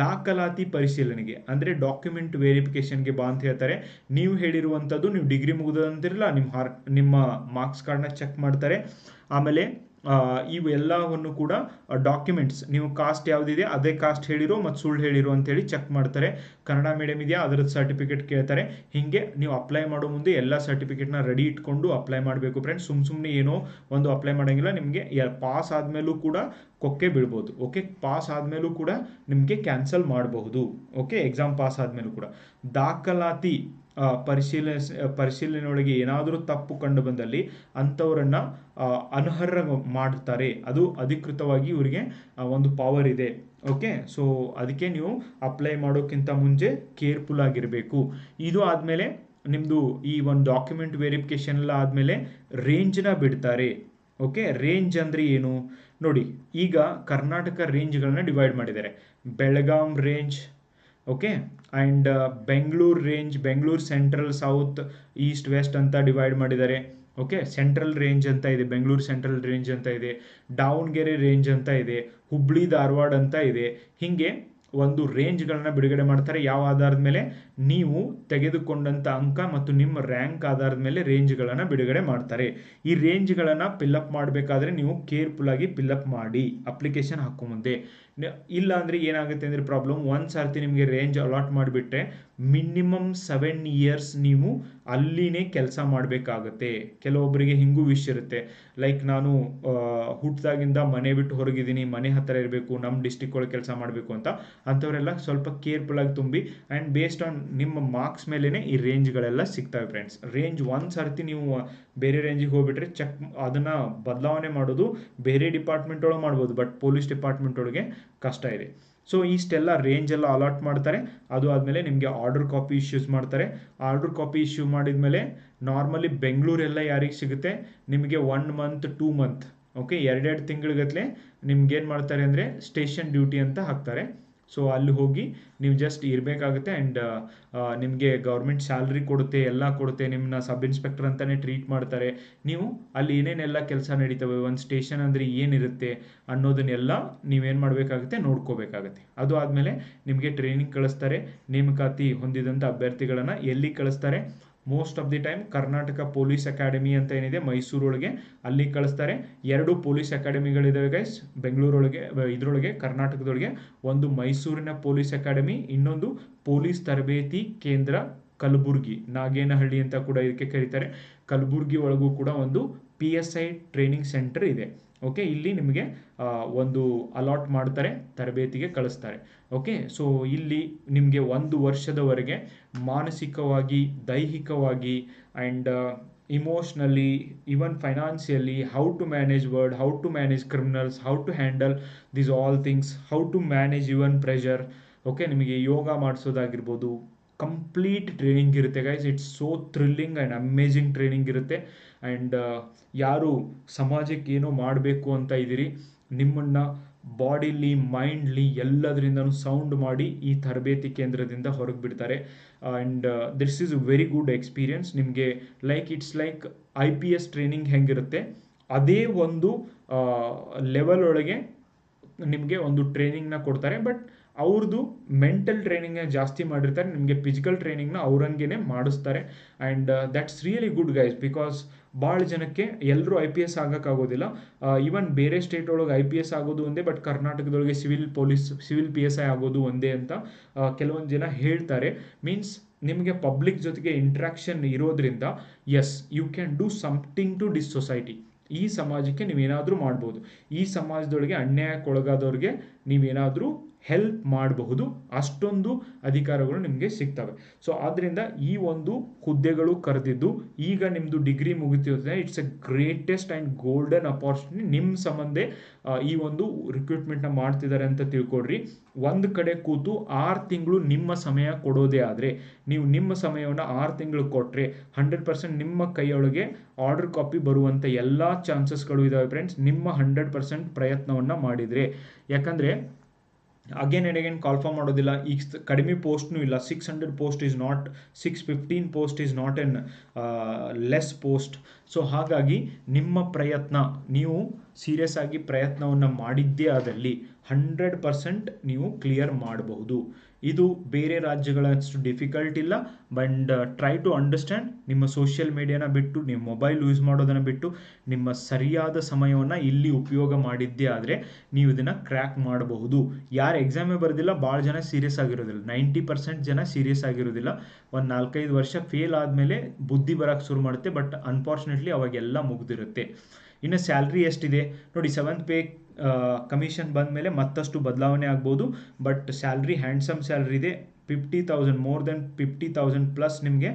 ದಾಖಲಾತಿ ಪರಿಶೀಲನೆಗೆ ಅಂದರೆ ಡಾಕ್ಯುಮೆಂಟ್ ವೆರಿಫಿಕೇಷನ್ಗೆ ಬಾ ಅಂತ ಹೇಳ್ತಾರೆ. ನೀವು ಹೇಳಿರುವಂಥದ್ದು, ನೀವು ಡಿಗ್ರಿ ಮುಗಿದಂತಿರಲ್ಲ, ನಿಮ್ಮ ಮಾರ್ಕ್ಸ್ ಕಾರ್ಡ್ನ ಚೆಕ್ ಮಾಡ್ತಾರೆ. ಆಮೇಲೆ ಇವೆಲ್ಲವನ್ನು ಕೂಡ ಡಾಕ್ಯುಮೆಂಟ್ಸ್, ನೀವು ಕಾಸ್ಟ್ ಯಾವುದಿದೆ ಅದೇ ಕಾಸ್ಟ್ ಹೇಳಿರೋ ಮತ್ತು ಸುಳ್ಳು ಹೇಳಿರೋ ಅಂತೇಳಿ ಚೆಕ್ ಮಾಡ್ತಾರೆ. ಕನ್ನಡ ಮೀಡಿಯಮ್ ಇದೆಯಾ ಅದರದ್ದು ಸರ್ಟಿಫಿಕೇಟ್ ಕೇಳ್ತಾರೆ. ಹೀಗೆ ನೀವು ಅಪ್ಲೈ ಮಾಡೋ ಮುಂದೆ ಎಲ್ಲ ಸರ್ಟಿಫಿಕೇಟ್ನ ರೆಡಿ ಇಟ್ಕೊಂಡು ಅಪ್ಲೈ ಮಾಡಬೇಕು ಫ್ರೆಂಡ್ಸ್. ಸುಮ್ಮನೆ ಏನೋ ಒಂದು ಅಪ್ಲೈ ಮಾಡೋಂಗಿಲ್ಲ. ನಿಮಗೆ ಪಾಸ್ ಆದಮೇಲೂ ಕೂಡ ಕೊಕ್ಕೆ ಬೀಳ್ಬೋದು. ಓಕೆ, ಪಾಸ್ ಆದಮೇಲೂ ಕೂಡ ನಿಮಗೆ ಮಾಡಬಹುದು. ಓಕೆ, ಎಕ್ಸಾಮ್ ಪಾಸ್ ಆದಮೇಲೂ ಕೂಡ ದಾಖಲಾತಿ ಪರಿಶೀಲನೆಯೊಳಗೆ ಏನಾದರೂ ತಪ್ಪು ಕಂಡು ಬಂದಲ್ಲಿ ಅಂಥವರನ್ನು ಅನರ್ಹ ಮಾಡ್ತಾರೆ. ಅದು ಅಧಿಕೃತವಾಗಿ ಇವರಿಗೆ ಒಂದು ಪವರ್ ಇದೆ. ಓಕೆ, ಸೊ ಅದಕ್ಕೆ ನೀವು ಅಪ್ಲೈ ಮಾಡೋಕ್ಕಿಂತ ಮುಂಚೆ ಕೇರ್ಫುಲ್ ಆಗಿರಬೇಕು. ಇದು ಆದಮೇಲೆ ನಿಮ್ಮದು ಈ ಒಂದು ಡಾಕ್ಯುಮೆಂಟ್ ವೆರಿಫಿಕೇಷನ್ ಎಲ್ಲ ಆದಮೇಲೆ ರೇಂಜ್ನ ಬಿಡ್ತಾರೆ. ಓಕೆ, ರೇಂಜ್ ಅಂದರೆ ಏನು ನೋಡಿ. ಈಗ ಕರ್ನಾಟಕ ರೇಂಜ್ಗಳನ್ನ ಡಿವೈಡ್ ಮಾಡಿದ್ದಾರೆ. Belgaum range, okay, and Bengaluru range, Bengaluru central, south, east, west ಅಂತ ಡಿವೈಡ್ ಮಾಡಿದ್ದಾರೆ. ಓಕೆ, ಸೆಂಟ್ರಲ್ ರೇಂಜ್ ಅಂತ ಇದೆ, ಬೆಂಗಳೂರು ಸೆಂಟ್ರಲ್ ರೇಂಜ್ ಅಂತ ಇದೆ, ದಾವಣಗೆರೆ ರೇಂಜ್ ಅಂತ ಇದೆ, ಹುಬ್ಳಿ ಧಾರವಾಡ ಅಂತ ಇದೆ. ಹೀಗೆ ಒಂದು ರೇಂಜ್ಗಳನ್ನ ಬಿಡುಗಡೆ ಮಾಡ್ತಾರೆ. ಯಾವ ಆಧಾರದ ಮೇಲೆ, ನೀವು ತೆಗೆದುಕೊಂಡಂಥ ಅಂಕ ಮತ್ತು ನಿಮ್ಮ ರ್ಯಾಂಕ್ ಆಧಾರದ ಮೇಲೆ ರೇಂಜ್ಗಳನ್ನು ಬಿಡುಗಡೆ ಮಾಡ್ತಾರೆ. ಈ ರೇಂಜ್ಗಳನ್ನು ಫಿಲ್ಲಪ್ ಮಾಡಬೇಕಾದ್ರೆ ನೀವು ಕೇರ್ಫುಲ್ಲಾಗಿ ಫಿಲ್ಲಪ್ ಮಾಡಿ ಅಪ್ಲಿಕೇಶನ್ ಹಾಕೋ ಮುಂದೆ. ಇಲ್ಲ ಅಂದರೆ ಏನಾಗುತ್ತೆ ಅಂದರೆ ಪ್ರಾಬ್ಲಮ್, ಒಂದು ಸರ್ತಿ ನಿಮಗೆ ರೇಂಜ್ ಅಲಾಟ್ ಮಾಡಿಬಿಟ್ರೆ ಮಿನಿಮಮ್ 7 ಇಯರ್ಸ್ ನೀವು ಅಲ್ಲಿನೇ ಕೆಲಸ ಮಾಡಬೇಕಾಗತ್ತೆ. ಕೆಲವೊಬ್ಬರಿಗೆ ಹಿಂಗೂ ವಿಷಯ ಇರುತ್ತೆ, ಲೈಕ್ ನಾನು ಹುಟ್ಟಿದಾಗಿಂದ ಮನೆ ಬಿಟ್ಟು ಹೊರಗಿದ್ದೀನಿ, ಮನೆ ಹತ್ತಿರ ಇರಬೇಕು, ನಮ್ಮ ಡಿಸ್ಟಿಕ್ ಒಳಗೆ ಕೆಲಸ ಮಾಡಬೇಕು ಅಂತ. ಅಂಥವರೆಲ್ಲ ಸ್ವಲ್ಪ ಕೇರ್ಫುಲ್ಲಾಗಿ ತುಂಬಿ. ಆ್ಯಂಡ್ ಬೇಸ್ಡ್ ಆನ್ ನಿಮ್ಮ ಮಾರ್ಕ್ಸ್ ಮೇಲೇ ಈ ರೇಂಜ್ಗಳೆಲ್ಲ ಸಿಗ್ತವೆ ಫ್ರೆಂಡ್ಸ್. ರೇಂಜ್ ಒಂದು ಸರ್ತಿ ನೀವು ಬೇರೆ ರೇಂಜಿಗೆ ಹೋಗ್ಬಿಟ್ರೆ ಚೆಕ್ ಅದನ್ನು ಬದಲಾವಣೆ ಮಾಡೋದು ಬೇರೆ ಡಿಪಾರ್ಟ್ಮೆಂಟ್ ಒಳಗೆ ಮಾಡ್ಬೋದು, ಬಟ್ ಪೊಲೀಸ್ ಡಿಪಾರ್ಟ್ಮೆಂಟ್ ಒಳಗೆ ಕಷ್ಟ ಇದೆ. ಸೊ ಇಷ್ಟೆಲ್ಲ ರೇಂಜ್ ಎಲ್ಲ ಅಲಾಟ್ ಮಾಡ್ತಾರೆ. ಅದು ಆದಮೇಲೆ ನಿಮಗೆ ಆರ್ಡರ್ ಕಾಪಿ ಇಶ್ಯೂಸ್ ಮಾಡ್ತಾರೆ. ಆರ್ಡರ್ ಕಾಪಿ ಇಶ್ಯೂ ಮಾಡಿದ್ಮೇಲೆ ನಾರ್ಮಲಿ ಬೆಂಗಳೂರೆಲ್ಲ ಯಾರಿಗೆ ಸಿಗುತ್ತೆ, ನಿಮಗೆ 1 ಮಂತ್ 2 ಮಂತ್, ಓಕೆ, 2 ತಿಂಗಳಿಗತ್ತಲೆ ನಿಮ್ಗೇನು ಮಾಡ್ತಾರೆ ಅಂದರೆ ಸ್ಟೇಷನ್ ಡ್ಯೂಟಿ ಅಂತ ಹಾಕ್ತಾರೆ. ಸೊ ಅಲ್ಲಿ ಹೋಗಿ ನೀವು ಜಸ್ಟ್ ಇರಬೇಕಾಗುತ್ತೆ. ಆ್ಯಂಡ್ ನಿಮಗೆ ಗೌರ್ಮೆಂಟ್ ಸ್ಯಾಲ್ರಿ ಕೊಡುತ್ತೆ, ಎಲ್ಲ ಕೊಡುತ್ತೆ, ನಿಮ್ಮನ್ನ ಸಬ್ ಇನ್ಸ್ಪೆಕ್ಟರ್ ಅಂತಲೇ ಟ್ರೀಟ್ ಮಾಡ್ತಾರೆ. ನೀವು ಅಲ್ಲಿ ಏನೇನೆಲ್ಲ ಕೆಲಸ ನಡೀತವೆ, ಒಂದು ಸ್ಟೇಷನ್ ಅಂದರೆ ಏನಿರುತ್ತೆ ಅನ್ನೋದನ್ನೆಲ್ಲ ನೀವೇನು ಮಾಡಬೇಕಾಗುತ್ತೆ, ನೋಡ್ಕೋಬೇಕಾಗತ್ತೆ. ಅದು ಆದಮೇಲೆ ನಿಮಗೆ ಟ್ರೈನಿಂಗ್ ಕಳಿಸ್ತಾರೆ. ನೇಮಕಾತಿ ಹೊಂದಿದಂಥ ಅಭ್ಯರ್ಥಿಗಳನ್ನು ಎಲ್ಲಿ ಕಳಿಸ್ತಾರೆ, most of the time Karnataka police academy ಅಂತ ಏನಿದೆ ಮೈಸೂರೊಳಗೆ, ಅಲ್ಲಿ ಕಳಿಸ್ತಾರೆ. 2 ಪೊಲೀಸ್ ಅಕಾಡೆಮಿಗಳಿದ್ದಾವೆ ಗೈಸ್ ಬೆಂಗಳೂರೊಳಗೆ, ಇದರೊಳಗೆ ಕರ್ನಾಟಕದೊಳಗೆ. ಒಂದು ಮೈಸೂರಿನ ಪೊಲೀಸ್ ಅಕಾಡೆಮಿ, ಇನ್ನೊಂದು ಪೊಲೀಸ್ ತರಬೇತಿ ಕೇಂದ್ರ ಕಲಬುರ್ಗಿ, ನಾಗೇನಹಳ್ಳಿ ಅಂತ ಕೂಡ ಇದಕ್ಕೆ ಕರೀತಾರೆ. ಕಲಬುರ್ಗಿ ಒಳಗೂ ಕೂಡ ಒಂದು PSI ಟ್ರೈನಿಂಗ್ ಸೆಂಟರ್ ಇದೆ. ಓಕೆ, ಇಲ್ಲಿ ನಿಮಗೆ ಒಂದು ಅಲಾಟ್ ಮಾಡ್ತಾರೆ, ತರಬೇತಿಗೆ ಕಳಿಸ್ತಾರೆ. ಓಕೆ, ಸೊ ಇಲ್ಲಿ ನಿಮಗೆ 1 ವರ್ಷದವರೆಗೆ ಮಾನಸಿಕವಾಗಿ, ದೈಹಿಕವಾಗಿ and emotionally, even financially, how to manage word, how to manage criminals, how to handle this all things, how to manage even pressure. Okay, ನಿಮಗೆ ಯೋಗ ಮಾಡಿಸೋದಾಗಿರ್ಬೋದು, ಕಂಪ್ಲೀಟ್ ಟ್ರೈನಿಂಗ್ ಇರುತ್ತೆ guys. It's so thrilling and amazing training ಇರುತ್ತೆ. ಆ್ಯಂಡ್ ಯಾರು ಸಮಾಜಕ್ಕೆ ಏನೋ ಮಾಡಬೇಕು ಅಂತ ಇದ್ದೀರಿ, ನಿಮ್ಮನ್ನು ಬಾಡಿಲಿ ಮೈಂಡ್ಲಿ ಎಲ್ಲದರಿಂದನೂ ಸೌಂಡ್ ಮಾಡಿ ಈ ತರಬೇತಿ ಕೇಂದ್ರದಿಂದ ಹೊರಗೆ ಬಿಡ್ತಾರೆ. And this is a very good experience. ನಿಮಗೆ ಇಟ್ಸ್ ಲೈಕ್ IPS ಟ್ರೈನಿಂಗ್ ಹೆಂಗಿರುತ್ತೆ ಅದೇ ಒಂದು ಲೆವೆಲ್ ಒಳಗೆ ನಿಮಗೆ ಒಂದು ಟ್ರೈನಿಂಗ್ನ ಕೊಡ್ತಾರೆ. ಬಟ್ ಅವ್ರದ್ದು ಮೆಂಟಲ್ ಟ್ರೈನಿಂಗ್ನ ಜಾಸ್ತಿ ಮಾಡಿರ್ತಾರೆ, ನಿಮಗೆ ಫಿಸಿಕಲ್ ಟ್ರೈನಿಂಗ್ನ ಅವ್ರಂಗೆ ಮಾಡಿಸ್ತಾರೆ. And that's really good guys, because ಭಾಳ ಜನಕ್ಕೆ ಎಲ್ಲರೂ IPS ಆಗೋಕ್ಕಾಗೋದಿಲ್ಲ. ಈವನ್ ಬೇರೆ ಸ್ಟೇಟ್ ಒಳಗೆ IPS ಆಗೋದು ಒಂದೇ, ಬಟ್ ಕರ್ನಾಟಕದೊಳಗೆ ಸಿವಿಲ್ PSI ಆಗೋದು ಒಂದೇ ಅಂತ ಕೆಲವೊಂದು ಜನ ಹೇಳ್ತಾರೆ. ಮೀನ್ಸ್ ನಿಮಗೆ ಪಬ್ಲಿಕ್ ಜೊತೆಗೆ ಇಂಟ್ರಾಕ್ಷನ್ ಇರೋದ್ರಿಂದ yes you can do something to this society. ಈ ಸಮಾಜಕ್ಕೆ ನೀವೇನಾದರೂ ಮಾಡ್ಬೋದು, ಈ ಸಮಾಜದೊಳಗೆ ಅನ್ಯಾಯಕ್ಕೊಳಗಾದವ್ರಿಗೆ ನೀವೇನಾದರೂ ಹೆಲ್ಪ್ ಮಾಡಬಹುದು, ಅಷ್ಟೊಂದು ಅಧಿಕಾರಗಳು ನಿಮಗೆ ಸಿಗ್ತವೆ. ಸೊ ಆದ್ದರಿಂದ ಈ ಒಂದು ಹುದ್ದೆಗಳು ಕರೆದಿದ್ದು, ಈಗ ನಿಮ್ಮದು ಡಿಗ್ರಿ ಮುಗಿತಿರುತ್ತೆ, it's a greatest and golden opportunity. ನಿಮ್ಮ ಸಂಬಂಧ ಈ ಒಂದು ರಿಕ್ರೂಟ್ಮೆಂಟ್ನ ಮಾಡ್ತಿದ್ದಾರೆ ಅಂತ ತಿಳ್ಕೊಡ್ರಿ. ಒಂದು ಕಡೆ ಕೂತು 6 ತಿಂಗಳು ನಿಮ್ಮ ಸಮಯ ಕೊಡೋದೇ ಆದರೆ, ನೀವು ನಿಮ್ಮ ಸಮಯವನ್ನು 6 ತಿಂಗಳು ಕೊಟ್ಟರೆ 100% ನಿಮ್ಮ ಕೈಯೊಳಗೆ ಆರ್ಡರ್ ಕಾಪಿ ಬರುವಂಥ ಎಲ್ಲ ಚಾನ್ಸಸ್ಗಳು ಇದ್ದಾವೆ ಫ್ರೆಂಡ್ಸ್, ನಿಮ್ಮ 100% ಪ್ರಯತ್ನವನ್ನು ಮಾಡಿದರೆ. ಯಾಕಂದರೆ ಅಗೇನ್ ಆ್ಯಂಡ್ ಅಗೇನ್ ಕಾಲ್ಫಾರ್ಮ್ ಮಾಡೋದಿಲ್ಲ. ಈಗ ಕಡಿಮೆ ಪೋಸ್ಟ್ನೂ ಇಲ್ಲ. 600 post is not 615 post is not an less post. So ಹಾಗಾಗಿ ನಿಮ್ಮ ಪ್ರಯತ್ನ, ನೀವು ಸೀರಿಯಸ್ ಆಗಿ ಪ್ರಯತ್ನವನ್ನು ಮಾಡಿದ್ದೇ ಆದಲ್ಲಿ 100% ನೀವು ಕ್ಲಿಯರ್ ಮಾಡಬಹುದು. ಇದು ಬೇರೆ ರಾಜ್ಯಗಳಷ್ಟು ಡಿಫಿಕಲ್ಟ್ ಇಲ್ಲ. But try to understand. ನಿಮ್ಮ ಸೋಷಿಯಲ್ ಮೀಡಿಯಾನ ಬಿಟ್ಟು, ನಿಮ್ಮ ಮೊಬೈಲ್ ಯೂಸ್ ಮಾಡೋದನ್ನು ಬಿಟ್ಟು, ನಿಮ್ಮ ಸರಿಯಾದ ಸಮಯವನ್ನು ಇಲ್ಲಿ ಉಪಯೋಗ ಮಾಡಿದ್ದೇ ಆದರೆ ನೀವು ಇದನ್ನು ಕ್ರ್ಯಾಕ್ ಮಾಡಬಹುದು. ಯಾರು ಎಕ್ಸಾಮೇ ಬರೋದಿಲ್ಲ, ಭಾಳ ಜನ ಸೀರಿಯಸ್ ಆಗಿರೋದಿಲ್ಲ, 90% ಜನ ಸೀರಿಯಸ್ ಆಗಿರೋದಿಲ್ಲ. ಒಂದು 4-5 ವರ್ಷ ಫೇಲ್ ಆದಮೇಲೆ ಬುದ್ಧಿ ಬರೋಕ್ಕೆ ಶುರು ಮಾಡುತ್ತೆ. ಬಟ್ ಅನ್ಫಾರ್ಚುನೇಟ್ಲಿ ಅವಾಗೆಲ್ಲ ಮುಗ್ದಿರುತ್ತೆ. ಇನ್ನು ಸ್ಯಾಲ್ರಿ ಎಷ್ಟಿದೆ ನೋಡಿ, 7th ಪೇ ಕಮಿಷನ್ ಬಂದ ಮೇಲೆ ಮತ್ತಷ್ಟು ಬದಲಾವಣೆ ಆಗ್ಬೋದು. ಬಟ್ ಸ್ಯಾಲ್ರಿ ಹ್ಯಾಂಡ್ಸಮ್ ಸ್ಯಾಲ್ರಿ ಇದೆ. 50,000 ಮೋರ್ ದೆನ್ 50,000 ಪ್ಲಸ್ ನಿಮಗೆ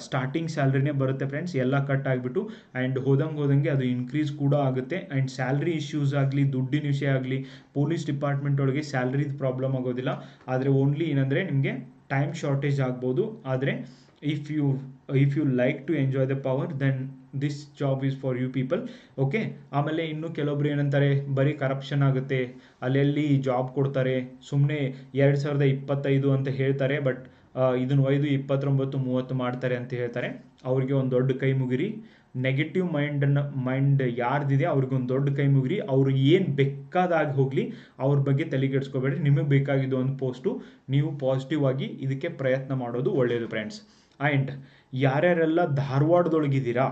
ಸ್ಟಾರ್ಟಿಂಗ್ ಸ್ಯಾಲ್ರಿನೇ ಬರುತ್ತೆ ಫ್ರೆಂಡ್ಸ್, ಎಲ್ಲ ಕಟ್ ಆಗಿಬಿಟ್ಟು. ಆ್ಯಂಡ್ ಹೋದಂಗೆ ಅದು ಇನ್ಕ್ರೀಸ್ ಕೂಡ ಆಗುತ್ತೆ. ಆ್ಯಂಡ್ ಸ್ಯಾಲ್ರಿ ಇಶ್ಯೂಸ್ ಆಗಲಿ, ದುಡ್ಡಿನ ವಿಷಯ ಆಗಲಿ, ಪೊಲೀಸ್ ಡಿಪಾರ್ಟ್ಮೆಂಟ್ ಒಳಗೆ ಸ್ಯಾಲ್ರಿದು ಪ್ರಾಬ್ಲಮ್ ಆಗೋದಿಲ್ಲ. ಆದರೆ ಓನ್ಲಿ ಏನಂದರೆ ನಿಮಗೆ ಟೈಮ್ ಶಾರ್ಟೇಜ್ ಆಗ್ಬೋದು. ಆದರೆ if you like to enjoy the power, then this job is for you people. Okay. ಆಮೇಲೆ ಇನ್ನು ಕೆಲವೊಬ್ರು ಏನಂತಾರೆ, ಬರೀ ಕರಪ್ಷನ್ ಆಗುತ್ತೆ, ಅಲ್ಲೆಲ್ಲಿ ಜಾಬ್ ಕೊಡ್ತಾರೆ, ಸುಮ್ಮನೆ 2025 ಅಂತ ಹೇಳ್ತಾರೆ. ಬಟ್ ಇದನ್ನು 29-30 ಮಾಡ್ತಾರೆ ಅಂತ ಹೇಳ್ತಾರೆ. ಅವ್ರಿಗೆ ಒಂದು ದೊಡ್ಡ ಕೈ ಮುಗಿರಿ. ನೆಗೆಟಿವ್ ಮೈಂಡ್ ಯಾರ್ದಿದೆ ಅವ್ರಿಗೆ ಒಂದು ದೊಡ್ಡ ಕೈ ಮುಗಿರಿ. ಅವರು ಏನು ಬೇಕಾದಾಗಿ ಹೋಗಲಿ, ಅವ್ರ ಬಗ್ಗೆ ತಲೆಗೆಡ್ಸ್ಕೊಬೇಡ್ರಿ. ನಿಮಗೆ ಬೇಕಾಗಿದ್ದು ಒಂದು ಪೋಸ್ಟು, ನೀವು ಪಾಸಿಟಿವ್ ಆಗಿ ಇದಕ್ಕೆ ಪ್ರಯತ್ನ ಮಾಡೋದು ಒಳ್ಳೆಯದು ಫ್ರೆಂಡ್ಸ್. ಆ್ಯಂಡ್ ಯಾರ್ಯಾರೆಲ್ಲ ಧಾರವಾಡದೊಳಗಿದ್ದೀರಾ,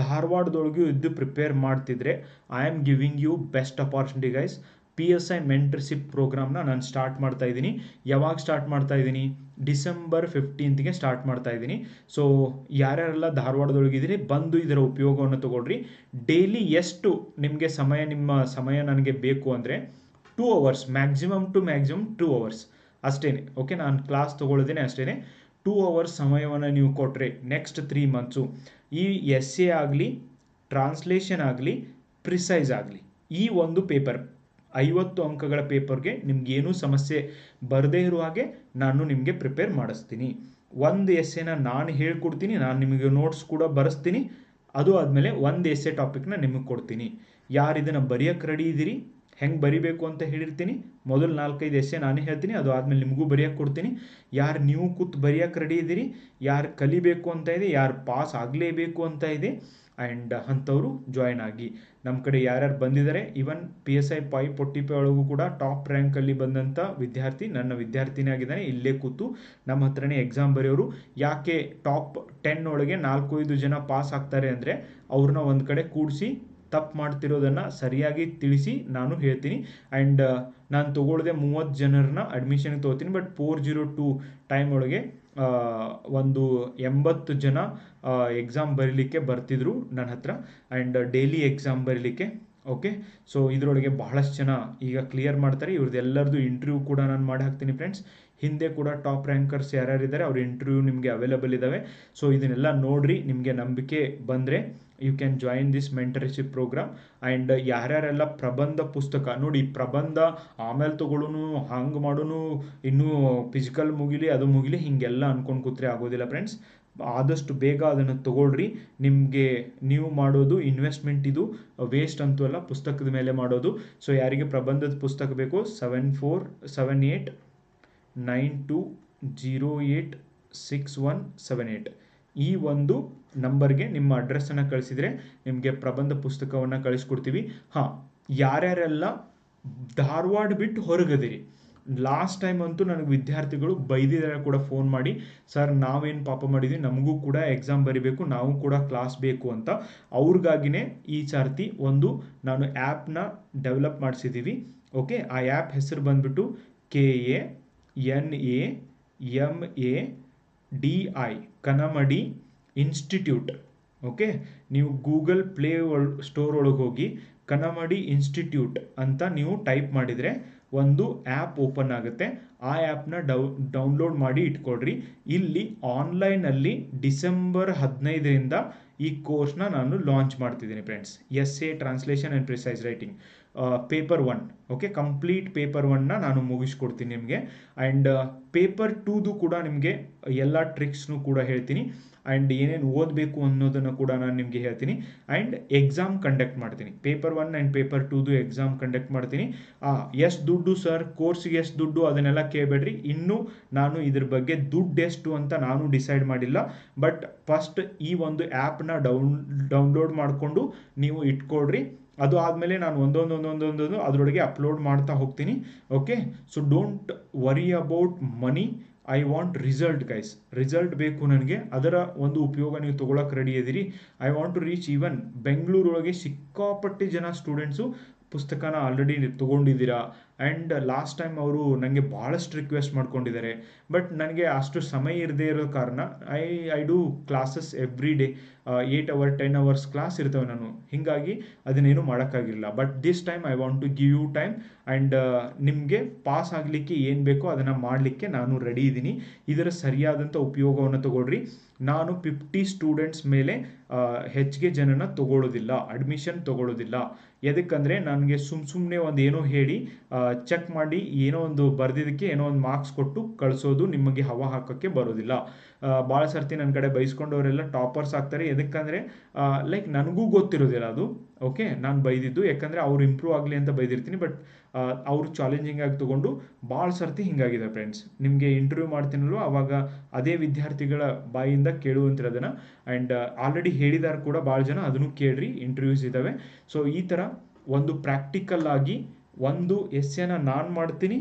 ಧಾರವಾಡದೊಳಗೂ ಇದ್ದು ಪ್ರಿಪೇರ್ ಮಾಡ್ತಿದ್ರೆ, I am giving you best opportunity guys. PSI mentorship ಪ್ರೋಗ್ರಾಮ್ನ ನಾನು ಸ್ಟಾರ್ಟ್ ಮಾಡ್ತಾ ಇದ್ದೀನಿ. ಯಾವಾಗ ಸ್ಟಾರ್ಟ್ ಮಾಡ್ತಾ ಇದ್ದೀನಿ? December 15ಗೆ ಸ್ಟಾರ್ಟ್ ಮಾಡ್ತಾ ಇದ್ದೀನಿ. ಸೊ ಯಾರ್ಯಾರೆಲ್ಲ ಧಾರವಾಡದೊಳಗಿದ್ದೀರಿ, ಬಂದು ಇದರ ಉಪಯೋಗವನ್ನು ತಗೊಳ್ರಿ. ಡೈಲಿ ಎಷ್ಟು ನಿಮಗೆ ನಿಮ್ಮ ಸಮಯ ನನಗೆ ಬೇಕು ಅಂದರೆ 2 hours, ಮ್ಯಾಕ್ಸಿಮಮ್ 2 hours ಅಷ್ಟೇ. ಓಕೆ, ನಾನು ಕ್ಲಾಸ್ ತೊಗೊಳ್ದೇನೆ ಅಷ್ಟೇ. 2 hours ಸಮಯವನ್ನು ನೀವು ಕೊಟ್ಟರೆ ನೆಕ್ಸ್ಟ್ 3 months ಈ essay ಆಗಲಿ, ಟ್ರಾನ್ಸ್ಲೇಷನ್ ಆಗಲಿ, ಪ್ರಿಸೈಸ್ ಆಗಲಿ, ಈ ಒಂದು ಪೇಪರ್ 50 ಅಂಕಗಳ ಪೇಪರ್ಗೆ ನಿಮ್ಗೇನೂ ಸಮಸ್ಯೆ ಬರದೇ ಇರೋ ಹಾಗೆ ನಾನು ನಿಮಗೆ ಪ್ರಿಪೇರ್ ಮಾಡಿಸ್ತೀನಿ. ಒಂದು ಎಸ್ಸೆನ ನಾನು ಹೇಳ್ಕೊಡ್ತೀನಿ, ನಾನು ನಿಮಗೆ ನೋಟ್ಸ್ ಕೂಡ ಬರೆಸ್ತೀನಿ. ಅದು ಆದಮೇಲೆ ಒಂದು ಎಸ್ಸೆ ಟಾಪಿಕ್ನ ನಿಮಗೆ ಕೊಡ್ತೀನಿ. ಯಾರು ಇದನ್ನು ಬರೆಯೋಕ್ಕೆ ರೆಡಿ ಇದ್ದೀರಿ, ಹೆಂಗೆ ಬರಿಬೇಕು ಅಂತ ಹೇಳಿರ್ತೀನಿ. ಮೊದಲು 4-5 ಎಸ್ಸೆ ನಾನೇ ಹೇಳ್ತೀನಿ, ಅದು ಆದಮೇಲೆ ನಿಮಗೂ ಬರೆಯೋಕ್ಕೆ ಕೊಡ್ತೀನಿ. ಯಾರು ನೀವು ಕೂತು ಬರೆಯೋಕ್ಕೆ ರೆಡಿ ಇದ್ದೀರಿ, ಯಾರು ಕಲಿಬೇಕು ಅಂತ ಇದೆ, ಯಾರು ಪಾಸ್ ಆಗಲೇಬೇಕು ಅಂತ ಇದೆ, ಆ್ಯಂಡ್ ಅಂಥವರು ಜಾಯ್ನ್ ಆಗಿ. ನಮ್ಮ ಕಡೆ ಯಾರ್ಯಾರು ಬಂದಿದ್ದಾರೆ, ಈವನ್ PSI 540 ಒಳಗೂ ಕೂಡ ಟಾಪ್ ರ್ಯಾಂಕಲ್ಲಿ ಬಂದಂಥ ವಿದ್ಯಾರ್ಥಿ ನನ್ನ ವಿದ್ಯಾರ್ಥಿನೇ ಆಗಿದ್ದಾನೆ. ಇಲ್ಲೇ ಕೂತು ನಮ್ಮ ಹತ್ರನೇ ಎಕ್ಸಾಮ್ ಬರೆಯೋರು. ಯಾಕೆ ಟಾಪ್ 10 ಒಳಗೆ 4-5 ಜನ ಪಾಸ್ ಆಗ್ತಾರೆ ಅಂದರೆ, ಅವ್ರನ್ನ ಒಂದು ಕಡೆ ಕೂಡಿಸಿ ತಪ್ಪು ಮಾಡ್ತಿರೋದನ್ನು ಸರಿಯಾಗಿ ತಿಳಿಸಿ ನಾನು ಹೇಳ್ತೀನಿ. ಆ್ಯಂಡ್ ನಾನು ತೊಗೊಳ್ಳದೆ 30 ಜನರನ್ನ ಅಡ್ಮಿಷನ್ಗೆ ತೊಗೋತೀನಿ. ಬಟ್ 402 ಟೈಮ್ ಒಳಗೆ ಒಂದು 80 ಜನ ಎಕ್ಸಾಮ್ ಬರೀಲಿಕ್ಕೆ ಬರ್ತಿದ್ರು ನನ್ನ ಹತ್ರ. ಆ್ಯಂಡ್ ಡೈಲಿ ಎಕ್ಸಾಮ್ ಬರೀಲಿಕ್ಕೆ ಓಕೆ, ಸೊ ಇದರೊಳಗೆ ಬಹಳಷ್ಟು ಜನ ಈಗ ಕ್ಲಿಯರ್ ಮಾಡ್ತಾರೆ. ಇವ್ರದ್ದೆಲ್ಲರದು ಇಂಟರ್ವ್ಯೂ ಕೂಡ ನಾನು ಮಾಡಿ ಹಾಕ್ತೀನಿ ಫ್ರೆಂಡ್ಸ್. ಹಿಂದೆ ಕೂಡ ಟಾಪ್ ರ್ಯಾಂಕರ್ಸ್ ಯಾರ್ಯಾರಿದ್ದಾರೆ ಅವ್ರ ಇಂಟರ್ವ್ಯೂ ನಿಮಗೆ ಅವೈಲೇಬಲ್ ಇದ್ದಾವೆ. ಸೊ ಇದನ್ನೆಲ್ಲ ನೋಡ್ರಿ, ನಿಮಗೆ ನಂಬಿಕೆ ಬಂದರೆ you can join this mentorship program. And ಯಾರ್ಯಾರೆಲ್ಲ ಪ್ರಬಂಧ ಪುಸ್ತಕ ನೋಡಿ, ಪ್ರಬಂಧ ಆಮೇಲೆ ತಗೊಳ್ಳೋನು, ಹಂಗೆ ಮಾಡೋನು, ಇನ್ನೂ ಫಿಸಿಕಲ್ ಮುಗಿಲಿ ಅದು ಮುಗಿಲಿ ಹಿಂಗೆಲ್ಲ ಅನ್ಕೊಂಡು ಕೂತ್ರೆ ಆಗೋದಿಲ್ಲ ಫ್ರೆಂಡ್ಸ್. ಆದಷ್ಟು ಬೇಗ ಅದನ್ನು ತಗೊಳ್ರಿ. ನಿಮಗೆ ನೀವು ಮಾಡೋದು ಇನ್ವೆಸ್ಟ್ಮೆಂಟ್, ಇದು ವೇಸ್ಟ್ ಅಂತೂ ಅಲ್ಲ, ಪುಸ್ತಕದ ಮೇಲೆ ಮಾಡೋದು. ಸೊ ಯಾರಿಗೆ ಪ್ರಬಂಧದ ಪುಸ್ತಕ ಬೇಕು 747892086178 ಈ ಒಂದು ನಂಬರ್ಗೆ ನಿಮ್ಮ ಅಡ್ರೆಸ್ಸನ್ನು ಕಳಿಸಿದರೆ ನಿಮಗೆ ಪ್ರಬಂಧ ಪುಸ್ತಕವನ್ನು ಕಳಿಸ್ಕೊಡ್ತೀವಿ. ಹಾಂ, ಯಾರ್ಯಾರೆಲ್ಲ ಧಾರವಾಡ ಬಿಟ್ಟು ಹೊರಗದಿರಿ, ಲಾಸ್ಟ್ ಟೈಮ್ ಅಂತೂ ನನಗೆ ವಿದ್ಯಾರ್ಥಿಗಳು ಬೈದಿದ್ದಾರೆ ಕೂಡ ಫೋನ್ ಮಾಡಿ, ಸರ್ ನಾವೇನು ಪಾಪ ಮಾಡಿದ್ವಿ, ನಮಗೂ ಕೂಡ ಎಕ್ಸಾಮ್ ಬರಿಬೇಕು, ನಾವು ಕೂಡ ಕ್ಲಾಸ್ ಬೇಕು ಅಂತ. ಅವ್ರಿಗಾಗಿನೇ ಈ ಸರ್ತಿ ಒಂದು ನಾನು ಆ್ಯಪ್ನ ಡೆವಲಪ್ ಮಾಡಿಸಿದ್ದೀವಿ. ಓಕೆ, ಆ ಆ್ಯಪ್ ಹೆಸರು ಬಂದ್ಬಿಟ್ಟು KANAMADI ಕನಮಡಿ ಇನ್ಸ್ಟಿಟ್ಯೂಟ್. ಓಕೆ, ನೀವು ಗೂಗಲ್ ಪ್ಲೇ ಸ್ಟೋರ್ ಒಳಗೆ ಹೋಗಿ ಕನಮಡಿ ಇನ್ಸ್ಟಿಟ್ಯೂಟ್ ಅಂತ ನೀವು ಟೈಪ್ ಮಾಡಿದರೆ ಒಂದು ಆ್ಯಪ್ ಓಪನ್ ಆಗುತ್ತೆ. ಆ ಆ್ಯಪ್ನ ಡೌನ್ಲೋಡ್ ಮಾಡಿ ಇಟ್ಕೊಳ್ರಿ. ಇಲ್ಲಿ ಆನ್ಲೈನಲ್ಲಿ ಡಿಸೆಂಬರ್ 15ರಿಂದ ಈ ಕೋರ್ಸ್ನ ನಾನು ಲಾಂಚ್ ಮಾಡ್ತಿದ್ದೀನಿ friends. Essay translation and precise writing paper 1. Okay, complete paper 1ನ ನಾನು ಮುಗಿಸ್ಕೊಡ್ತೀನಿ ನಿಮಗೆ. ಆ್ಯಂಡ್ ಪೇಪರ್ 2ದು ಕೂಡ ನಿಮಗೆ ಎಲ್ಲ ಟ್ರಿಕ್ಸ್ನು ಕೂಡ ಹೇಳ್ತೀನಿ. ಆ್ಯಂಡ್ ಏನೇನು ಓದಬೇಕು ಅನ್ನೋದನ್ನು ಕೂಡ ನಾನು ನಿಮಗೆ ಹೇಳ್ತೀನಿ. ಆ್ಯಂಡ್ ಎಕ್ಸಾಮ್ ಕಂಡಕ್ಟ್ ಮಾಡ್ತೀನಿ. ಪೇಪರ್ 1 ಆ್ಯಂಡ್ ಪೇಪರ್ 2ದು ಎಕ್ಸಾಮ್ ಕಂಡಕ್ಟ್ ಮಾಡ್ತೀನಿ. ಎಷ್ಟು ದುಡ್ಡು ಸರ್, ಕೋರ್ಸ್ಗೆ ಎಷ್ಟು ದುಡ್ಡು, ಅದನ್ನೆಲ್ಲ ಕೇಳಬೇಡ್ರಿ. ಇನ್ನೂ ನಾನು ಇದ್ರ ಬಗ್ಗೆ ದುಡ್ಡು ಎಷ್ಟು ಅಂತ ನಾನು ಡಿಸೈಡ್ ಮಾಡಿಲ್ಲ. ಬಟ್ ಫಸ್ಟ್ ಈ ಒಂದು ಆ್ಯಪ್ನ ಡೌನ್ಲೋಡ್ ಮಾಡಿಕೊಂಡು ನೀವು ಇಟ್ಕೊಳ್ರಿ. ಅದು ಆದಮೇಲೆ ನಾನು ಒಂದೊಂದು ಅದರೊಳಗೆ ಅಪ್ಲೋಡ್ ಮಾಡ್ತಾ ಹೋಗ್ತೀನಿ. Okay, so don't worry about money. I want result guys. Result ಬೇಕು ನನಗೆ, ಅದರ ಒಂದು ಉಪಯೋಗ ನೀವು ತೊಗೊಳಕ್ಕೆ ರೆಡಿ ಇದ್ದೀರಿ. I want to reach even ಬೆಂಗಳೂರೊಳಗೆ ಸಿಕ್ಕಾಪಟ್ಟೆ ಜನ ಸ್ಟೂಡೆಂಟ್ಸು ಪುಸ್ತಕನ ಆಲ್ರೆಡಿ ತೊಗೊಂಡಿದ್ದೀರಾ. ಆ್ಯಂಡ್ ಲಾಸ್ಟ್ ಟೈಮ್ ಅವರು ನನಗೆ ಭಾಳಷ್ಟು ರಿಕ್ವೆಸ್ಟ್ ಮಾಡ್ಕೊಂಡಿದ್ದಾರೆ. ಬಟ್ ನನಗೆ ಅಷ್ಟು ಸಮಯ ಇರದೇ ಇರೋ ಕಾರಣ I do classes every day. 8 hours 10 hours class ಇರ್ತವೆ ನಾನು, ಹೀಗಾಗಿ ಅದನ್ನೇನು ಮಾಡೋಕ್ಕಾಗಿಲ್ಲ. But this time I want to give you time. And ನಿಮಗೆ ಪಾಸ್ ಆಗಲಿಕ್ಕೆ ಏನು ಬೇಕೋ ಅದನ್ನು ಮಾಡಲಿಕ್ಕೆ ನಾನು ರೆಡಿ ಇದ್ದೀನಿ. ಇದರ ಸರಿಯಾದಂಥ ಉಪಯೋಗವನ್ನು ತಗೊಳ್ರಿ. ನಾನು 50 ಸ್ಟೂಡೆಂಟ್ಸ್ ಮೇಲೆ ಹೆಚ್ಚಿಗೆ ಜನನ ತೊಗೊಳ್ಳೋದಿಲ್ಲ, ಅಡ್ಮಿಷನ್ ತೊಗೊಳ್ಳೋದಿಲ್ಲ. ಎದಕ್ಕಂದರೆ ನನಗೆ ಸುಮ್ಮನೆ ಒಂದು ಏನೋ ಹೇಳಿ ಚೆಕ್ ಮಾಡಿ ಏನೋ ಒಂದು ಬರೆದಿದ್ದಕ್ಕೆ ಏನೋ ಒಂದು ಮಾರ್ಕ್ಸ್ ಕೊಟ್ಟು ಕಳಿಸೋದು ನಿಮಗೆ ಹವಾ ಹಾಕೋಕ್ಕೆ ಬರೋದಿಲ್ಲ. ಭಾಳ ಸರ್ತಿ ನನ್ನ ಕಡೆ ಬೈಸ್ಕೊಂಡವರೆಲ್ಲ ಟಾಪರ್ಸ್ ಆಗ್ತಾರೆ. ಎದಕ್ಕಂದರೆ ಲೈಕ್ ನನಗೂ ಗೊತ್ತಿರೋದಿಲ್ಲ ಅದು. ಓಕೆ, ನಾನು ಬೈದಿದ್ದು ಯಾಕಂದರೆ ಅವ್ರು ಇಂಪ್ರೂವ್ ಆಗಲಿ ಅಂತ ಬೈದಿರ್ತೀನಿ. ಬಟ್ ಅವರು ಚಾಲೆಂಜಿಂಗ್ ಆಗಿ ತೊಗೊಂಡು ಭಾಳ ಸರ್ತಿ ಹಿಂಗಾಗಿದೆ ಫ್ರೆಂಡ್ಸ್. ನಿಮಗೆ ಇಂಟರ್ವ್ಯೂ ಮಾಡ್ತೀನಲ್ವ, ಆವಾಗ ಅದೇ ವಿದ್ಯಾರ್ಥಿಗಳ ಬಾಯಿಂದ ಕೇಳುವಂತಿರೋದನ್ನು. ಆ್ಯಂಡ್ ಆಲ್ರೆಡಿ ಹೇಳಿದಾರೆ ಕೂಡ ಭಾಳ ಜನ, ಅದನ್ನು ಕೇಳ್ರಿ, ಇಂಟರ್ವ್ಯೂಸ್ ಇದ್ದಾವೆ. ಸೊ ಈ ಥರ ಒಂದು ಪ್ರಾಕ್ಟಿಕಲ್ ಆಗಿ ಒಂದು ಎಸ್ಸೆನ ನಾನು ಮಾಡ್ತೀನಿ,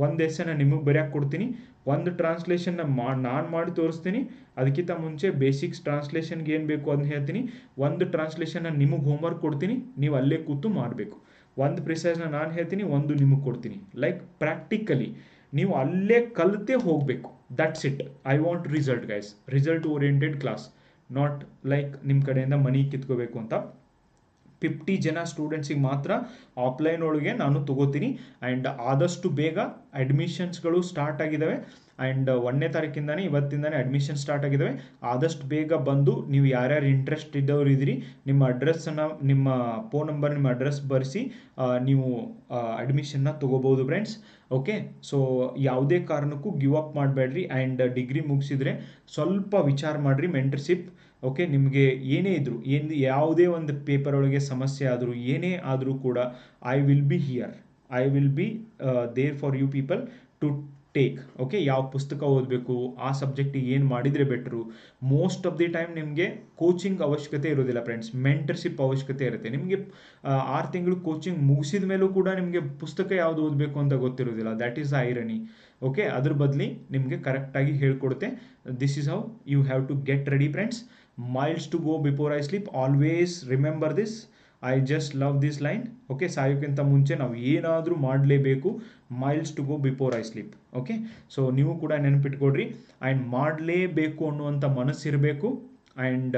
ಒಂದು ಎಸ್ಸೆನ ನಿಮಗೆ ಬರೆಯೋಕ್ಕೆ ಕೊಡ್ತೀನಿ, ಒಂದು ಟ್ರಾನ್ಸ್ಲೇಷನ್ನ ನಾನು ಮಾಡಿ ತೋರಿಸ್ತೀನಿ. ಅದಕ್ಕಿಂತ ಮುಂಚೆ ಬೇಸಿಕ್ಸ್ ಟ್ರಾನ್ಸ್ಲೇಷನ್ಗೆ ಏನು ಬೇಕು ಅದನ್ನ ಹೇಳ್ತೀನಿ. ಒಂದು ಟ್ರಾನ್ಸ್ಲೇಷನ್ನ ನಿಮಗೆ ಹೋಮ್ವರ್ಕ್ ಕೊಡ್ತೀನಿ, ನೀವು ಅಲ್ಲೇ ಕೂತು ಮಾಡಬೇಕು. ಒಂದು ಪ್ರಿಸೈಸ್ನ ನಾನು ಹೇಳ್ತೀನಿ, ಒಂದು ನಿಮಗೆ ಕೊಡ್ತೀನಿ. ಲೈಕ್ ಪ್ರಾಕ್ಟಿಕಲಿ ನೀವು ಅಲ್ಲೇ ಕಲಿತೇ ಹೋಗಬೇಕು. That's it. I want result guys. Result oriented class, not like ನಿಮ್ಮ ಕಡೆಯಿಂದ ಮನಿ ಕಿತ್ಕೋಬೇಕು ಅಂತ. 50 ಜನ ಸ್ಟೂಡೆಂಟ್ಸಿಗೆ ಮಾತ್ರ ಆಫ್ಲೈನ್ ಒಳಗೆ ನಾನು ತೊಗೋತೀನಿ. ಆ್ಯಂಡ್ ಆದಷ್ಟು ಬೇಗ ಅಡ್ಮಿಷನ್ಸ್ಗಳು ಸ್ಟಾರ್ಟ್ ಆಗಿದ್ದಾವೆ. ಆ್ಯಂಡ್ 1ನೇ ತಾರೀಕಿಂದನೇ, ಇವತ್ತಿಂದನೇ ಅಡ್ಮಿಷನ್ ಸ್ಟಾರ್ಟ್ ಆಗಿದ್ದಾವೆ. ಆದಷ್ಟು ಬೇಗ ಬಂದು ನೀವು ಯಾರ್ಯಾರು ಇಂಟ್ರೆಸ್ಟ್ ಇದ್ದವ್ರು ಇದ್ದೀರಿ, ನಿಮ್ಮ ಅಡ್ರೆಸ್ಸನ್ನು, ನಿಮ್ಮ ಫೋನ್ ನಂಬರ್, ನಿಮ್ಮ ಅಡ್ರೆಸ್ ಬರೆಸಿ ನೀವು ಅಡ್ಮಿಷನ್ನ ತೊಗೋಬೋದು ಫ್ರೆಂಡ್ಸ್. ಓಕೆ, ಸೊ ಯಾವುದೇ ಕಾರಣಕ್ಕೂ ಗಿವ್ ಅಪ್ ಮಾಡಬೇಡ್ರಿ. ಆ್ಯಂಡ್ ಡಿಗ್ರಿ ಮುಗಿಸಿದ್ರೆ ಸ್ವಲ್ಪ ವಿಚಾರ ಮಾಡಿರಿ ಮೆಂಟರ್ಶಿಪ್. ಓಕೆ, ನಿಮಗೆ ಏನೇ ಇದ್ದರೂ, ಯಾವುದೇ ಒಂದು ಪೇಪರ್ ಒಳಗೆ ಸಮಸ್ಯೆ ಆದರೂ, ಏನೇ ಆದರೂ ಕೂಡ I will be here. I will be there for you people to take. Okay, ಯಾವ ಪುಸ್ತಕ ಓದಬೇಕು, ಆ ಸಬ್ಜೆಕ್ಟಿಗೆ ಏನು ಮಾಡಿದರೆ better. Most of the time ನಿಮಗೆ ಕೋಚಿಂಗ್ ಅವಶ್ಯಕತೆ ಇರೋದಿಲ್ಲ ಫ್ರೆಂಡ್ಸ್, ಮೆಂಟರ್ಶಿಪ್ ಅವಶ್ಯಕತೆ ಇರುತ್ತೆ. ನಿಮಗೆ 6 ತಿಂಗಳು ಕೋಚಿಂಗ್ ಮುಗಿಸಿದ ಮೇಲೂ ಕೂಡ ನಿಮಗೆ ಪುಸ್ತಕ ಯಾವುದು ಓದಬೇಕು ಅಂತ ಗೊತ್ತಿರೋದಿಲ್ಲ. That is the irony. Okay, ಅದ್ರ ಬದಲಿ ನಿಮಗೆ ಕರೆಕ್ಟಾಗಿ ಹೇಳ್ಕೊಡುತ್ತೆ. This is how you have to get ready friends. Miles to go before I sleep. Always remember this. I just love this line. Okay, ಸಾಯೋಕ್ಕಿಂತ ಮುಂಚೆ ನಾವು ಏನಾದರೂ ಮಾಡಲೇಬೇಕು. Miles to go before I sleep. Okay, so ನೀವು ಕೂಡ ನೆನಪಿಟ್ಕೊಡ್ರಿ. ಆ್ಯಂಡ್ ಮಾಡಲೇಬೇಕು ಅನ್ನುವಂಥ ಮನಸ್ಸಿರಬೇಕು. ಆ್ಯಂಡ್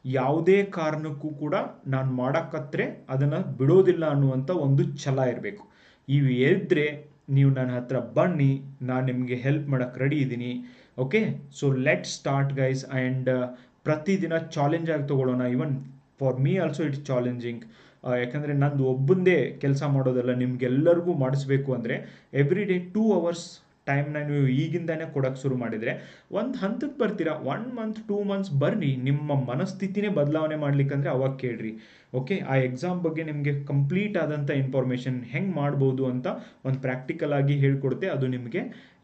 ಯಾವುದೇ ಕಾರಣಕ್ಕೂ ಕೂಡ ನಾನು ಮಾಡೋಕ್ಕತ್ರೆ ಅದನ್ನು ಬಿಡೋದಿಲ್ಲ ಅನ್ನುವಂಥ ಒಂದು ಛಲ ಇರಬೇಕು. ಇವು ಇದ್ದರೆ ನೀವು ನನ್ನ ಹತ್ರ ಬನ್ನಿ, ನಾನು ನಿಮಗೆ ಹೆಲ್ಪ್ ಮಾಡೋಕ್ಕೆ ರೆಡಿ ಇದ್ದೀನಿ. Okay, so let start guys. And ಪ್ರತಿದಿನ ಚಾಲೆಂಜ್ ಆಗಿ ತೊಗೊಳ್ಳೋಣ. Even for me also it's challenging. ಯಾಕಂದರೆ ನಂದು ಒಬ್ಬಂದೇ ಕೆಲಸ ಮಾಡೋದಲ್ಲ, ನಿಮಗೆಲ್ಲರಿಗೂ ಮಾಡಿಸ್ಬೇಕು ಅಂದರೆ ಎವ್ರಿ ಡೇ 2 hours ಟೈಮ್ನ ನೀವು ಈಗಿಂದಾನೇ ಕೊಡೋಕ್ಕೆ ಶುರು ಮಾಡಿದರೆ ಒಂದು ಹಂತಕ್ಕೆ ಬರ್ತೀರಾ. 1 month 2 months ಬರ್ರಿ, ನಿಮ್ಮ ಮನಸ್ಥಿತಿನೇ ಬದಲಾವಣೆ ಮಾಡ್ಲಿಕ್ಕಂದ್ರೆ ಅವಾಗ ಕೇಳ್ರಿ. ಓಕೆ, ಆ ಎಕ್ಸಾಮ್ ಬಗ್ಗೆ ನಿಮಗೆ ಕಂಪ್ಲೀಟ್ ಆದಂಥ ಇನ್ಫಾರ್ಮೇಷನ್ ಹೆಂಗೆ ಮಾಡ್ಬೋದು ಅಂತ ಒಂದು ಪ್ರಾಕ್ಟಿಕಲ್ ಆಗಿ ಹೇಳ್ಕೊಡುತ್ತೆ. ಅದು ನಿಮಗೆ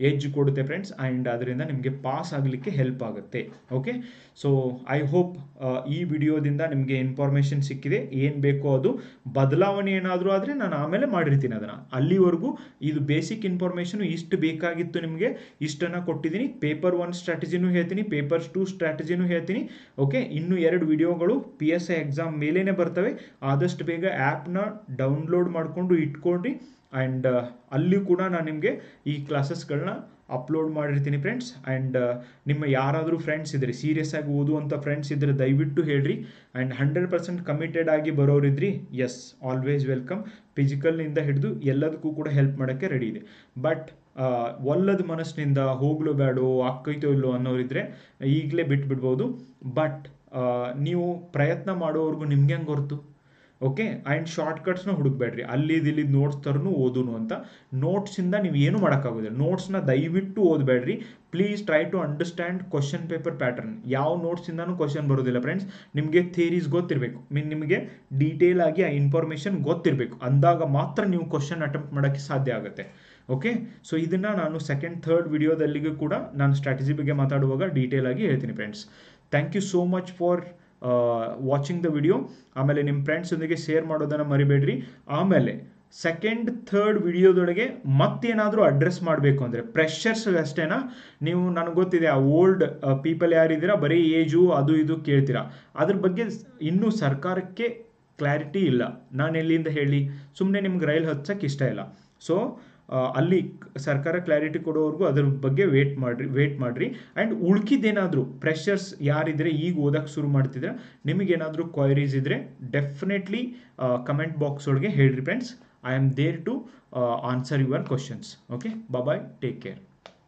ಎಡ್ಜ್ ಕೊಡುತ್ತೆ ಫ್ರೆಂಡ್ಸ್. ಆ್ಯಂಡ್ ಅದರಿಂದ ನಿಮಗೆ ಪಾಸ್ ಆಗಲಿಕ್ಕೆ ಹೆಲ್ಪ್ ಆಗುತ್ತೆ. ಓಕೆ, ಸೊ ಐ ಹೋಪ್ ಈ ವಿಡಿಯೋದಿಂದ ನಿಮಗೆ ಇನ್ಫಾರ್ಮೇಷನ್ ಸಿಕ್ಕಿದೆ. ಏನು ಬೇಕೋ ಅದು ಬದಲಾವಣೆ ಏನಾದರೂ ಆದರೆ ನಾನು ಆಮೇಲೆ ಮಾಡಿರ್ತೀನಿ ಅದನ್ನು. ಅಲ್ಲಿವರೆಗೂ ಇದು ಬೇಸಿಕ್ ಇನ್ಫಾರ್ಮೇಷನ್ ಇಷ್ಟು ಬೇಕಾಗಿತ್ತು ನಿಮಗೆ, ಇಷ್ಟನ್ನು ಕೊಟ್ಟಿದ್ದೀನಿ. ಪೇಪರ್ 1 ಸ್ಟ್ರಾಟಜಿನೂ ಹೇಳ್ತೀನಿ, ಪೇಪರ್ 2 ಸ್ಟ್ರಾಟಜಿನೂ ಹೇಳ್ತೀನಿ. ಓಕೆ, ಇನ್ನೂ 2 ವಿಡಿಯೋಗಳು PSI ಎಕ್ಸಾಮ್ ಮೇಲೇ ಬರ್ತವೆ. ಆದಷ್ಟು ಬೇಗ ಆ್ಯಪ್ನ ಡೌನ್ಲೋಡ್ ಮಾಡಿಕೊಂಡು ಇಟ್ಕೊಳ್ರಿ. ಆ್ಯಂಡ್ ಅಲ್ಲಿ ಕೂಡ ನಾನು ನಿಮಗೆ ಈ ಕ್ಲಾಸಸ್ಗಳನ್ನ ಅಪ್ಲೋಡ್ ಮಾಡಿರ್ತೀನಿ ಫ್ರೆಂಡ್ಸ್. ಆ್ಯಂಡ್ ನಿಮ್ಮ ಯಾರಾದರೂ ಫ್ರೆಂಡ್ಸ್ ಇದ್ದರೆ, ಸೀರಿಯಸ್ ಆಗಿ ಓದುವಂಥ ಫ್ರೆಂಡ್ಸ್ ಇದ್ದರೆ ದಯವಿಟ್ಟು ಹೇಳ್ರಿ. ಆ್ಯಂಡ್ 100% ಕಮಿಟೆಡ್ ಆಗಿ ಬರೋರಿದ್ರಿ, ಎಸ್, ಆಲ್ವೇಸ್ ವೆಲ್ಕಮ್. ಫಿಸಿಕಲ್ನಿಂದ ಹಿಡಿದು ಎಲ್ಲದಕ್ಕೂ ಕೂಡ ಹೆಲ್ಪ್ ಮಾಡೋಕ್ಕೆ ರೆಡಿ ಇದೆ. ಬಟ್ ಒಲ್ಲದ ಮನಸ್ಸಿನಿಂದ ಹೋಗ್ಲೋ ಬೇಡೋ ಆಕ್ಕೈತೋ ಇಲ್ಲೋ ಅನ್ನೋರಿದ್ರೆ ಈಗಲೇ ಬಿಟ್ಬಿಡ್ಬೋದು. ಬಟ್ ನೀವು ಪ್ರಯತ್ನ ಮಾಡೋವರೆಗೂ ನಿಮ್ಗೆ ಹೆಂಗೆ ಗೊತ್ತು? ಓಕೆ, ಆ್ಯಂಡ್ ಶಾರ್ಟ್ಕಟ್ಸ್ನ ಹುಡುಕ್ಬೇಡ್ರಿ. ಅಲ್ಲಿದ್ದು ನೋಟ್ಸ್ ತರನು ಓದೋನು ಅಂತ. ನೋಟ್ಸಿಂದ ನೀವು ಏನು ಮಾಡೋಕ್ಕಾಗೋದಿಲ್ಲ. ನೋಟ್ಸ್ನ ದಯವಿಟ್ಟು ಓದಬೇಡ್ರಿ. Please try to understand question paper pattern. ಯಾವ ನೋಟ್ಸಿಂದನೂ ಕ್ವಶನ್ ಬರೋದಿಲ್ಲ ಫ್ರೆಂಡ್ಸ್. ನಿಮಗೆ ಥಿಯರೀಸ್ ಗೊತ್ತಿರಬೇಕು, ನಿಮಗೆ ಡೀಟೇಲ್ ಆಗಿ ಆ ಇನ್ಫಾರ್ಮೇಷನ್ ಗೊತ್ತಿರಬೇಕು. ಅಂದಾಗ ಮಾತ್ರ ನೀವು ಕ್ವಶನ್ ಅಟೆಂಪ್ಟ್ ಮಾಡೋಕ್ಕೆ ಸಾಧ್ಯ ಆಗುತ್ತೆ. ಓಕೆ, ಸೊ ಇದನ್ನು ನಾನು ಸೆಕೆಂಡ್ ಥರ್ಡ್ ವಿಡಿಯೋದಲ್ಲಿಗೂ ಕೂಡ ನಾನು ಸ್ಟ್ರಾಟಜಿ ಬಗ್ಗೆ ಮಾತಾಡುವಾಗ ಡೀಟೇಲ್ ಆಗಿ ಹೇಳ್ತೀನಿ friends. Thank you so much for watching the video. ಆಮೇಲೆ ನಿಮ್ಮ ಫ್ರೆಂಡ್ಸೊಂದಿಗೆ ಶೇರ್ ಮಾಡೋದನ್ನು ಮರಿಬೇಡ್ರಿ. ಆಮೇಲೆ ಸೆಕೆಂಡ್ ಥರ್ಡ್ ವಿಡಿಯೋದೊಳಗೆ ಮತ್ತೇನಾದರೂ ಅಡ್ರೆಸ್ ಮಾಡಬೇಕು ಅಂದರೆ ಪ್ರೆಷರ್ಸ್ ಅಷ್ಟೇನಾ, ನೀವು ನನಗೆ ಗೊತ್ತಿದೆ ಆ ಓಲ್ಡ್ ಪೀಪಲ್ ಯಾರಿದ್ದೀರಾ ಬರೀ ಏಜು ಅದು ಇದು ಕೇಳ್ತೀರಾ. ಅದ್ರ ಬಗ್ಗೆ ಇನ್ನೂ ಸರ್ಕಾರಕ್ಕೆ ಕ್ಲಾರಿಟಿ ಇಲ್ಲ. ನಾನು ಎಲ್ಲಿಂದ ಹೇಳಿ, ಸುಮ್ಮನೆ ನಿಮ್ಗೆ ರೈಲ್ ಹಚ್ಚಕ್ಕೆ ಇಷ್ಟ ಇಲ್ಲ. ಸೊ ಅಲ್ಲಿ ಸರ್ಕಾರ ಕ್ಲಾರಿಟಿ ಕೊಡೋವರೆಗೂ ಅದ್ರ ಬಗ್ಗೆ ವೇಟ್ ಮಾಡಿರಿ. ಆ್ಯಂಡ್ ಉಳ್ಕಿದ್ದೇನಾದರೂ ಪ್ರೆಷರ್ಸ್ ಯಾರಿದ್ರೆ ಈಗ ಓದಕ್ಕೆ ಶುರು ಮಾಡ್ತಿದ್ರೆ ನಿಮಗೇನಾದರೂ ಕ್ವೈರೀಸ್ ಇದ್ದರೆ ಡೆಫಿನೆಟ್ಲಿ ಕಮೆಂಟ್ ಬಾಕ್ಸ್ ಒಳಗೆ ಹೇಳ್ರಿ friends. I am there to answer your questions. Okay, bye, take care.